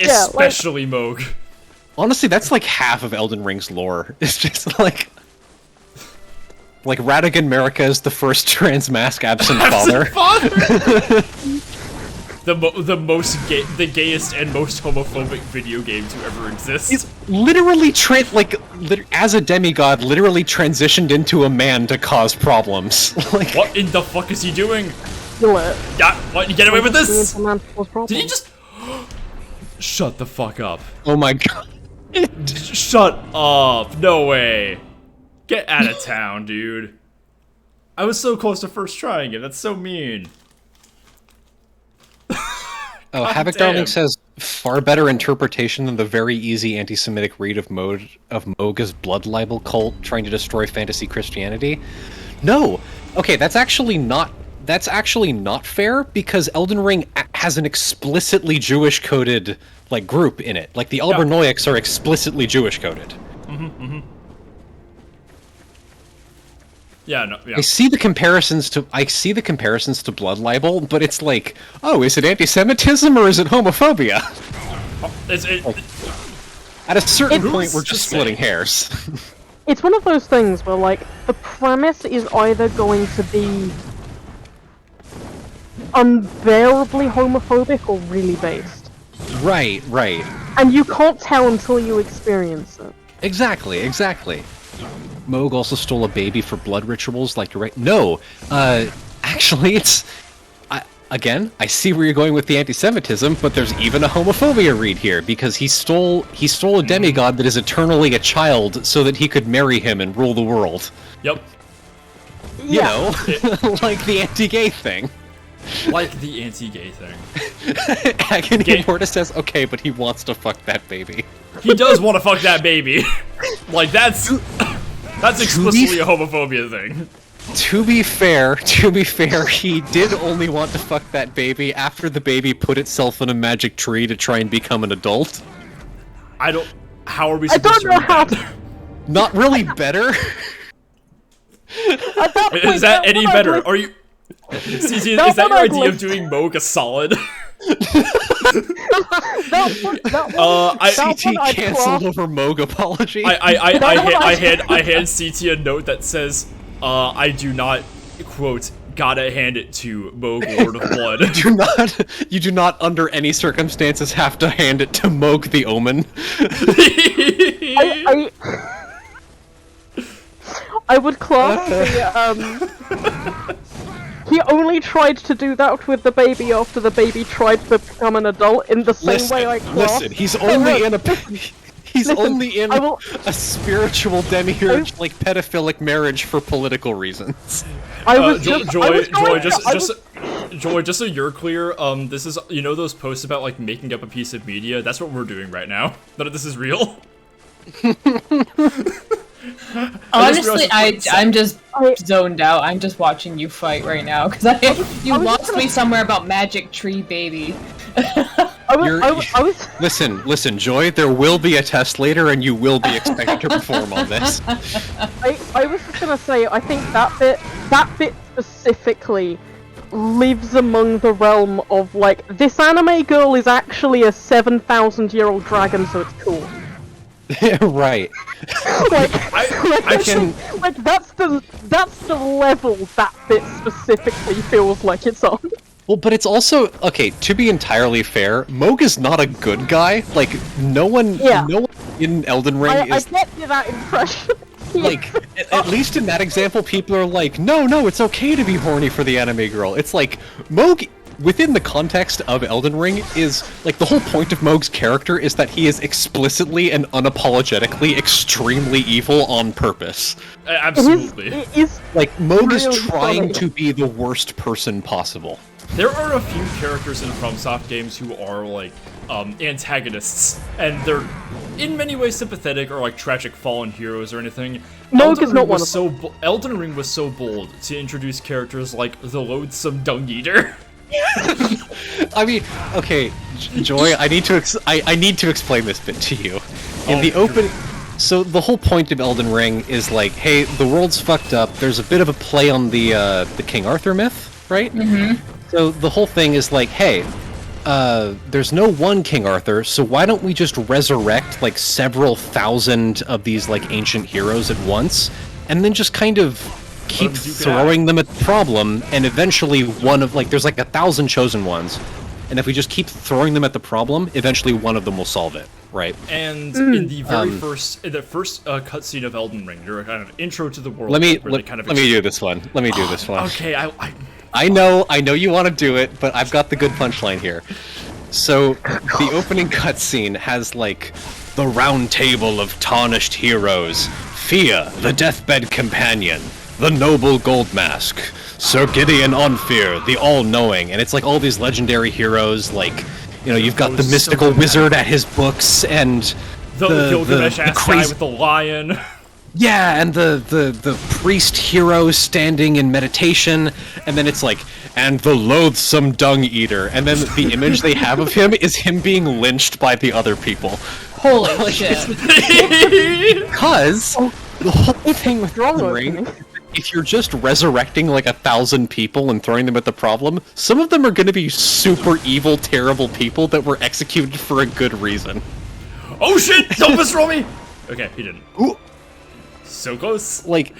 Yeah, like- Especially Moog. Honestly, that's like half of Elden Ring's lore. It's just like Radigan Marika is the first trans mask absent father. The gayest and most homophobic video game to ever exist. He's literally as a demigod, literally transitioned into a man to cause problems. Like, What in the fuck is he doing? Kill it. Yeah, what? You get away with this? Did Did he just? Shut the fuck up. oh my god. Shut up. No way. Get out of town, dude. I was so close to first trying it. That's so mean. Oh, God Havoc damn. Darling says far better interpretation than the very easy anti-Semitic read of Moog as blood libel cult trying to destroy fantasy Christianity. No, okay, that's actually not fair because Elden Ring has an explicitly Jewish coded like group in it. Like the Albernoics are explicitly Jewish coded. Yeah, no, yeah. I see the comparisons to blood libel, but it's like, oh, is it anti-Semitism or is it homophobia? At a certain It's- point, we're just splitting hairs. It's one of those things where, like, the premise is either going to be unbearably homophobic or really based. Right. And you can't tell until you experience it. Exactly. Moog also stole a baby for blood rituals, like you're right. No, actually, it's... Again, I see where you're going with the anti-Semitism, but there's even a homophobia read here, because he stole a demigod that is eternally a child so that he could marry him and rule the world. Yep. You know, like the anti-gay thing. Like the anti-gay thing. Agony Gay- Morta says, okay, but he wants to fuck that baby. He does want to fuck that baby. Like, that's explicitly a homophobia thing. To be fair, he did only want to fuck that baby after the baby put itself in a magic tree to try and become an adult. How are we I supposed don't to know read how that? Not really better. At that point, Is that any better? like- Are you... CC, That is that one your I'd idea like of doing Moog a solid? that CT one I'd canceled class- over Moog apology. I hand CT a note that says, I do not, quote, gotta hand it to Moog, Lord of Blood. You do not under any circumstances have to hand it to Moog the Omen. I would class the, he only tried to do that with the baby after the baby tried to become an adult in the same way I class. Listen, he's only in a I spiritual demiurge like pedophilic marriage for political reasons. I was Joy, just Joy, just so you're clear, this is, you know those posts about, like, making up a piece of media? That's what we're doing right now. None of this is real. Honestly, I'm just I- zoned out. I'm just watching you fight right now because you I was lost gonna- me somewhere about magic tree baby. I was Listen, Joy, there will be a test later and you will be expected to perform on this. I was just gonna say, I think that bit specifically lives among the realm of, like, this anime girl is actually a 7,000-year-old dragon, so it's cool. Right. That's the level that bit specifically feels like it's on. Well, but it's also, okay, to be entirely fair, Moog is not a good guy. Like, no one in Elden Ring I is, get you that impression. like, at least in that example, people are like, no, it's okay to be horny for the anime girl. It's like, Moog, within the context of Elden Ring, is, like, the whole point of Moog's character is that he is explicitly and unapologetically extremely evil on purpose. Absolutely. It is Like, Moog is really trying funny. to be the worst person possible. There are a few characters in FromSoft games who are, like, antagonists, and they're in many ways sympathetic or, like, tragic fallen heroes or anything. Moog is not one of them. Elden Ring was so bold to introduce characters like the loathsome Dung Eater. I mean, okay, Joy, I need to I need to explain this bit to you. In the open, so the whole point of Elden Ring is like, hey, the world's fucked up. There's a bit of a play on the King Arthur myth, right? Mm-hmm. So the whole thing is like, hey, there's no one King Arthur, so why don't we just resurrect like several thousand of these like ancient heroes at once, and then just kind of keep throwing them at the problem, and eventually one of like there's like 1,000 chosen ones, and if we just keep throwing them at the problem, eventually one of them will solve it, right? And in the very first cutscene of Elden Ring, you're kind of intro to the world. Let me kind of do this one. Let me do this one. Okay, I know you want to do it, but I've got the good punchline here. So, the opening cutscene has, like, the round table of tarnished heroes, Fia, the deathbed companion, the noble gold mask, Sir Gideon Onfir, the all-knowing, and it's like all these legendary heroes, like, you know, you've got the mystical wizard at his books, and the Gilgamesh-ass guy with the lion. Yeah, and the priest hero standing in meditation, and then it's like, and the loathsome dung eater, and then the image they have of him is him being lynched by the other people. Holy shit. Because the whole thing with Elden Ring, if you're just resurrecting like 1,000 people and throwing them at the problem, some of them are going to be super evil, terrible people that were executed for a good reason. Oh shit! Don't misroll me! Okay, he didn't. Ooh. So close. Like,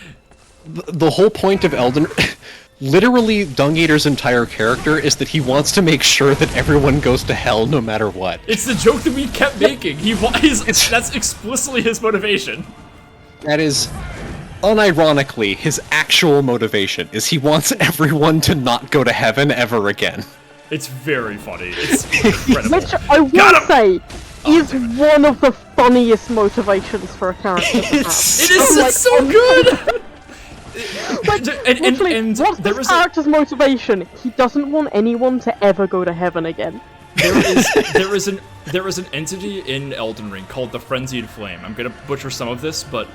the whole point of Elden... Literally, Dung Eater's entire character is that he wants to make sure that everyone goes to hell no matter what. It's the joke that we kept making. That's explicitly his motivation. That is, unironically, his actual motivation, is he wants everyone to not go to heaven ever again. It's very funny. It's incredible. Which I will say is one of the funniest motivations for a character. It is like, so good! Like, and what's his character's motivation? He doesn't want anyone to ever go to heaven again. There is an entity in Elden Ring called the Frenzied Flame. I'm gonna butcher some of this, but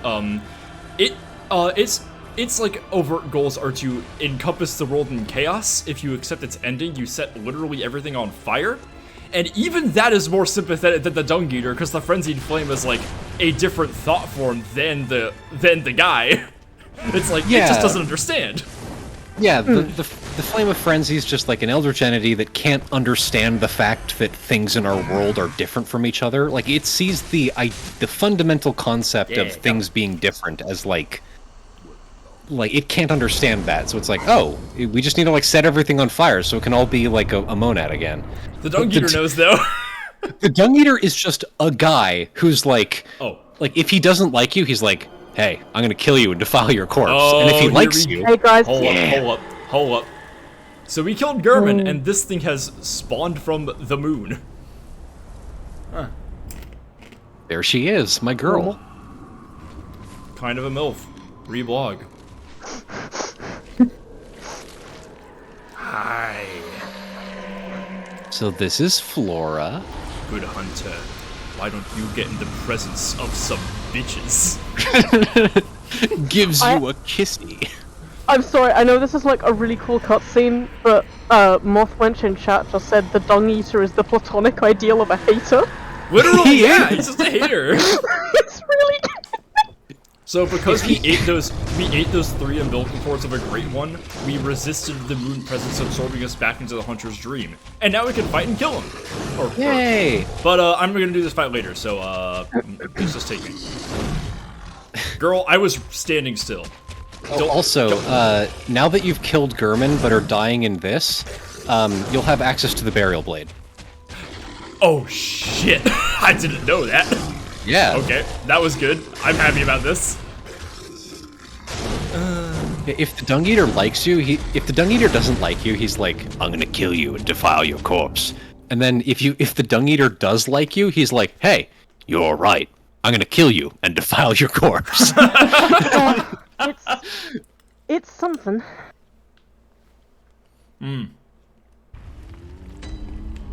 its like overt goals are to encompass the world in chaos. If you accept its ending, you set literally everything on fire. And even that is more sympathetic than the Dung Eater, because the Frenzied Flame is like a different thought form than the guy. It's like, it just doesn't understand. Yeah, the Flame of Frenzy is just like an eldritch entity that can't understand the fact that things in our world are different from each other. Like, it sees the fundamental concept of things being different as like it can't understand that. So it's like, oh, we just need to like set everything on fire so it can all be like a monad again. The Dung Eater knows though. The Dung Eater is just a guy who's like, like if he doesn't like you, he's like, hey, I'm gonna kill you and defile your corpse. And if he likes you... Hey guys, hold up. So we killed German, and this thing has spawned from the moon. Huh. There she is, my girl. Kind of a MILF. Reblog. Hi. So this is Flora. Good hunter. Why don't you get in the presence of some bitches? Gives you a kissy. I'm sorry, I know this is like a really cool cutscene, but Mothwench in chat just said the Dung Eater is the platonic ideal of a hater. Literally, yeah, he's just a hater. It's really good. So because we ate those 3 umbilical cords of a great one, we resisted the moon presence absorbing us back into the hunter's dream. And now we can fight and kill him. Yay! But I'm gonna do this fight later, so please just take me. Girl, I was standing still. Also, now that you've killed German but are dying in this, you'll have access to the burial blade. Oh shit! I didn't know that. Yeah. Okay, that was good. I'm happy about this. If the Dung Eater likes you, if the Dung Eater doesn't like you, he's like, I'm gonna kill you and defile your corpse. And then if the Dung Eater does like you, he's like, hey, you're right. I'm gonna kill you and defile your corpse. It's something.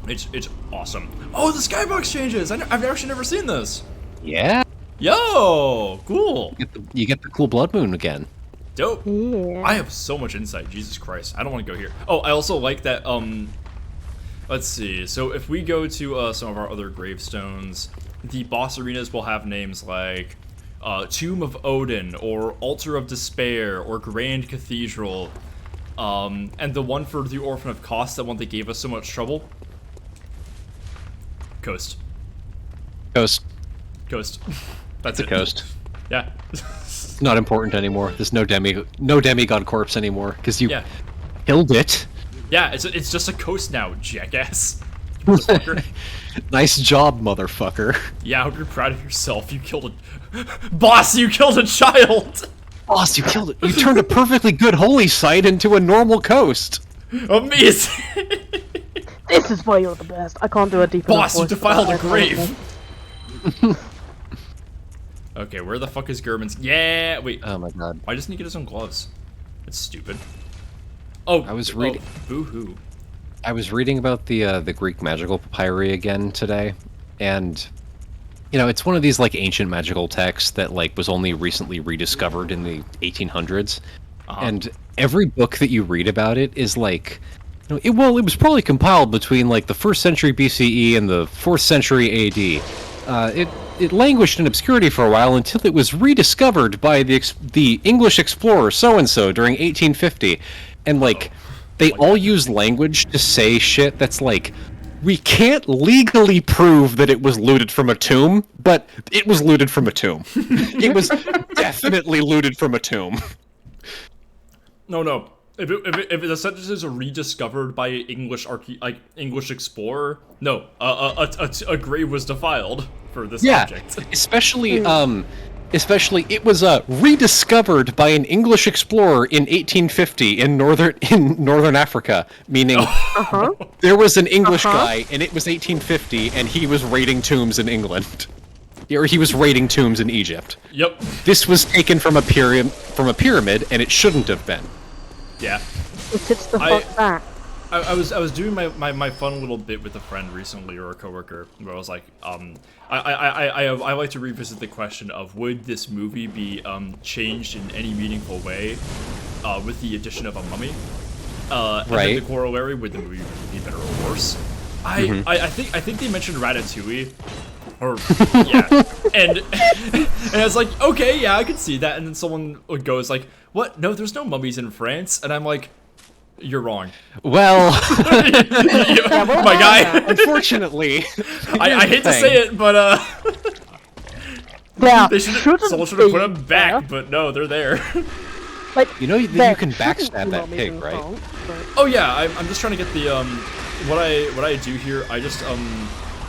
It's awesome. Oh, the skybox changes! I've actually never seen this. Yeah. Yo, cool. You get the cool blood moon again. Dope. Yeah. I have so much insight. Jesus Christ. I don't want to go here. Oh, I also like that. Let's see. So if we go to some of our other gravestones, the boss arenas will have names like Tomb of Odin, or Altar of Despair, or Grand Cathedral. And the one for the Orphan of Kos, that one that gave us so much trouble. Coast. Coast. Coast. That's The it. coast. Yeah. Not important anymore. There's no demigod corpse anymore because you Yeah. killed it. Yeah, it's just a coast now, jackass. Motherfucker. Nice job, motherfucker. Yeah, I hope you're proud of yourself. You killed a... Boss, you killed a child! Boss, you killed it. You turned a perfectly good holy site into a normal coast. Amazing! This is why you're the best. I can't do a deep enough Boss, you voice for defiled that, a I grave! apologize. Okay, where the fuck is German's? Yeah, wait. Oh my god. Why doesn't he get his own gloves? It's stupid. Oh, I was reading. Boo-hoo. I was reading about the Greek magical papyri again today, and you know, it's one of these like ancient magical texts that like was only recently rediscovered in the 1800s. And every book that you read about it is like, you know, it was probably compiled between like the 1st century BCE and the 4th century AD. It languished in obscurity for a while until it was rediscovered by the English explorer so and so during 1850, and like they all use language to say shit that's like, we can't legally prove that it was looted from a tomb, but it was looted from a tomb. It was definitely looted from a tomb. No. If the sentences are rediscovered by an English explorer, no, a grave was defiled for this object. especially it was rediscovered by an English explorer in 1850 in northern Africa, meaning there was an English guy and it was 1850 and he was raiding tombs in England. Or he was raiding tombs in Egypt. Yep. This was taken from a pyramid and it shouldn't have been. Yeah. It sits the fuck back. I was doing my fun little bit with a friend recently, or a coworker, where I was like, I like to revisit the question of, would this movie be changed in any meaningful way with the addition of a mummy? And then the corollary, would the movie be better or worse? I think they mentioned Ratatouille. Or yeah, and I was like, okay, yeah, I could see that. And then someone goes like, "What? No, there's no mummies in France." And I'm like, "You're wrong." Well, my guy. Unfortunately, I hate to say it, but There someone should have put them back. But no, they're there. Like, you know that you can backstab that pig, in right? France, but- Oh yeah, I'm just trying to get the what I do here.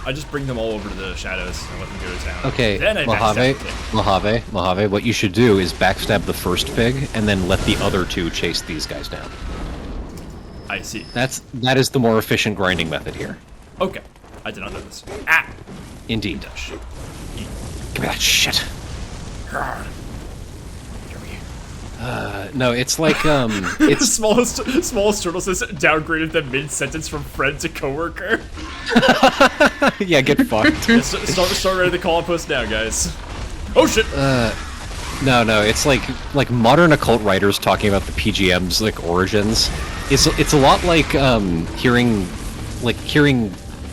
I just bring them all over to the shadows and let them go to town. Okay, Then I backstab the pig. Mojave, what you should do is backstab the first pig and then let the other two chase these guys down. I see. That is the more efficient grinding method here. Okay, I did not know this. Ah, Indeed. shit. Give me that shit. No, it's like The smallest turtle says downgraded them mid-sentence from friend to coworker. yeah, get fucked. Yeah, start writing the call post now, guys. Oh shit! No, it's like modern occult writers talking about the PGM's like origins. It's a lot like hearing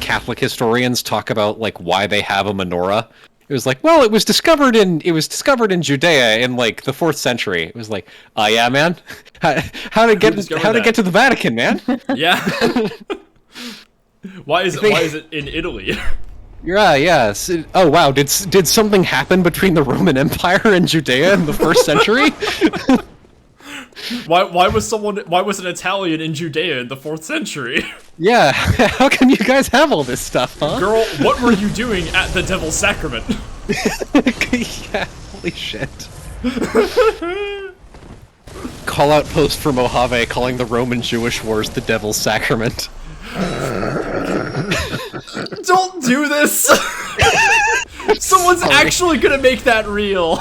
Catholic historians talk about like why they have a menorah. It was like, well, it was discovered in Judea in like the 4th century. It was like, oh yeah, man, how to get to the Vatican, man? Yeah. Why is it in Italy? Yeah. Oh wow, did something happen between the Roman Empire and Judea in the 1st century? Why was an Italian in Judea in the 4th century? Yeah, how can you guys have all this stuff, huh? Girl, what were you doing at the Devil's Sacrament? Yeah, holy shit. Call out post for Mojave calling the Roman-Jewish wars the Devil's Sacrament. Don't do this! Someone's actually gonna make that real.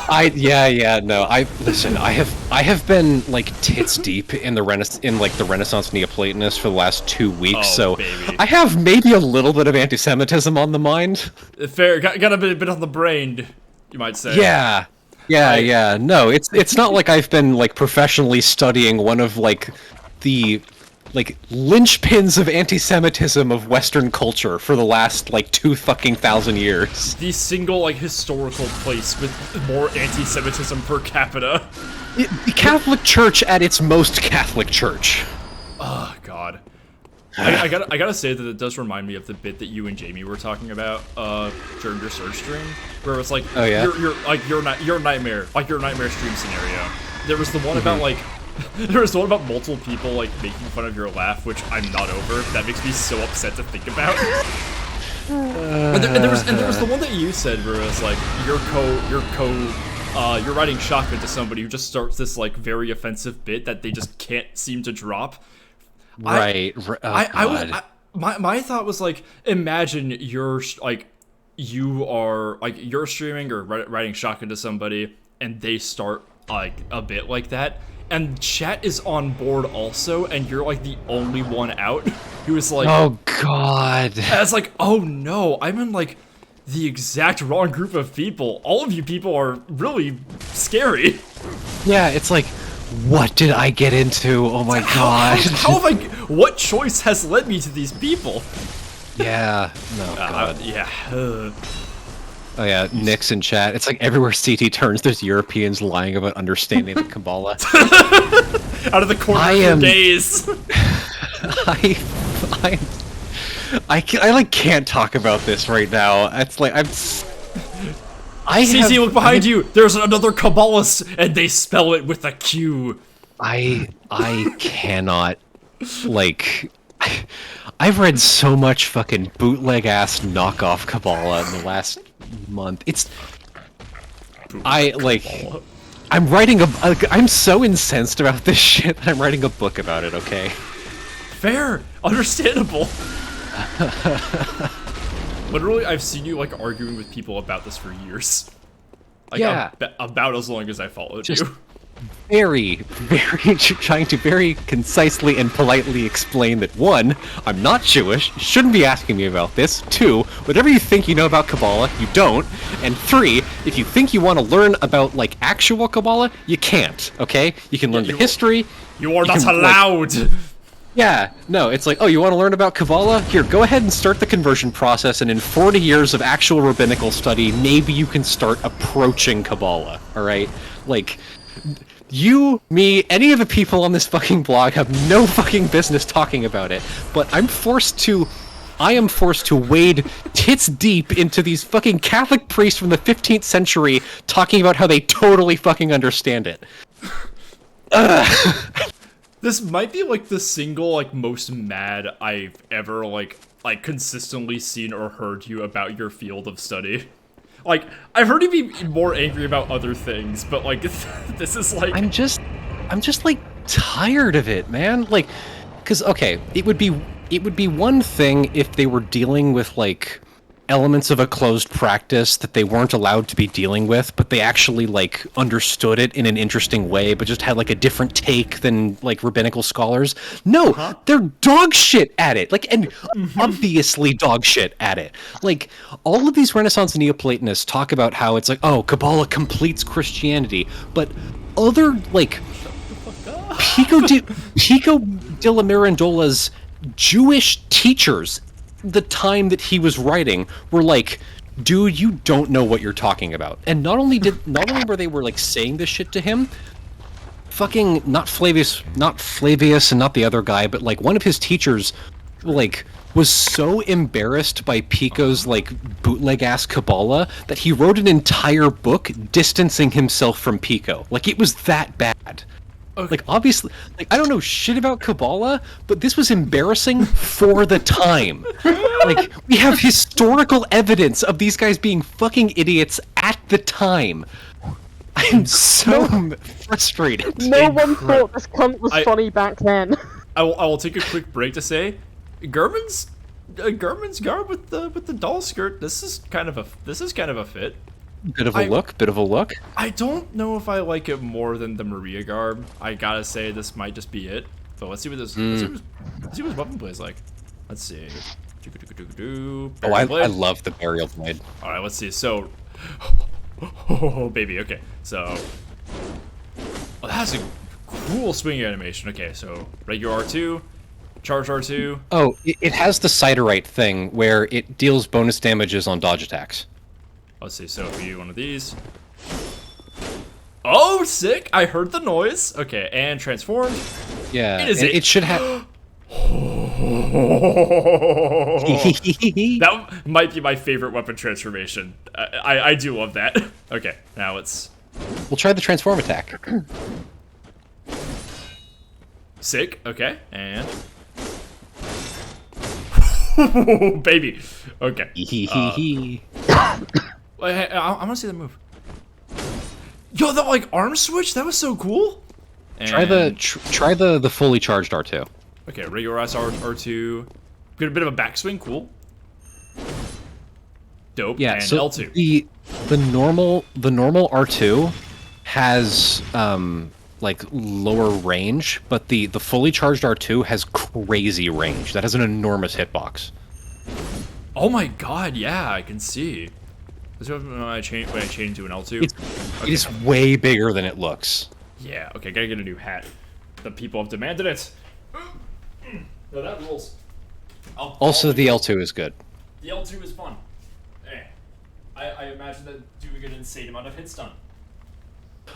Listen, I have been like tits deep in the Renaissance Neoplatonists for the last 2 weeks, so baby. I have maybe a little bit of anti-Semitism on the mind. Fair, got a bit on the brain, you might say. Yeah. No, it's not like I've been like professionally studying one of like the like linchpins of anti-Semitism of Western culture for the last like 2,000 years. The single like historical place with more anti-Semitism per capita. The Catholic Church at its most Catholic church. Oh God. I gotta say that it does remind me of the bit that you and Jamie were talking about during your search stream, where it's like, oh yeah, your nightmare stream scenario. There was the one about like, there was the one about multiple people like making fun of your laugh, which I'm not over. That makes me so upset to think about. And there was the one that you said where it was like you're riding shotgun to somebody who just starts this like very offensive bit that they just can't seem to drop. Right. My thought was like, imagine you're like, you're streaming or riding shotgun to somebody, and they start like a bit like that, and chat is on board also, and you're like the only one out who is like, oh God. And it's like, oh no, I'm in like the exact wrong group of people. All of you people are really scary. Yeah, it's like, what did I get into? Oh my God. How have I? What choice has led me to these people? Yeah. No. God. Yeah. Oh yeah, Nick's in chat. It's like everywhere CT turns, there's Europeans lying about understanding the Kabbalah. Out of the corner of days. I like can't talk about this right now. It's like CC, look behind you. There's another Kabbalist, and they spell it with a Q. I cannot, like, I've read so much fucking bootleg ass knockoff Kabbalah in the last month. I'm writing I'm so incensed about this shit that I'm writing a book about it. Okay. Fair, understandable. Literally, I've seen you like arguing with people about this for years. Like, yeah. About as long as I followed you. Very trying to very concisely and politely explain that 1, I'm not Jewish, you shouldn't be asking me about this. 2, whatever you think you know about Kabbalah, you don't. And 3, if you think you want to learn about like actual Kabbalah, you can't. Okay? You can learn the history. You are not allowed. Yeah, no, it's like, oh, you want to learn about Kabbalah? Here, go ahead and start the conversion process, and in 40 years of actual rabbinical study, maybe you can start approaching Kabbalah, alright? Like, you, me, any of the people on this fucking blog have no fucking business talking about it, but I am forced to wade tits deep into these fucking Catholic priests from the 15th century talking about how they totally fucking understand it. This might be like the single like most mad I've ever like consistently seen or heard you about your field of study. Like, I've heard you be more angry about other things, but like this is like I'm just like tired of it, man. Like, cuz okay, it would be one thing if they were dealing with like elements of a closed practice that they weren't allowed to be dealing with, but they actually like understood it in an interesting way, but just had like a different take than like rabbinical scholars. No, they're dog shit at it. Like, and obviously dog shit at it. Like, all of these Renaissance Neoplatonists talk about how it's like, oh, Kabbalah completes Christianity, but other like Pico de la Mirandola's Jewish teachers, the time that he was writing, were like, dude, you don't know what you're talking about. And not only were they like saying this shit to him, fucking not Flavius and not the other guy, but like one of his teachers like was so embarrassed by Pico's like bootleg ass Kabbalah that he wrote an entire book distancing himself from Pico. Like, it was that bad. Okay. Like, obviously, like, I don't know shit about Kabbalah, but this was embarrassing for the time. Like, we have historical evidence of these guys being fucking idiots at the time. I'm so frustrated. No one thought this cunt was funny back then. I will take a quick break to say, Gurman's garb with the doll skirt. This is kind of a fit. Bit of a look. I don't know if I like it more than the Maria garb. I gotta say, this might just be it. But let's see what this. Let's see what his weapon plays like. Let's see. Oh, I love the burial blade. All right, let's see. So, oh baby. Okay, so that has a cool swing animation. Okay, so regular R2, Charge R2. Oh, it has the Siderite thing where it deals bonus damages on dodge attacks. Let's see. So if we do one of these. Oh, sick! I heard the noise. Okay, and transformed. Yeah, It is it should have. That might be my favorite weapon transformation. I do love that. Okay, now let's... We'll try the transform attack. Sick, okay, and... Baby! Okay. I want to see that move. Yo, that, like, arm switch? That was so cool! And... Try the fully charged R2. Okay, regular R2. Get a bit of a backswing, cool. Dope, Yeah, and so L2. the normal R2 has like lower range, but the fully charged R2 has crazy range. That has an enormous hitbox. Oh my god, yeah, I can see. This is when I change to an L2. It is way bigger than it looks. Yeah, okay, gotta get a new hat. The people have demanded it. No, that rules. Also, the L2 is good. The L2 is fun. I imagine that doing an insane amount of hits done.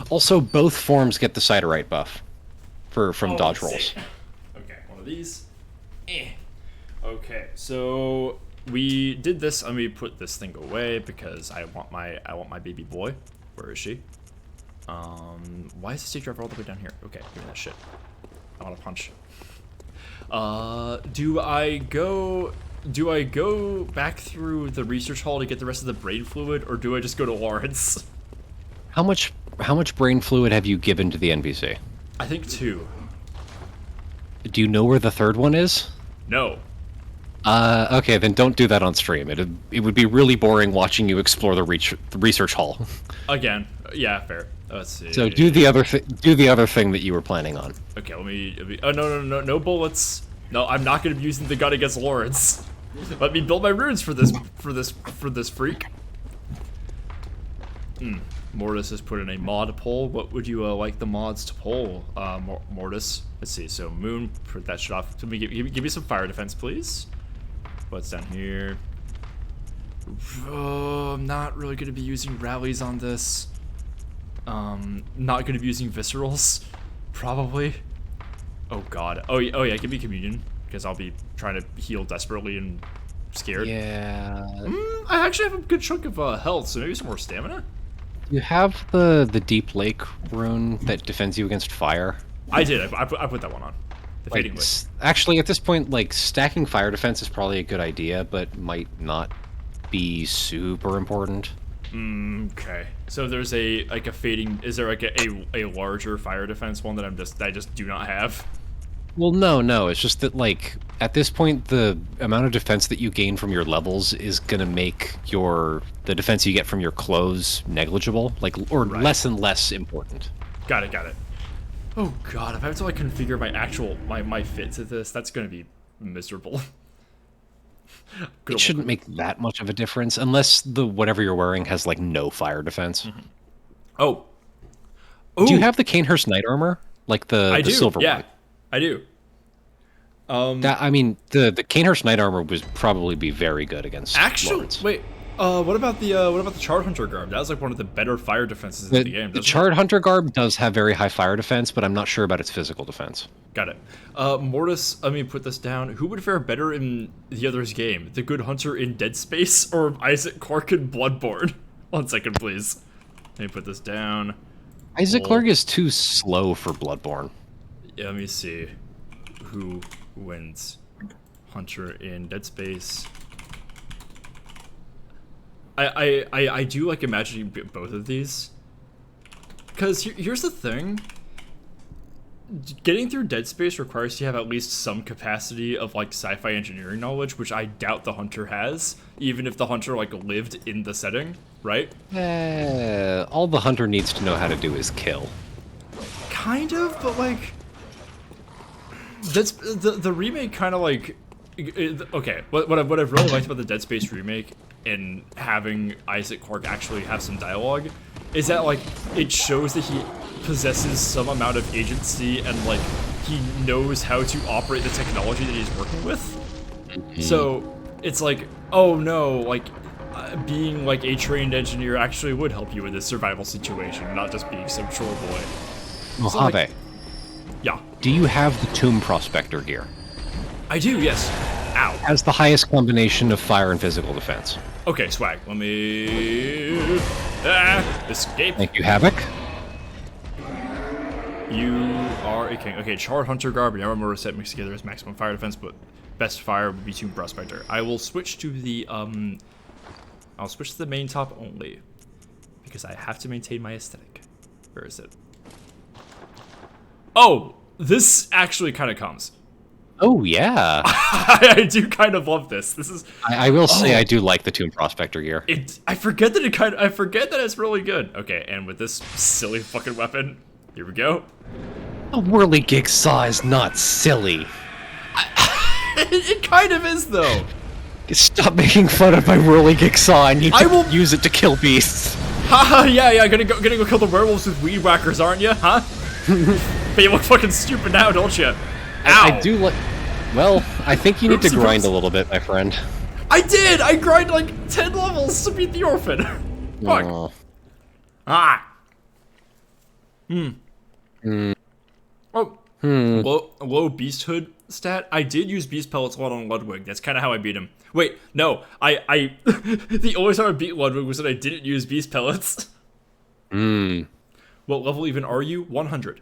Also, both forms get the Siderite buff from dodge let's rolls. see. Okay, one of these. Okay, so we did this. Let me put this thing away because I want my baby boy. Where is she? Why is the stage driver all the way down here? Okay, give me that shit. I want to punch. Do I go back through the research hall to get the rest of the brain fluid, or do I just go to Lawrence? How much brain fluid have you given to the NPC? I think 2. Do you know where the third one is? No. Okay, then don't do that on stream. It would be really boring watching you explore the research hall. Again, yeah, fair. Let's see. So do the other thing that you were planning on. Okay, let me. Oh no bullets. No, I'm not gonna be using the gun against Lawrence. Let me build my runes for this freak. Mortis has put in a mod poll. What would you like the mods to poll, Mortis? Let's see. So Moon, put that shit off. Give me some fire defense, please. What's down here? I'm not really gonna be using rallies on this. Not gonna be using viscerals, probably. Oh god. Oh yeah, give me communion, because I'll be trying to heal desperately and scared. Yeah. I actually have a good chunk of health, so maybe some more stamina? You have the Deep Lake rune that defends you against fire. I did, I put that one on. The Fading Lake. Actually, at this point, like, stacking fire defense is probably a good idea, but might not be super important. Okay. So there's a fading, is there like a larger fire defense one that I just do not have? Well, no, it's just that, like, at this point, the amount of defense that you gain from your levels is gonna make the defense you get from your clothes negligible, like, or less and less important. Got it. Oh god, if I have to like configure my fit to this, that's gonna be miserable. It shouldn't make that much of a difference, unless whatever you're wearing has, like, no fire defense. Oh. Do you have the Canehurst Knight armor? Like the silver one? Yeah, I do. I mean, the Canehurst Knight armor would probably be very good against Lawrence. Wait, what about the Charred Hunter garb? That was like one of the better fire defenses in the game. The Charred Hunter garb does have very high fire defense, but I'm not sure about its physical defense. Got it. Mortis, let me put this down. Who would fare better in the other's game? The Good Hunter in Dead Space or Isaac Clarke in Bloodborne? 1 second, please. Let me put this down. Isaac Clarke is too slow for Bloodborne. Yeah, let me see. Who wins? Hunter in Dead Space. I do like imagining both of these. Because here's the thing. Getting through Dead Space requires you to have at least some capacity of like sci-fi engineering knowledge, which I doubt the Hunter has, even if the Hunter like lived in the setting, right? All the Hunter needs to know how to do is kill. Kind of, but like that's the remake kind of like okay. What I've really liked about the Dead Space remake and having Isaac Clarke actually have some dialogue is that like it shows that he possesses some amount of agency and like he knows how to operate the technology that he's working with. So it's like, oh no, like being like a trained engineer actually would help you in this survival situation, not just being some chore boy. Mojave, like- Yeah, do you have the Tomb Prospector gear? I do. Yes. Ow. Has the highest combination of fire and physical defense. Okay, swag. Let me escape. Thank you, Havoc. You are a king. Okay, Charred Hunter Garb and Arrow Motor set mixed together as maximum fire defense, but best fire would be Tomb Prospector. I will switch to the I'll switch to the main top only because I have to maintain my aesthetic. Where is it? Oh, this actually kind of comes. Oh yeah, I do kind of love this. This is I will say I do like the Tomb Prospector gear. I forget that I forget that it's really good. Okay, and with this silly fucking weapon, here we go. A whirligig saw is not silly. It kind of is though. Stop making fun of my whirligig saw. I need I to will- use it to kill beasts. Haha, yeah, gonna go kill the werewolves with weed whackers, aren't you? Huh? But you look fucking stupid now, don't you? Ow! I do like. Well, I think you need to Oopsie grind poopsie. a little bit, my friend. I did! I grind like 10 levels to beat the orphan. Fuck. Oh. Ah. Oh. Low beasthood stat. I did use beast pellets a lot on Ludwig. That's kind of how I beat him. Wait, no. I the only time I beat Ludwig was that I didn't use beast pellets. What level even are you? 100.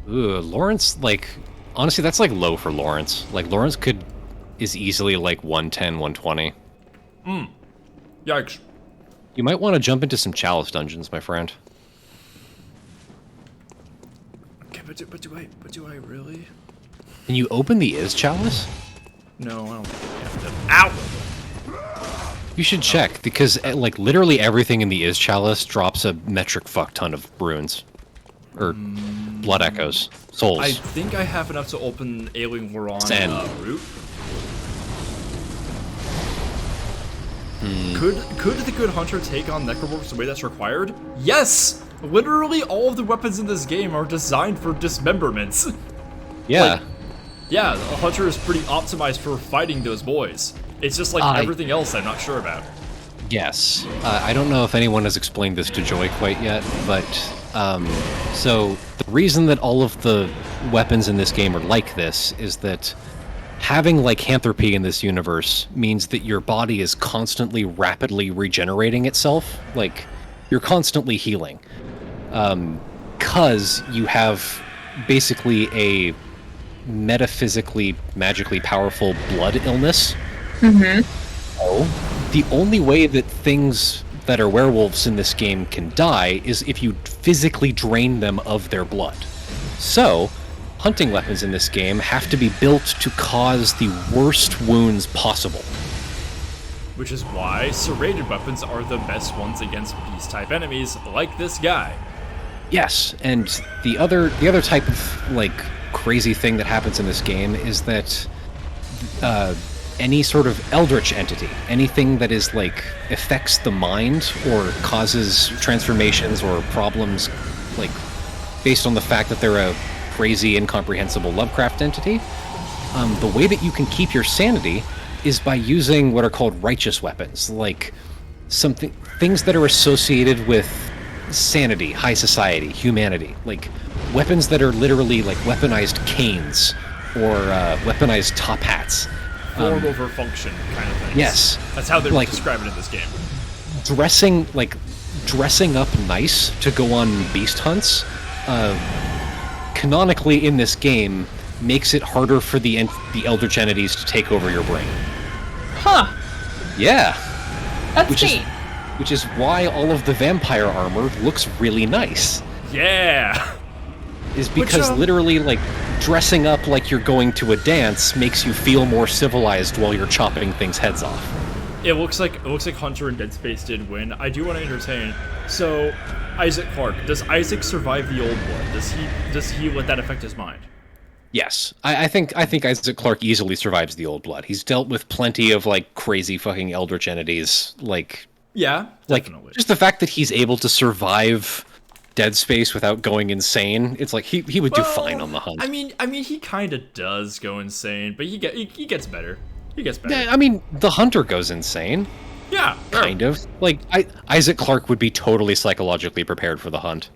Ooh, Lawrence, like, honestly, that's like low for Lawrence. Like, Lawrence is easily like 110, 120. Yikes. You might want to jump into some Chalice dungeons, my friend. Okay, but do I really? Can you open the Is Chalice? No, I don't think I have to. Ow! You should check, because like literally everything in the Is Chalice drops a metric fuck ton of runes. Or blood echoes. Souls. I think I have enough to open Ailing Waron Send. route. Could the good hunter take on necromorphs the way that's required? Yes! Literally all of the weapons in this game are designed for dismemberments. Yeah. Like, yeah, the hunter is pretty optimized for fighting those boys. It's just like everything else I'm not sure about. Yes. I don't know if anyone has explained this to Joy quite yet, but so the reason that all of the weapons in this game are like this is that having lycanthropy in this universe means that your body is constantly rapidly regenerating itself. Like, you're constantly healing. 'Cause you have basically a metaphysically, magically powerful blood illness. So, the only way that things that are werewolves in this game can die is if you physically drain them of their blood. So, hunting weapons in this game have to be built to cause the worst wounds possible. Which is why serrated weapons are the best ones against beast-type enemies like this guy. Yes, and the other type of like crazy thing that happens in this game is that any sort of eldritch entity, anything that is like affects the mind or causes transformations or problems, like based on the fact that they're a crazy, incomprehensible Lovecraft entity, the way that you can keep your sanity is by using what are called righteous weapons, like things that are associated with sanity, high society, humanity, like weapons that are literally like weaponized canes or weaponized top hats. Form over function kind of thing. Yes. That's how they Like- describe it in this game. Dressing up nice to go on beast hunts, canonically in this game makes it harder for the eldritch entities to take over your brain. Huh. Yeah. That's Which is- neat. Which is why all of the vampire armor looks really nice. Yeah! Is because Which, literally, like, dressing up like you're going to a dance makes you feel more civilized while you're chopping things' heads off. It looks like Hunter and Dead Space did win. I do want to entertain. So, Isaac Clarke, does Isaac survive the old blood? Does he let that affect his mind? Yes, I think Isaac Clarke easily survives the old blood. He's dealt with plenty of like crazy fucking eldritch entities, like Yeah, definitely. just the fact that he's able to survive dead space without going insane, it's like he would do fine on the hunt. I mean, he kind of does go insane, but he gets better. He gets better. Yeah, I mean, the hunter goes insane. Yeah, Kind of. Like, Isaac Clarke would be totally psychologically prepared for the hunt.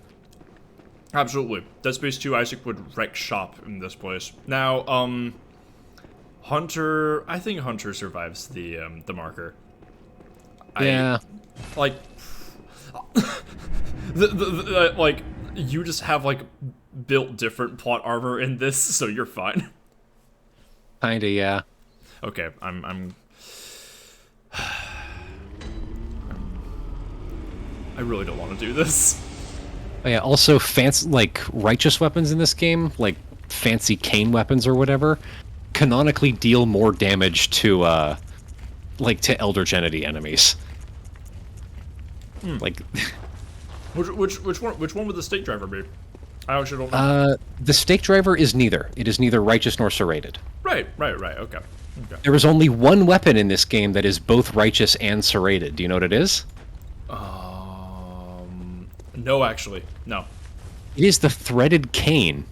Absolutely. Dead Space 2, Isaac would wreck shop in this place. Now, Hunter, I think Hunter survives the marker. Yeah. Like, like, you just have, like, built different plot armor in this, so you're fine. Kinda, yeah. Okay, I'm I really don't want to do this. Oh, yeah, also fancy, like, righteous weapons in this game, like fancy cane weapons or whatever, canonically deal more damage to, like, to Eldritch Entity enemies. Like... Which one would the stake driver be? I actually don't know. The stake driver is neither. It is neither righteous nor serrated. Right, okay. There is only one weapon in this game that is both righteous and serrated. Do you know what it is? No, actually, no. It is the threaded cane.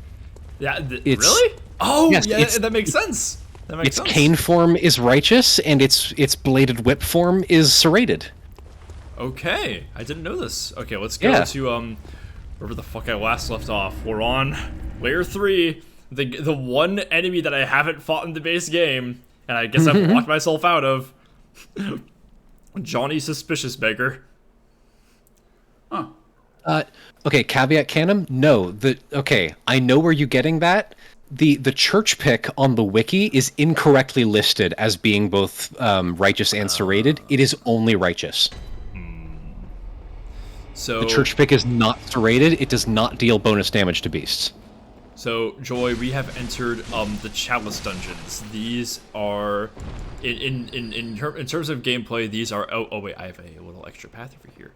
Yeah, It's- really? Oh, yes, yeah, it's- that makes sense. That makes Its sense. cane form is righteous, and its bladed whip form is serrated. Okay, I didn't know this. Okay, let's go Yeah. to wherever the fuck I last left off. We're on layer 3, the one enemy that I haven't fought in the base game, and I guess I've locked myself out of. Johnny Suspicious Beggar. Okay, caveat canem? No, okay, I know where you're getting that. The church pick on the wiki is incorrectly listed as being both righteous and serrated. It is only righteous. So The church pick is not serrated. It does not deal bonus damage to beasts. So, Joy, we have entered the Chalice dungeons. These are, in terms of gameplay, these are. Oh wait, I have a little extra path over here.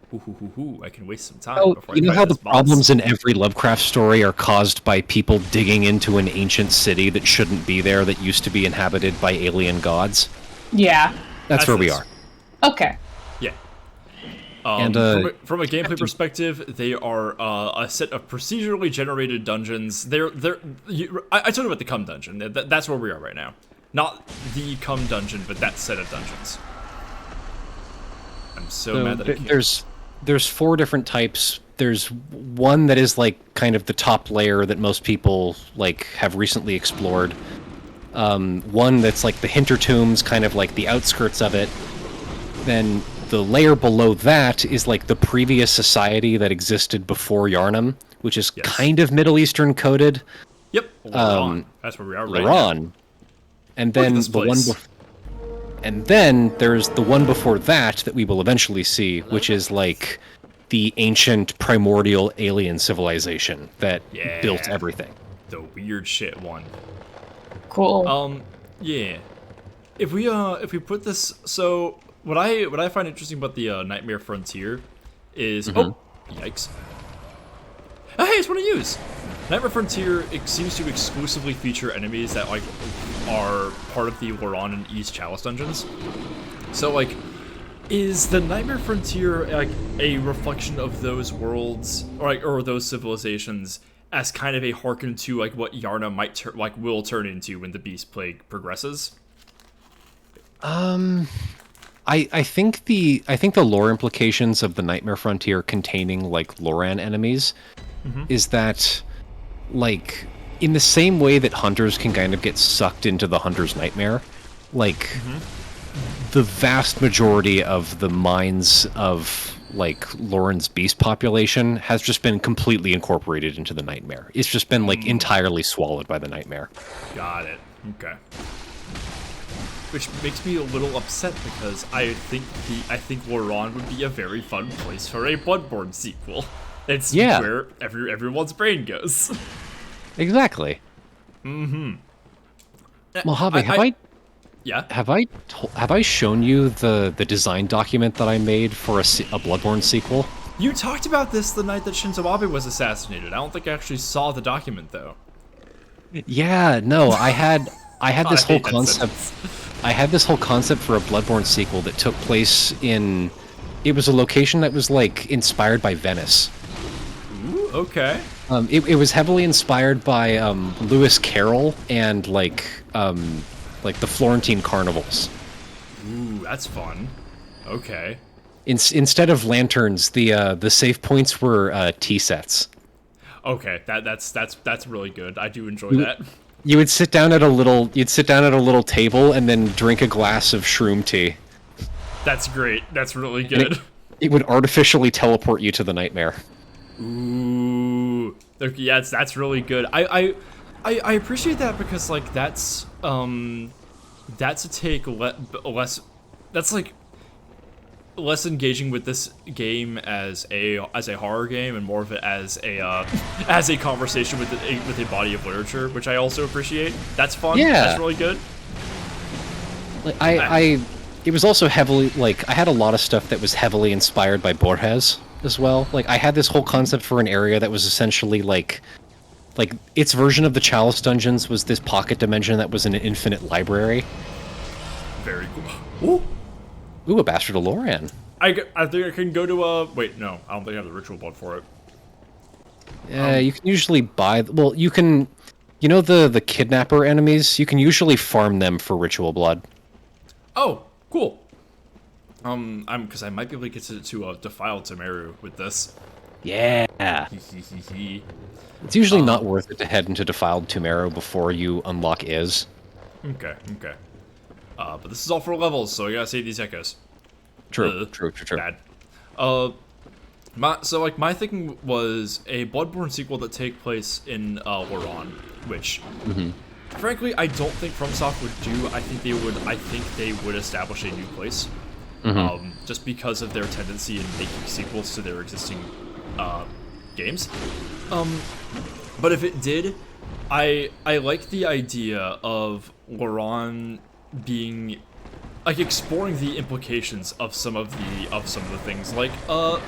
I can waste some time. Oh, before you I know fight how the this boss. problems in every Lovecraft story are caused by people digging into an ancient city that shouldn't be there, that used to be inhabited by alien gods? Yeah. That's where we this. are. Okay. Yeah. And, from a gameplay perspective, they are a set of procedurally generated dungeons. I told you about the Cum dungeon. That's where we are right now. Not the Cum dungeon, but that set of dungeons. I'm so mad that I can't. There's 4 different types. There's one that is like kind of the top layer that most people like have recently explored. One that's like the Hintertombs, kind of like the outskirts of it. Then the layer below that is like the previous society that existed before Yharnam, which is kind of Middle Eastern coded. Yep. Laron. That's where we are right now. Laron. And then this the one place. and then there's the one before that we will eventually see, which is like the ancient primordial alien civilization that built everything. The weird shit one. Cool. Yeah. If we put this, so what I find interesting about the Nightmare Frontier is oh, yikes. Oh, hey, it's what I use. Nightmare Frontier, it seems to exclusively feature enemies that like are part of the Laron and East Chalice dungeons. So like, is the Nightmare Frontier like a reflection of those worlds or those civilizations as kind of a harken to like what Yharnam might will turn into when the Beast Plague progresses? I think the lore implications of the Nightmare Frontier containing like Loran enemies is that, like, in the same way that hunters can kind of get sucked into the hunter's nightmare, like the vast majority of the minds of like Loran's beast population has just been completely incorporated into the nightmare. It's just been like entirely swallowed by the nightmare. Got it. Okay. Which makes me a little upset because I think Laron would be a very fun place for a Bloodborne sequel. It's where everyone's brain goes. Exactly. Mojave, have I shown you the design document that I made for a Bloodborne sequel? You talked about this the night that Shinzo Abe was assassinated. I don't think I actually saw the document though. Yeah, no, I had this whole hate that concept. sentence. I had this whole concept for a Bloodborne sequel that took place in. It was a location that was like inspired by Venice. okay. It was heavily inspired by Lewis Carroll and like the Florentine carnivals. Ooh, that's fun. Okay. Instead of lanterns, the save points were tea sets. Okay, that's really good. I do enjoy You- that. You would sit down at a little table and then drink a glass of shroom tea. That's great. That's really And good. it would artificially teleport you to the nightmare. Ooh, yeah, that's really good. I appreciate that because like that's a take less. That's like less engaging with this game as a horror game and more of it as a conversation with a body of literature, which I also appreciate. That's fun. Yeah. That's really good. Like it was also heavily like I had a lot of stuff that was heavily inspired by Borges as well. Like I had this whole concept for an area that was essentially like its version of the Chalice dungeons was this pocket dimension that was an infinite library. Very cool. Ooh. Ooh, a Bastard of Loran. I think I can go to wait, no, I don't think I have the ritual blood for it. You can usually buy. Well, you can. You know the kidnapper enemies. You can usually farm them for ritual blood. Oh, cool. Because I might be able to get to defile Temeru with this. Yeah. Hee. It's usually not worth it to head into defiled Tumero before you unlock Is. Okay. But this is all for levels, so I gotta save these echoes. True. Bad. My thinking was a Bloodborne sequel that take place in Loran, which, frankly, I don't think FromSoft would do. I think they would establish a new place, just because of their tendency in making sequels to their existing games. But if it did, I like the idea of Loran being like exploring the implications of some of the things like the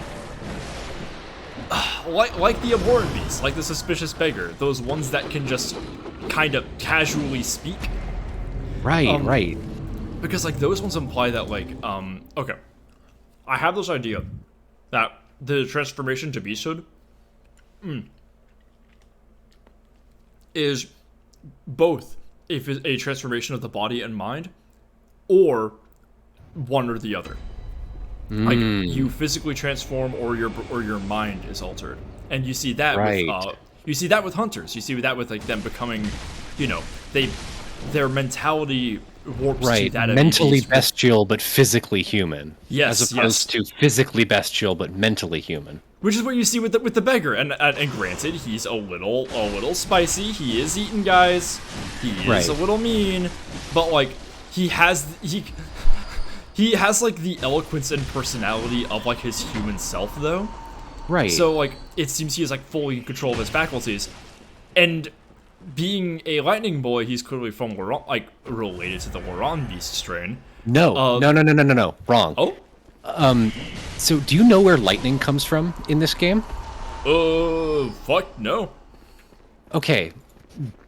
abhorrent beast, like the suspicious beggar, those ones that can just kind of casually speak. Right. Because like those ones imply that like okay, I have this idea that the transformation to beasthood is both a transformation of the body and mind, or one or the other. Like you physically transform, or your mind is altered, and you see that with hunters. You see that with like them becoming, their mentality warps to that of mentally beast. bestial but physically human. Yes, as opposed to physically bestial but mentally human. Which is what you see with the beggar, and granted, he's a little spicy. He is eating guys. He is a little mean, but like he has like the eloquence and personality of like his human self, though. Right. So like it seems he is like fully in control of his faculties, and being a lightning boy, he's clearly from Loran, like related to the Loran beast strain. No. Wrong. Oh. So do you know where lightning comes from in this game? Fuck no. Okay.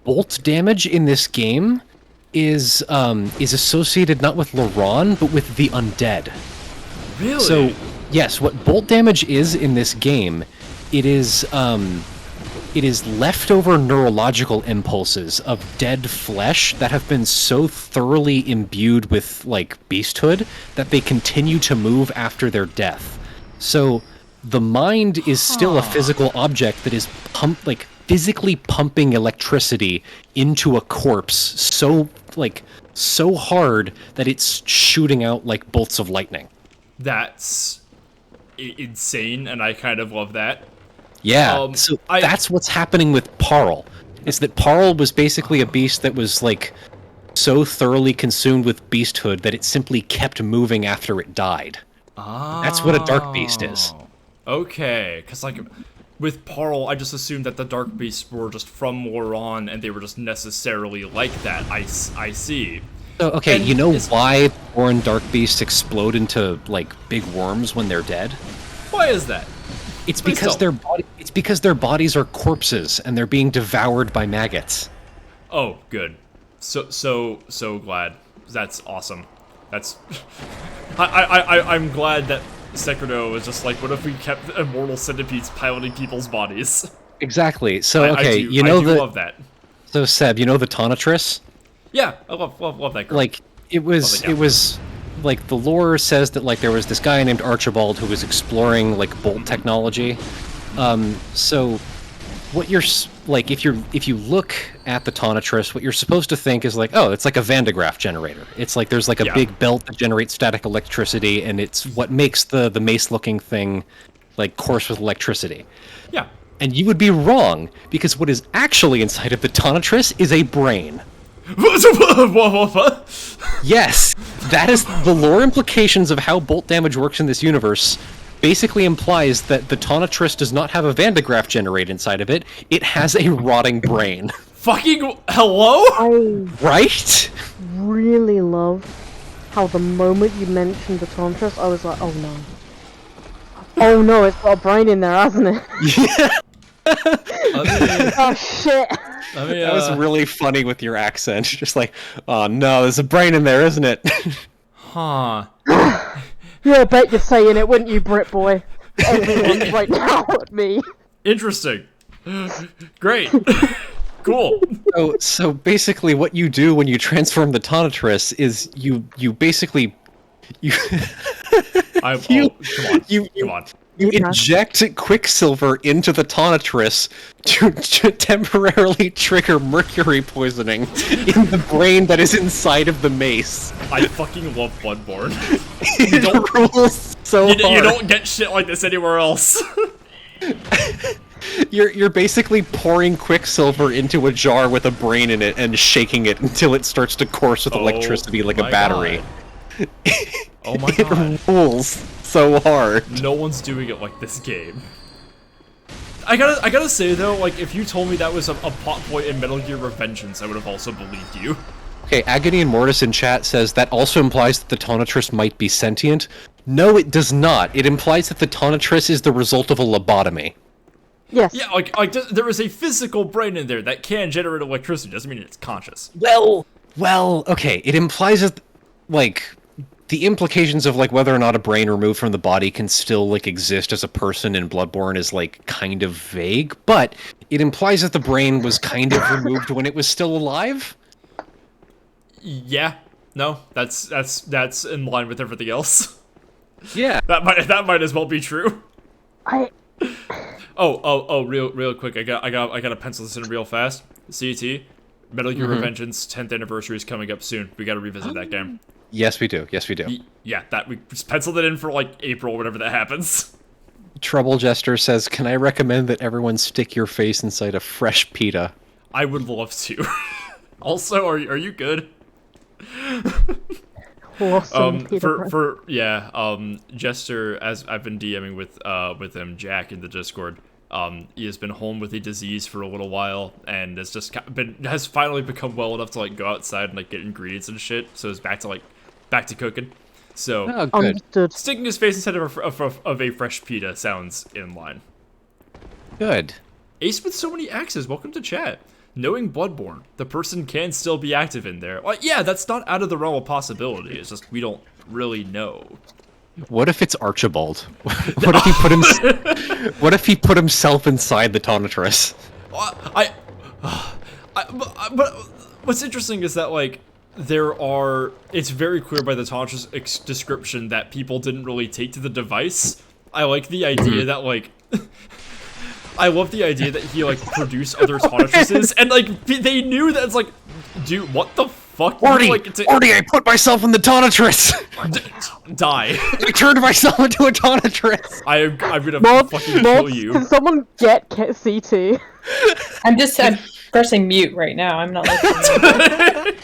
Bolt damage in this game is associated not with Loran, but with the undead. Really? So, yes, what bolt damage is in this game, it is leftover neurological impulses of dead flesh that have been so thoroughly imbued with, like, beasthood that they continue to move after their death. So, the mind is still a physical object that is physically pumping electricity into a corpse so hard that it's shooting out like bolts of lightning. That's insane, and I kind of love that. Yeah, that's what's happening with Parl. Is that Parl was basically a beast that was like so thoroughly consumed with beasthood that it simply kept moving after it died. That's what a dark beast is. Okay, because like with Parl, I just assumed that the dark beasts were just from Loran and they were just necessarily like that. I see. So, okay, And you know why foreign dark beasts explode into like big worms when they're dead? Why is that? It's Please because don't. it's because their bodies are corpses and they're being devoured by maggots. Oh, good. So glad. That's awesome. That's I'm glad that Sekiro was just like, what if we kept immortal centipedes piloting people's bodies? Exactly. So I okay, do, you know I do the love that. so Seb, you know the Tonitrus? Yeah, I love that girl. Like it was Love it, yeah. it was like the lore says that like there was this guy named Archibald who was exploring like bolt technology. So what you're like if you look at the Tonitrus, what you're supposed to think is like, oh, it's like a Van de Graaff generator. It's like there's like a Yeah. big belt that generates static electricity, and it's what makes the mace-looking thing like course with electricity. Yeah. And you would be wrong, because what is actually inside of the Tonitrus is a brain. What? Yes, that is the lore implications of how bolt damage works in this universe. Basically implies that the Tonitrus does not have a Van de Graaff generator inside of it. It has a rotting brain. Fucking hello? I Right? really love how the moment you mentioned the Tantras, I was like, oh no. Oh no, it's got a brain in there, hasn't it? Oh shit. That was really funny with your accent. Just like, oh no, there's a brain in there, isn't it? Huh. Yeah, I bet you're saying it, wouldn't you, Brit boy? Everyone's right now at me. Interesting. Great. Cool. So basically, what you do when you transform the Tonitrus is you basically you Come on. Come on. you inject Quicksilver into the Tonitrus to temporarily trigger mercury poisoning in the brain that is inside of the mace. I fucking love Bloodborne. It rules so hard. You don't get shit like this anywhere else. You're basically pouring Quicksilver into a jar with a brain in it and shaking it until it starts to course with electricity like a my battery. God. Oh my god. It rules so hard. No one's doing it like this game. I gotta say though, like if you told me that was a plot point in Metal Gear Revengeance, I would have also believed you. Okay, Agony and Mortis in chat says that also implies that the Tonitrus might be sentient. No, it does not. It implies that the Tonitrus is the result of a lobotomy. Yes. Yeah, like there is a physical brain in there that can generate electricity. Doesn't mean it's conscious. Well, okay, it implies that, like, the implications of, like, whether or not a brain removed from the body can still, like, exist as a person in Bloodborne is, like, kind of vague, but it implies that the brain was kind of removed when it was still alive? Yeah. No, that's in line with everything else. Yeah. That might as well be true. I Real quick. I gotta pencil this in real fast. CT, Metal Gear Revengeance 10th anniversary is coming up soon. We gotta revisit that game. Yes, we do. Yes, we do. Yeah, that we just penciled it in for like April, whenever that happens. Trouble Jester says, can I recommend that everyone stick your face inside a fresh pita? I would love to. Also, are you good? awesome. Peter Pan. Jester, as I've been DMing with him, Jack in the Discord. He has been home with a disease for a little while, and has finally become well enough to like go outside and like get ingredients and shit. So it's back to cooking. So Oh, good. Understood. sticking his face instead of a fresh pita sounds in line. Good. Ace with so many axes, welcome to chat. Knowing Bloodborne, the person can still be active in there. Well, yeah, that's not out of the realm of possibility. It's just we don't really know. What if it's Archibald? What if he what if he put himself inside the Tonitrus? But what's interesting is that like it's very clear by the Tantra's description that people didn't really take to the device. I like the idea that like. I love the idea that he like produced other Tanatruses and like they knew that it's like, dude, what the fuck? Orty, Like, I put myself in the Tonitrus. Die. I turned myself into a Tonitrus. I'm gonna Mods, fucking kill you. can someone get CT? I'm pressing mute right now. I'm not listening.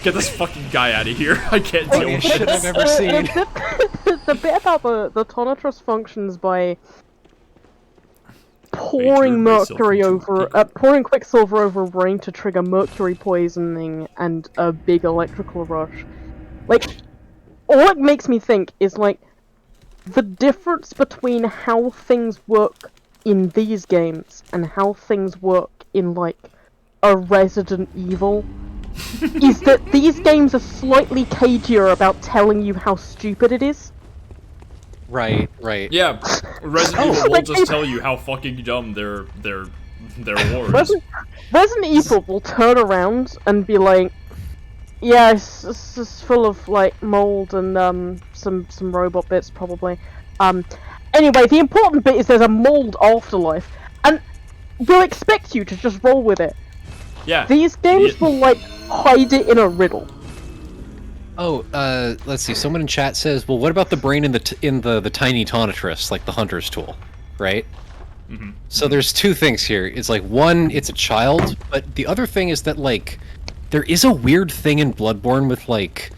Get this fucking guy out of here. I can't deal with Shit I've this. ever seen. The bit about the Tonitrus functions by pouring mercury over, pouring Quicksilver over a brain to trigger mercury poisoning and a big electrical rush. Like, all it makes me think is like the difference between how things work in these games and how things work in like a Resident Evil is that these games are slightly cagier about telling you how stupid it is. Right, right. Yeah, Resident Evil will just tell you how fucking dumb their lore is. Resident Evil will turn around and be like, yeah, it's full of like mold and some robot bits probably. Anyway, the important bit is there's a mold afterlife, and we'll expect you to just roll with it. Yeah. These games will like hide it in a riddle. Oh, let's see. Someone in chat says, "Well, what about the brain in the tiny tonitrus, like the hunter's tool, right?" Mm-hmm. So there's two things here. It's like one, it's a child, but the other thing is that like there is a weird thing in Bloodborne with like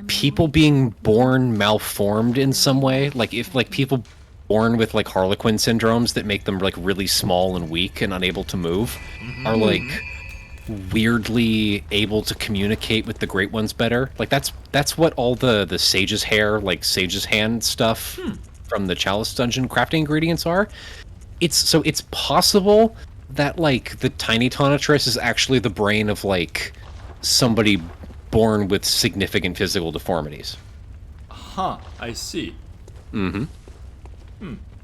people being born malformed in some way. Like if like people born with like Harlequin syndromes that make them like really small and weak and unable to move are like weirdly able to communicate with the Great Ones better. Like that's what all the Sage's hair, like Sage's hand stuff from the Chalice Dungeon crafting ingredients are. It's possible that like the tiny tonitrus is actually the brain of like somebody born with significant physical deformities. Huh, I see. Mm-hmm.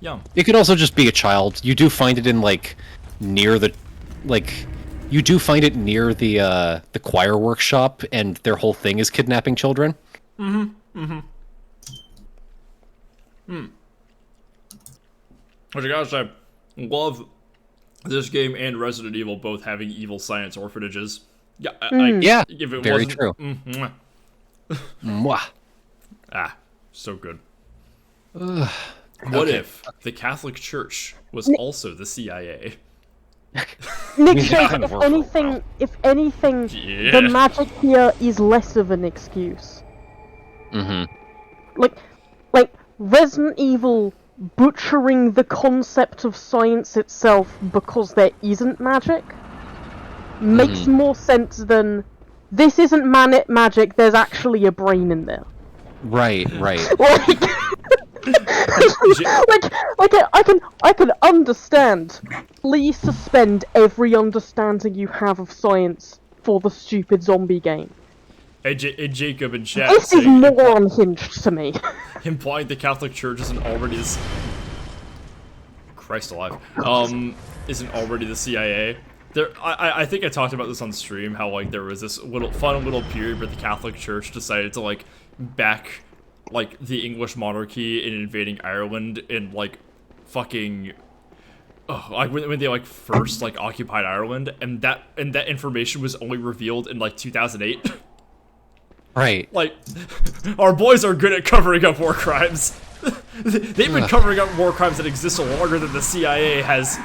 Yum. It could also just be a child. You do find it in like near the you do find it near the choir workshop, and their whole thing is kidnapping children. Which I gotta say, love this game and Resident Evil both having evil science orphanages. Yeah, Yeah, if it very wasn't, true. Mwah. Mwah. Ah, so good. What if the Catholic Church was also the CIA? Nick Yeah, says, kind of if anything, Yeah. the magic here is less of an excuse. Mm-hmm. Like Resident Evil butchering the concept of science itself because there isn't magic makes more sense than this isn't magic. There's actually a brain in there. Right. Like, I can understand. Please suspend every understanding you have of science for the stupid zombie game. And Jacob in chat This is saying, more unhinged to me. implying the Catholic Church isn't already Christ alive. Isn't already the CIA. I think I talked about this on stream, how like there was this fun little period where the Catholic Church decided to like back like the English monarchy in invading Ireland and like fucking like when they like first like occupied Ireland, and that information was only revealed in like 2008. Right. Like, our boys are good at covering up war crimes. They've been covering up war crimes that exist longer than the CIA has,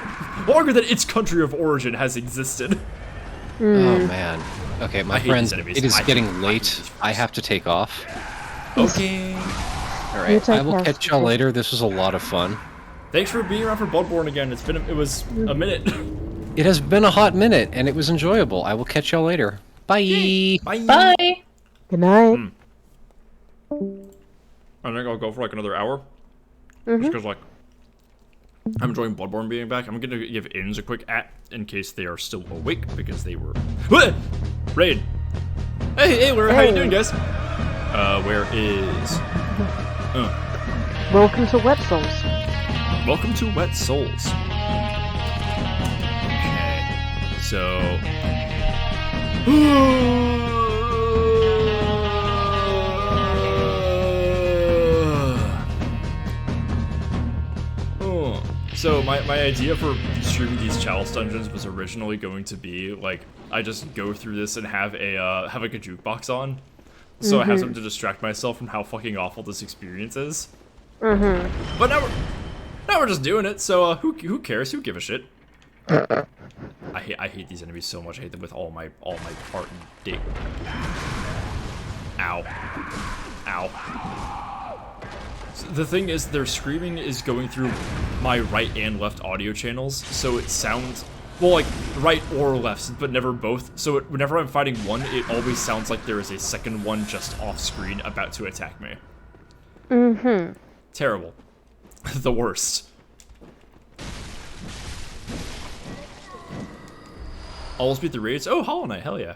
longer than its country of origin has existed. Oh man. Okay, my hate friends, these enemies. it is I hate getting these late. I have to take off. Okay. All You right, take I will care. catch y'all later. This was a lot of fun. Thanks for being around for Bloodborne again. It was a minute. It has been a hot minute, and it was enjoyable. I will catch y'all later. Bye. Bye. Bye. Good night. I think I'll go for like another hour. Just because like I'm enjoying Bloodborne being back. I'm gonna give Inns a quick in case they are still awake because they were Raid. Hey, how you doing, guys? Where is? Welcome to Wet Souls. Welcome to Wet Souls. Okay, so. So my idea for streaming these Chalice dungeons was originally going to be like I just go through this and have like a jukebox on, so I have something to distract myself from how fucking awful this experience is. But now we're just doing it. So who cares? Who give a shit? I hate these enemies so much. I hate them with all my heart and dick. Ow. So the thing is, their screaming is going through my right and left audio channels, so it sounds, well, like, right or left, but never both. So whenever I'm fighting one, it always sounds like there is a second one just off screen about to attack me. Terrible. The worst. Almost beat the raids? Oh, Hollow Knight, hell yeah.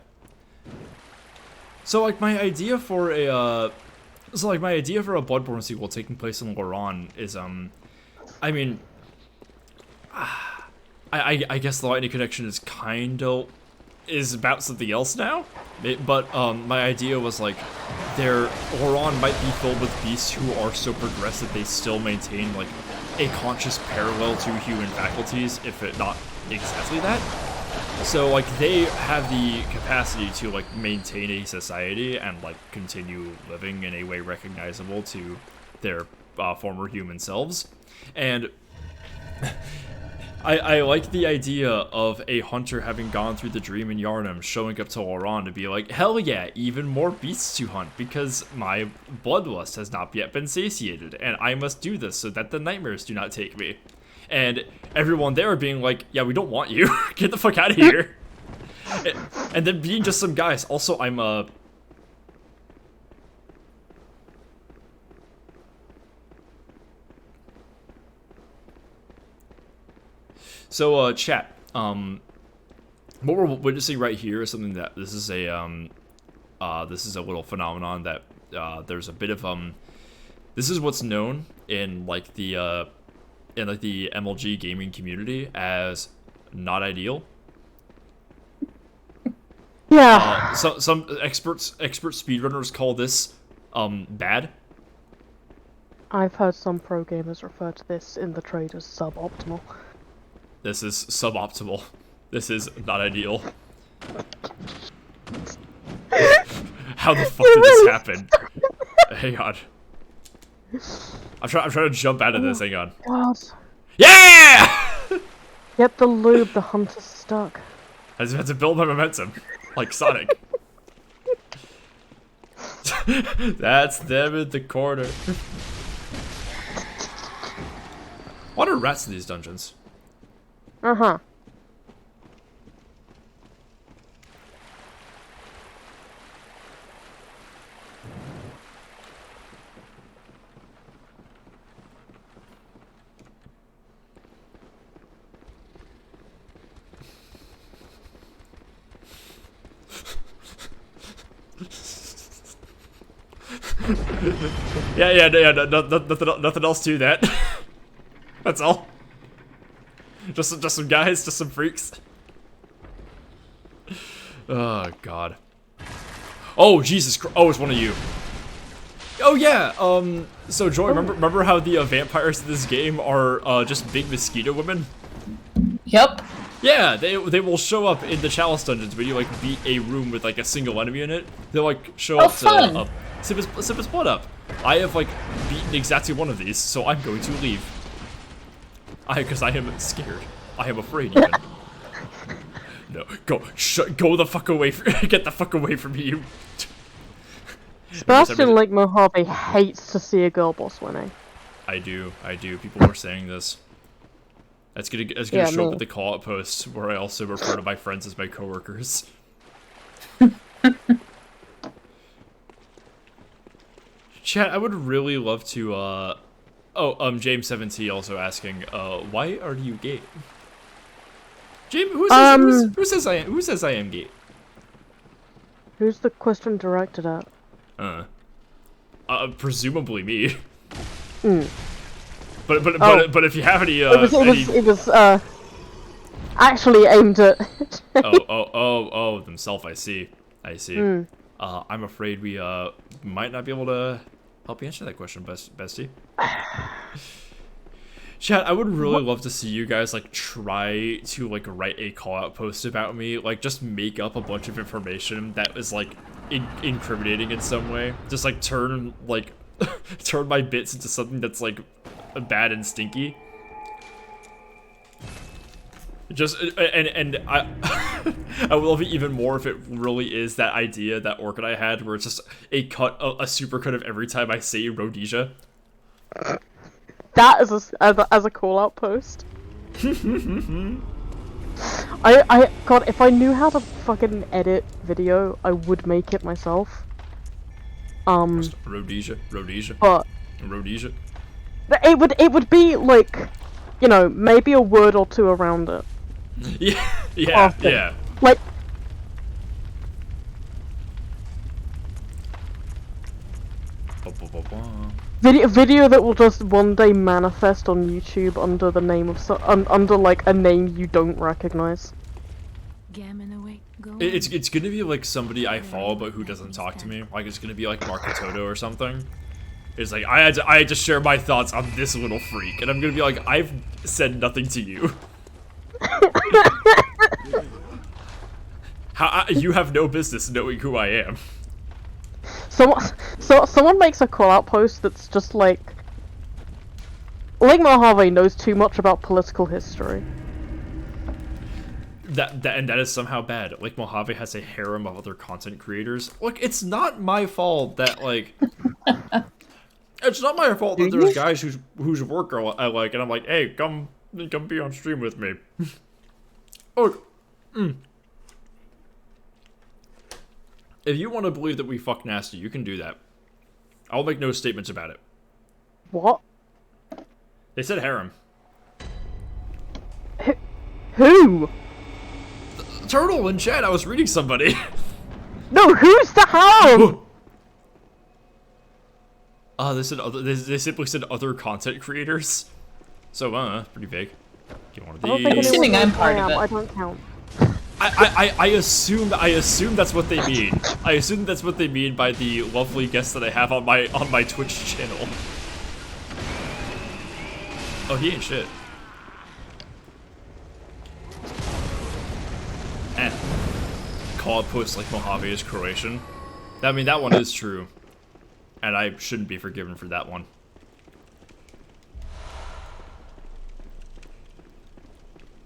So, like, my idea for So like my idea for a Bloodborne sequel taking place in Loran is I mean, I guess the Lightning Connection is is about something else now, but my idea was like Loran might be filled with beasts who are so progressive they still maintain like a conscious parallel to human faculties, if it not exactly that. So like they have the capacity to like maintain a society and like continue living in a way recognizable to their former human selves. And I like the idea of a hunter having gone through the dream in Yharnam showing up to Loran to be like, hell yeah, even more beasts to hunt because my bloodlust has not yet been satiated and I must do this so that the nightmares do not take me. And everyone there being like, yeah, we don't want you. Get the fuck out of here. And then being just some guys. Also, So, chat, what we're witnessing right here is something that, this is a little phenomenon that, there's a bit of, this is what's known in, like, the MLG gaming community as not ideal. Yeah. Some expert speedrunners call this, bad. I've heard some pro gamers refer to this in the trade as suboptimal. This is suboptimal. This is not ideal. How the fuck did this happen? Hang on. I'm trying to jump out of this. Hang on. God. Yeah! Get the lube, the hunter's stuck. I just had to build my momentum, like Sonic. That's them in the corner. What are rats in these dungeons? Uh-huh. Nothing else to that. That's all. Just some guys, just some freaks. Oh god. Oh Jesus Christ! Oh, it's one of you. Oh yeah. So Joy, remember how the vampires in this game are just big mosquito women? Yep. Yeah, they will show up in the Chalice dungeons when you like beat a room with like a single enemy in it. They'll like show up to sip his blood up. I have like beaten exactly one of these, so I'm going to leave. Because I am scared. I am afraid even. No, go the fuck away get the fuck away from me, you. Sebastian like Mojave hates to see a girl boss winning. I do. People were saying this. It's gonna show up at the call-out posts where I also refer to my friends as my coworkers. Chat, I would really love to, James 7T also asking, why are you gay? James, who says I am gay? Who's the question directed at? Presumably me. Mm. But if you have any, it was actually aimed at. Themself. I see. Mm. I'm afraid we might not be able to help you answer that question, bestie. Chat, I would really love to see you guys like try to like write a call-out post about me, like just make up a bunch of information that is like incriminating in some way. Just like turn my bits into something that's like bad and stinky. Just and I I would love it even more if it really is that idea that Orc and I had, where it's just a super cut of every time I say Rhodesia. That as a call out post. God, if I knew how to fucking edit video, I would make it myself. Rhodesia. But Rhodesia. it would be like, you know, maybe a word or two around it. Yeah. Like, Video that will just one day manifest on YouTube under the name of under like a name you don't recognize. Gammon away. Go It's gonna be like somebody I follow but who doesn't talk to me. Like it's gonna be like Markatoto or something. It's like I had to share my thoughts on this little freak, and I'm gonna be like, I've said nothing to you. You have no business knowing who I am. Someone makes a call out post that's just like Mojave knows too much about political history. And that is somehow bad. Like Mojave has a harem of other content creators. Look, it's not my fault that like it's not my fault that there's guys whose work I like, and I'm like, hey, come be on stream with me. Oh. If you want to believe that we fuck nasty, you can do that. I'll make no statements about it. What? They said harem. Who? Turtle in chat, I was reading somebody. No, who's the harem? They said other. They simply said other content creators. So, pretty vague. Get one of I don't think these. Assuming anyone I'm part knows of I am. it. I don't count. I assume that's what they mean. I assume that's what they mean by the lovely guest that I have on my Twitch channel. Oh, he ain't shit. Call it post like Mojave is Croatian. I mean, that one is true. And I shouldn't be forgiven for that one.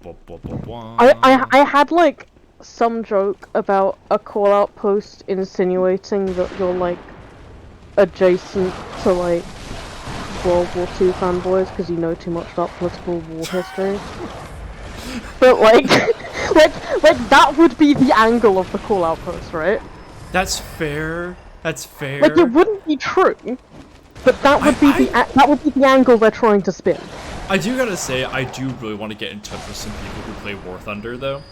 I had like some joke about a call out post insinuating that you're like adjacent to like World War II fanboys because you know too much about political war history. But like that would be the angle of the call out post, right? That's fair. That's fair. Like it wouldn't be true, but that would be the angle they're trying to spin. I do gotta say, I do really want to get in touch with some people who play War Thunder, though.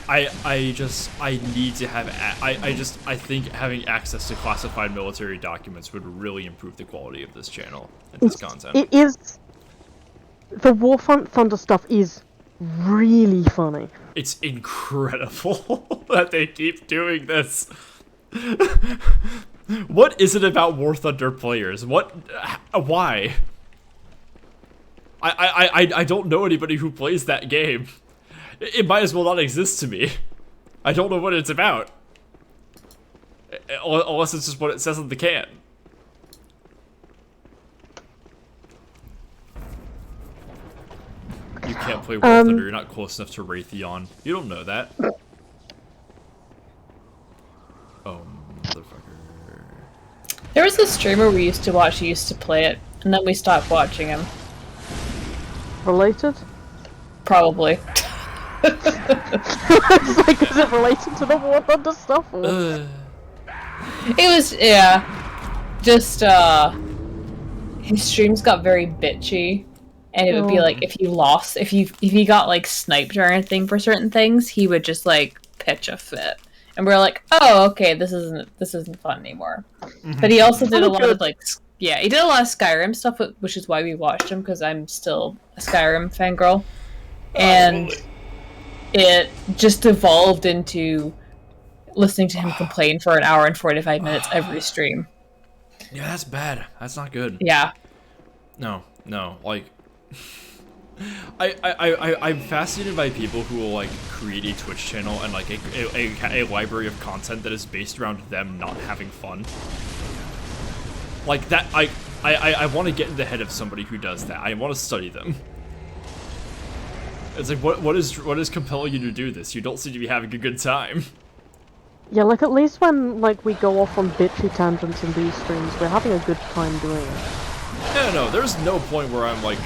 I need to have, I think having access to classified military documents would really improve the quality of this channel and this content. It is, the War Thunder stuff is really funny. It's incredible that they keep doing this. What is it about War Thunder players? Why? I don't know anybody who plays that game. It might as well not exist to me. I don't know what it's about. Unless it's just what it says on the can. You can't play War Thunder, you're not close enough to Raytheon. You don't know that. Oh, motherfucker. There was a streamer we used to watch who used to play it, and then we stopped watching him. Related? Probably. It's like, is it related to the War Thunder stuff? Or? It was, yeah. Just, his streams got very bitchy. And it would be like, if he got, like, sniped or anything for certain things, he would just, like, pitch a fit. And we're like, oh, okay, this isn't fun anymore. But he also did a lot of, like, yeah, he did a lot of Skyrim stuff, which is why we watched him, because I'm still a Skyrim fangirl. And it just evolved into listening to him complain for an hour and 45 minutes every stream. Yeah, that's bad. That's not good. Yeah. No, like... I'm fascinated by people who will like create a Twitch channel and like a library of content that is based around them not having fun. Like that, I want to get in the head of somebody who does that. I want to study them. It's like what is compelling you to do this? You don't seem to be having a good time. Yeah, like at least when like we go off on bitchy tangents in these streams, we're having a good time doing it. No, there's no point where I'm like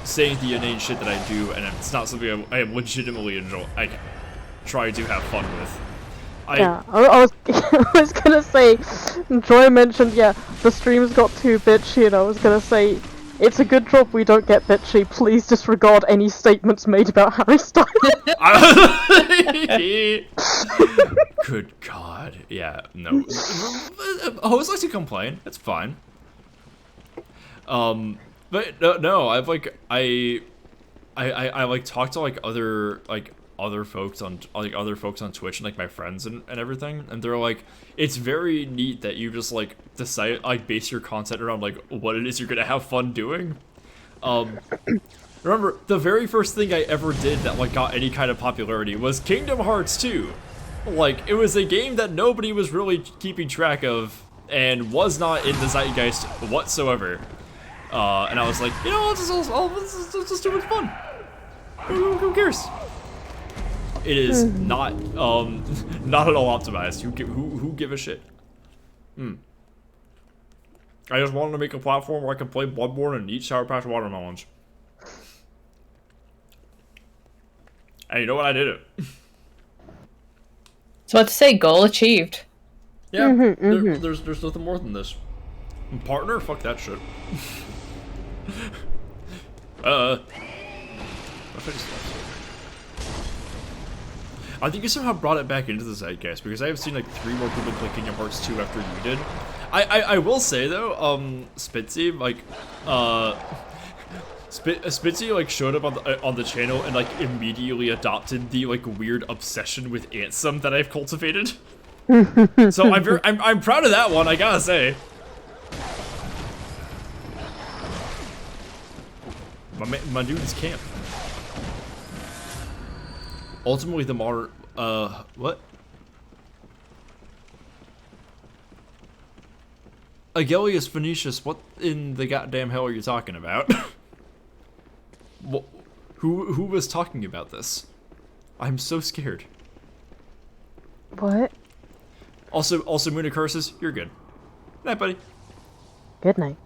saying the inane shit that I do, and it's not something I legitimately enjoy. I try to have fun with. I was I was gonna say, Joy mentioned the streams got too bitchy, and I was gonna say it's a good job we don't get bitchy. Please disregard any statements made about Harry Styles. Good God. Yeah, no. Hoes like to complain. It's fine. But no, I've like I like talk to like other folks on Twitch and like my friends and everything, and they're like, it's very neat that you just like decide like base your content around like what it is you're gonna have fun doing. Remember, the very first thing I ever did that like got any kind of popularity was Kingdom Hearts 2. Like, it was a game that nobody was really keeping track of and was not in the zeitgeist whatsoever. And I was like, you know, let's just do what's fun. Who cares? It is not not at all optimized. Who give a shit? I just wanted to make a platform where I could play Bloodborne and eat Sour Patch watermelons. And you know what? I did it. So what to say? Goal achieved. Yeah, there's nothing more than this. Partner? Fuck that shit. I think you somehow brought it back into the zeitgeist because I have seen like 3 more people play Kingdom Hearts 2 after you did. I will say though, Spitzy, like, Spitzy like showed up on the channel and like immediately adopted the like weird obsession with Ansem that I've cultivated. So I'm proud of that one, I gotta say. My dude's camp. Ultimately, the modern what? Agellius Phoenicius, what in the goddamn hell are you talking about? Who was talking about this? I'm so scared. What? Also Moon of Curses, you're good. Night, buddy. Good night.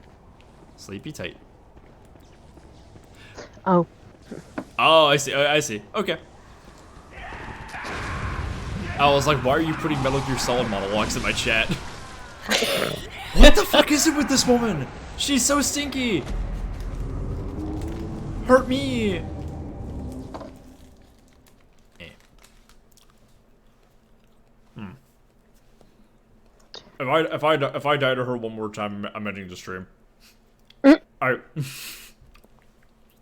Sleepy tight. Oh. Oh, I see. I see. Okay. I was like, why are you putting Metal Gear Solid monologues in my chat? What the fuck is it with this woman? She's so stinky. Hurt me. If I die to her one more time, I'm ending the stream.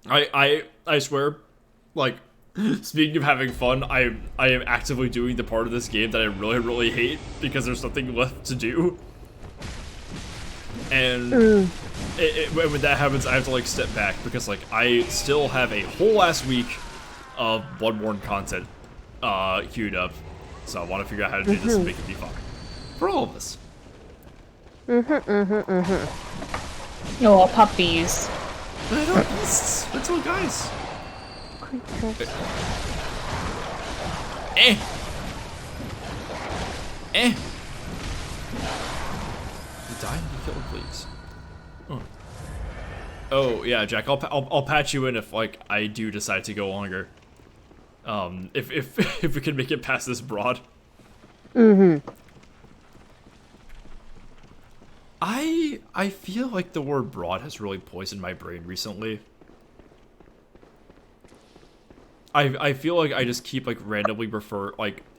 I swear, like, speaking of having fun, I am actively doing the part of this game that I really hate because there's nothing left to do. And when that happens, I have to like step back because like I still have a whole ass week of Bloodborne content queued up, so I want to figure out how to do this and make it be fun for all of us. Oh, puppies. But I don't beasts. That's all guys. You die and be killed, please. Oh yeah, Jack. I'll patch you in if like I do decide to go longer. If we can make it past this broad. I feel like the word broad has really poisoned my brain recently. I feel like I just keep like randomly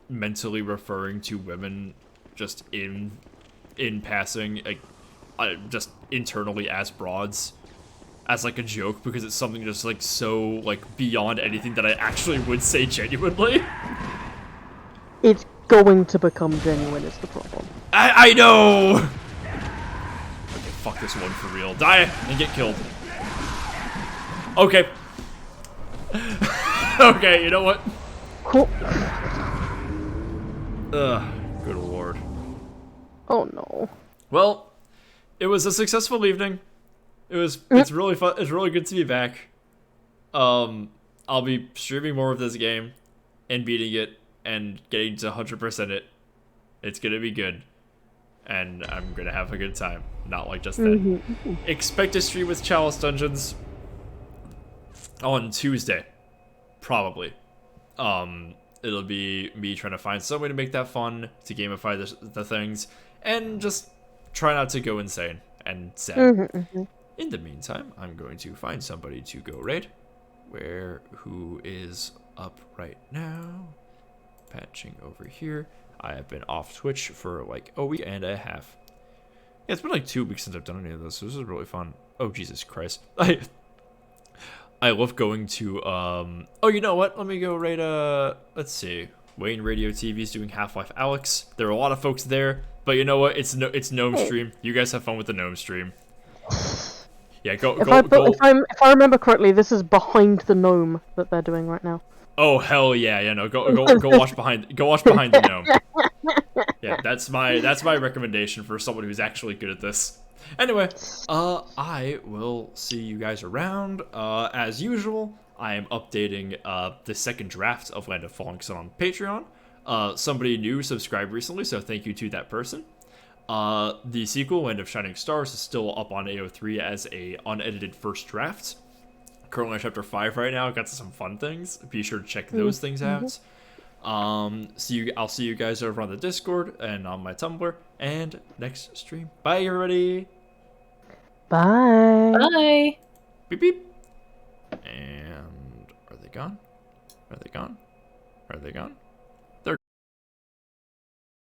mentally referring to women just in passing, like just internally as broads, as like a joke because it's something just like so like beyond anything that I actually would say genuinely. It's going to become genuine is the problem. I know! Okay, fuck this one for real. Die and get killed. Okay. Okay, you know what? Cool. Ugh, good lord. Oh no. Well, it was a successful evening. It's really fun. It's really good to be back. I'll be streaming more of this game and beating it and getting to 100% it. It's gonna be good. And I'm gonna have a good time. Not like just then. Expect to stream with Chalice Dungeons on Tuesday. Probably. It'll be me trying to find some way to make that fun, to gamify the things, and just try not to go insane and sad. In the meantime, I'm going to find somebody to go raid. Who is up right now? watching over here. I have been off Twitch for like a week and a half. Yeah, it's been like 2 weeks since I've done any of this, so this is really fun. Oh, Jesus Christ. I love going to, oh, you know what? Let me go right, let's see. Wayne Radio TV is doing Half-Life Alyx. There are a lot of folks there, but you know what? It's Gnome stream. You guys have fun with the Gnome stream. Yeah, go. If I remember correctly, this is behind the gnome that they're doing right now. Oh hell yeah, yeah, no, go watch behind the gnome. Yeah, that's my recommendation for someone who's actually good at this. Anyway, I will see you guys around. As usual, I am updating the second draft of Land of Fallen Sun on Patreon. Somebody new subscribed recently, so thank you to that person. The sequel, Land of Shining Stars, is still up on AO3 as a unedited first draft. Currently on chapter 5 right now. Got some fun things. Be sure to check those things out. I'll see you guys over on the Discord and on my Tumblr and next stream. Bye everybody. Bye. Bye. Beep beep. And are they gone? Are they gone? Are they gone?